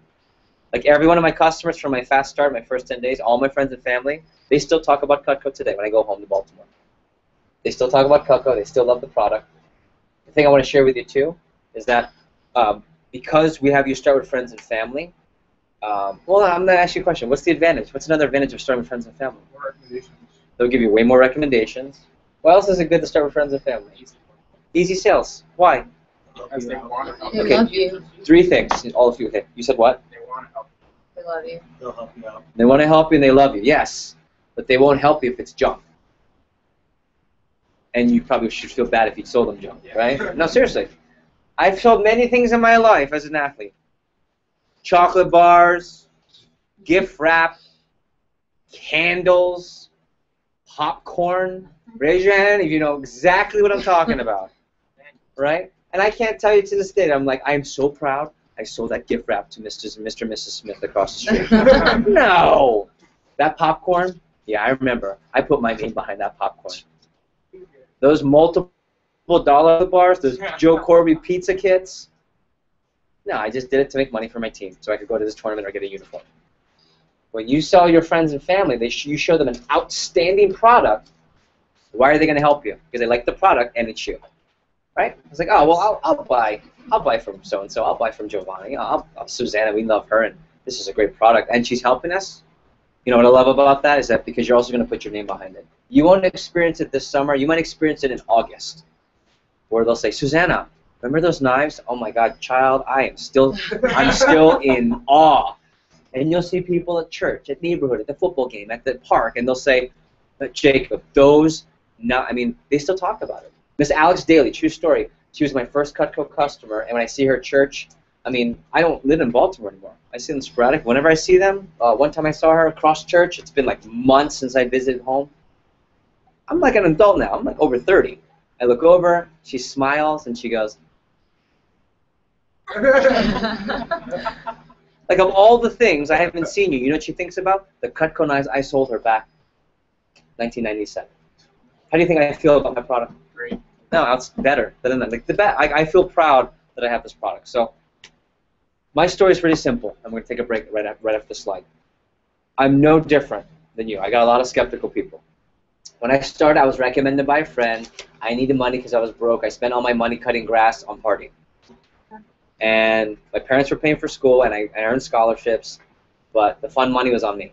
Like every one of my customers from my fast start, my first 10 days, all my friends and family, they still talk about Cutco today when I go home to Baltimore. They still talk about Cutco. They still love the product. The thing I want to share with you, too, is that because we have you start with friends and family, well, I'm going to ask you a question. What's the advantage? What's another advantage of starting with friends and family? More recommendations. They'll give you way more recommendations. Why else is it good to start with friends and family? Easy sales. Why? As they want to help. They love you. 3 things. All of you. Okay. You said what? They want to help. They love you. They'll help you out. They want to help you and they love you. Yes. But they won't help you if it's junk. And you probably should feel bad if you sold them junk, right? No, seriously. I've sold many things in my life as an athlete. Chocolate bars, gift wrap, candles, popcorn. Raise your hand if you know exactly what I'm talking about, right? And I can't tell you to this day, I'm like, I'm so proud I sold that gift wrap to Mr. and Mrs. Smith across the street. No! That popcorn, yeah, I remember. I put my name behind that popcorn. Those multiple dollar bars, those Joe Corby pizza kits, no, I just did it to make money for my team so I could go to this tournament or get a uniform. When you sell your friends and family, you show them an outstanding product. Why are they going to help you? Because they like the product and it's you, right? It's like, oh well, I'll buy from so and so. I'll buy from Giovanni. Susanna, we love her, and this is a great product, and she's helping us. You know what I love about that is that because you're also going to put your name behind it. You won't experience it this summer. You might experience it in August, where they'll say, Susanna, remember those knives? Oh my God, child, I'm still in awe. And you'll see people at church, at neighborhood, at the football game, at the park, and they'll say, Jacob, they still talk about it. Miss Alex Daly, true story. She was my first Cutco customer, and when I see her at church, I don't live in Baltimore anymore. I see them sporadic. Whenever I see them, one time I saw her across church. It's been like months since I visited home. I'm like an adult now. I'm like over 30. I look over, she smiles, and she goes, like of all the things I haven't seen you, you know what she thinks about? The Cutco knives I sold her back 1997. How do you think I feel about my product? Great. No, it's better than that. Like I feel proud that I have this product. So my story is pretty simple. I'm going to take a break right after the slide. I'm no different than you. I got a lot of skeptical people. When I started, I was recommended by a friend. I needed money because I was broke. I spent all my money cutting grass on partying. And my parents were paying for school, and I earned scholarships, but the fun money was on me.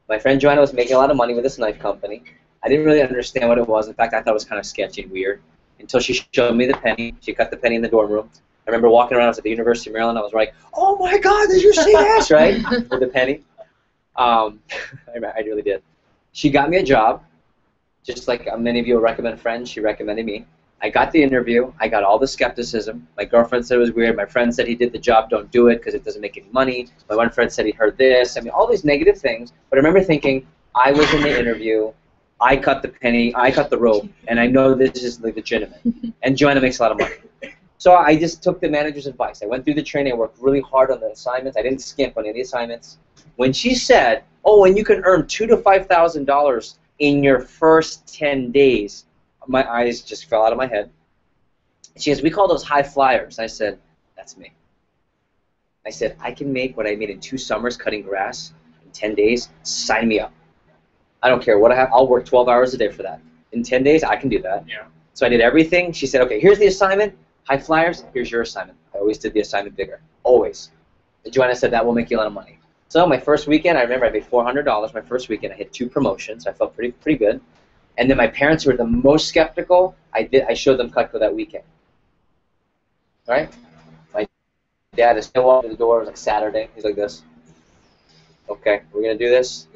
My friend Joanna was making a lot of money with this knife company. I didn't really understand what it was. In fact, I thought it was kind of sketchy and weird until she showed me the penny. She cut the penny in the dorm room. I remember walking around. I was at the University of Maryland. I was like, oh, my God, did you see this, right, with the penny. I really did. She got me a job. Just like many of you will recommend friends, she recommended me. I got the interview. I got all the skepticism. My girlfriend said it was weird. My friend said he did the job, don't do it because it doesn't make any money. My one friend said he heard this. All these negative things. But I remember thinking, I was in the interview. I cut the penny. I cut the rope. And I know this is legitimate. And Joanna makes a lot of money. So I just took the manager's advice. I went through the training. I worked really hard on the assignments. I didn't skimp on any of the assignments. When she said, oh, and you can earn $2,000 to $5,000 in your first 10 days, my eyes just fell out of my head. She goes, we call those high flyers. I said, that's me. I said, I can make what I made in 2 summers cutting grass in 10 days. Sign me up. I don't care what I have. I'll work 12 hours a day for that. In 10 days, I can do that. Yeah. So I did everything. She said, okay, here's the assignment. High flyers, here's your assignment. I always did the assignment bigger. Always. And Joanna said, that will make you a lot of money. So my first weekend, I remember I made $400. My first weekend, I hit 2 promotions. I felt pretty good. And then my parents, who were the most skeptical, I showed them Cutco that weekend. All right? My dad is still walking to the door. It was like Saturday. He's like this. Okay, we're going to do this.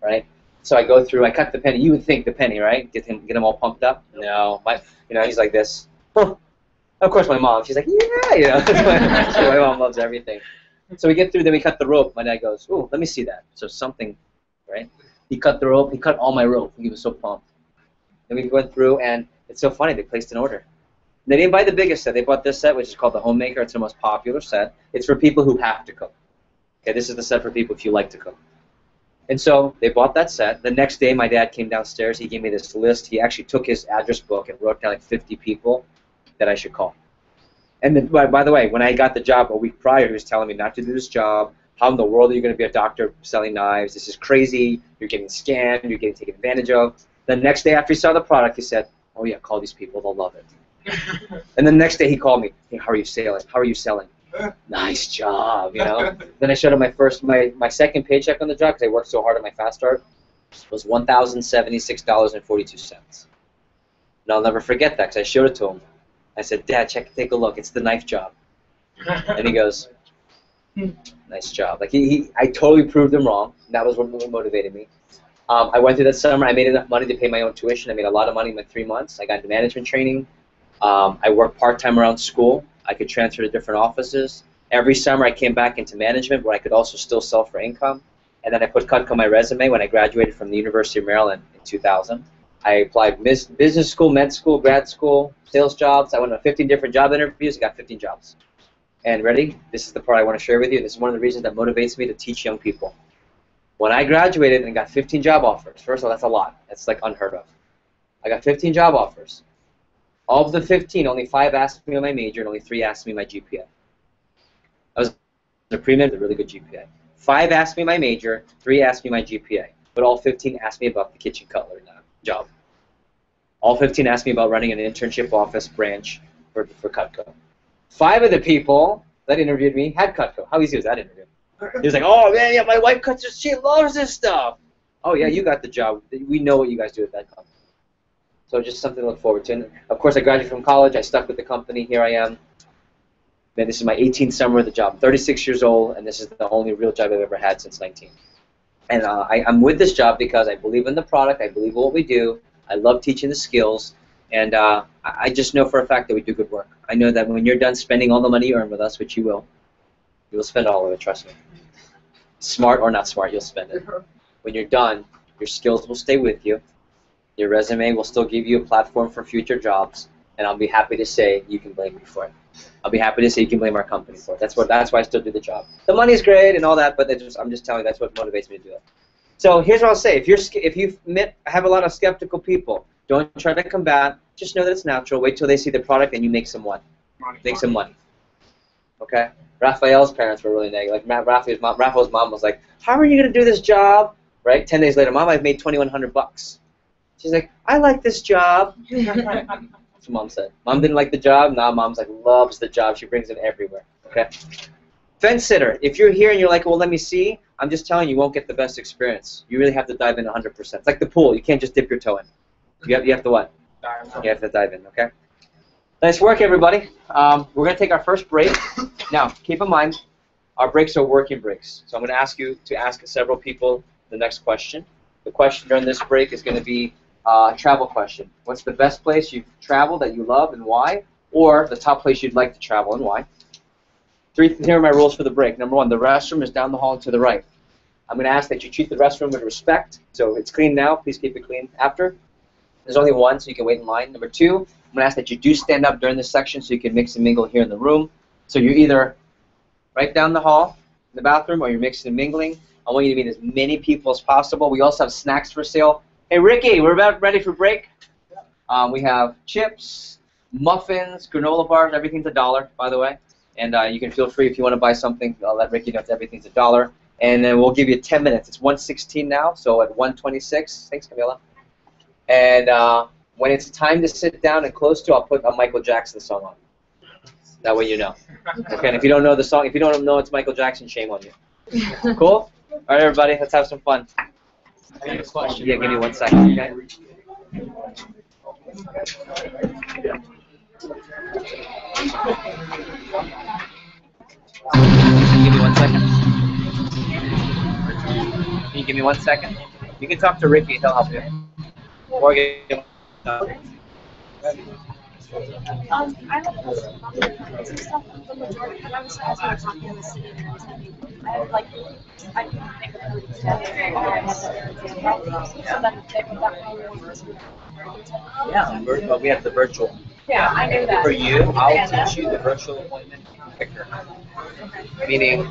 Right? So I go through, I cut the penny. You would think the penny, right? Get him all pumped up. No, he's like this. Huh. Of course, my mom. She's like, yeah, So my mom loves everything. So we get through, then we cut the rope. My dad goes, "Ooh, let me see that." So something, right? He cut the rope. He cut all my rope. He was so pumped. Then we went through, and it's so funny. They placed an order. They didn't buy the biggest set. They bought this set, which is called the Homemaker. It's the most popular set. It's for people who have to cook. Okay, this is the set for people if you like to cook. And so they bought that set. The next day, my dad came downstairs. He gave me this list. He actually took his address book and wrote down like 50 people that I should call. And then, by the way, when I got the job a week prior, he was telling me not to do this job. How in the world are you going to be a doctor selling knives? This is crazy. You're getting scammed. You're getting taken advantage of. The next day after he saw the product, he said, "Oh, yeah, call these people. They'll love it." And the next day he called me. "Hey, how are you selling? How are you selling?" Nice job, Then I showed him my second paycheck on the job because I worked so hard on my fast start. Was $1,076.42. And I'll never forget that because I showed it to him. I said, "Dad, take a look. It's the knife job." And he goes, "Nice job." Like I totally proved him wrong. And that was what motivated me. I went through that summer. I made enough money to pay my own tuition. I made a lot of money in like 3 months. I got into management training. I worked part-time around school. I could transfer to different offices. Every summer I came back into management where I could also still sell for income. And then I put Cutco on my resume when I graduated from the University of Maryland in 2000. I applied business school, med school, grad school, sales jobs. I went on 15 different job interviews. I got 15 jobs. And ready? This is the part I want to share with you. This is one of the reasons that motivates me to teach young people. When I graduated and got 15 job offers, first of all, that's a lot. That's like unheard of. I got 15 job offers. Of the 15, only 5 asked me my major, and only 3 asked me my GPA. I was a pre-med with a really good GPA. 5 asked me my major, 3 asked me my GPA, but all 15 asked me about the kitchen cutler job. All 15 asked me about running an internship office branch for Cutco. 5 of the people that interviewed me had Cutco. How easy was that interview? He was like, "Oh man, yeah, my wife cuts her. She loves this stuff." "Oh yeah, you got the job. We know what you guys do at that company." So just something to look forward to. And of course, I graduated from college. I stuck with the company. Here I am. Man, this is my 18th summer of the job. 36 years old, and this is the only real job I've ever had since 19. And I'm with this job because I believe in the product. I believe in what we do. I love teaching the skills. And I just know for a fact that we do good work. I know that when you're done spending all the money you earn with us, which you will spend all of it, trust me. Smart or not smart, you'll spend it. When you're done, your skills will stay with you. Your resume will still give you a platform for future jobs, and I'll be happy to say you can blame me for it. I'll be happy to say you can blame our company for it. That's why I still do the job. The money's great and all that, but I'm just telling you that's what motivates me to do it. So here's what I'll say: if you have a lot of skeptical people, don't try to combat. Just know that it's natural. Wait till they see the product and you make some money. Make some money. Okay? Raphael's parents were really negative. Like Raphael's mom was like, "How are you going to do this job?" Right? 10 days later, "Mom, I've made $2,100. She's like, "I like this job." That's what Mom said. Mom didn't like the job. Now Mom's like loves the job. She brings it everywhere. Okay. Fence sitter. If you're here and you're like, "Well, let me see," I'm just telling you, you won't get the best experience. You really have to dive in 100%. It's like the pool. You can't just dip your toe in. You have to what? You have to dive in. Okay. Nice work, everybody. We're going to take our first break. Now, keep in mind, our breaks are working breaks. So I'm going to ask you to ask several people the next question. The question during this break is going to be a travel question. What's the best place you've traveled that you love and why? Or the top place you'd like to travel and why? Here are my rules for the break. Number 1, the restroom is down the hall and to the right. I'm going to ask that you treat the restroom with respect. So it's clean now. Please keep it clean after. There's only one, so you can wait in line. Number 2, I'm going to ask that you do stand up during this section so you can mix and mingle here in the room. So you're either right down the hall in the bathroom or you're mixing and mingling. I want you to meet as many people as possible. We also have snacks for sale. Hey, Ricky, we're about ready for break. We have chips, muffins, granola bars. Everything's $1, by the way. And you can feel free if you want to buy something. I'll let Ricky know if everything's $1. And then we'll give you 10 minutes. It's 1:16 now, so at 1:26. Thanks, Camila. And when it's time to sit down and close to, I'll put a Michael Jackson song on. That way you know. Okay, and if you don't know the song, if you don't know it's Michael Jackson, shame on you. Cool? All right, everybody, let's have some fun. Yeah, give me 1 second, okay? Can you give me 1 second? Can you give me 1 second? You can talk to Ricky, he'll help you. Or get I have some stuff from the majority, but I was as we were talking in the city and everything. I have like, I can make a really together, or I have that so then they would definitely want to. Yeah, but we have the virtual. Yeah, I knew that. For you, I'll teach you the virtual appointment quicker. Meaning,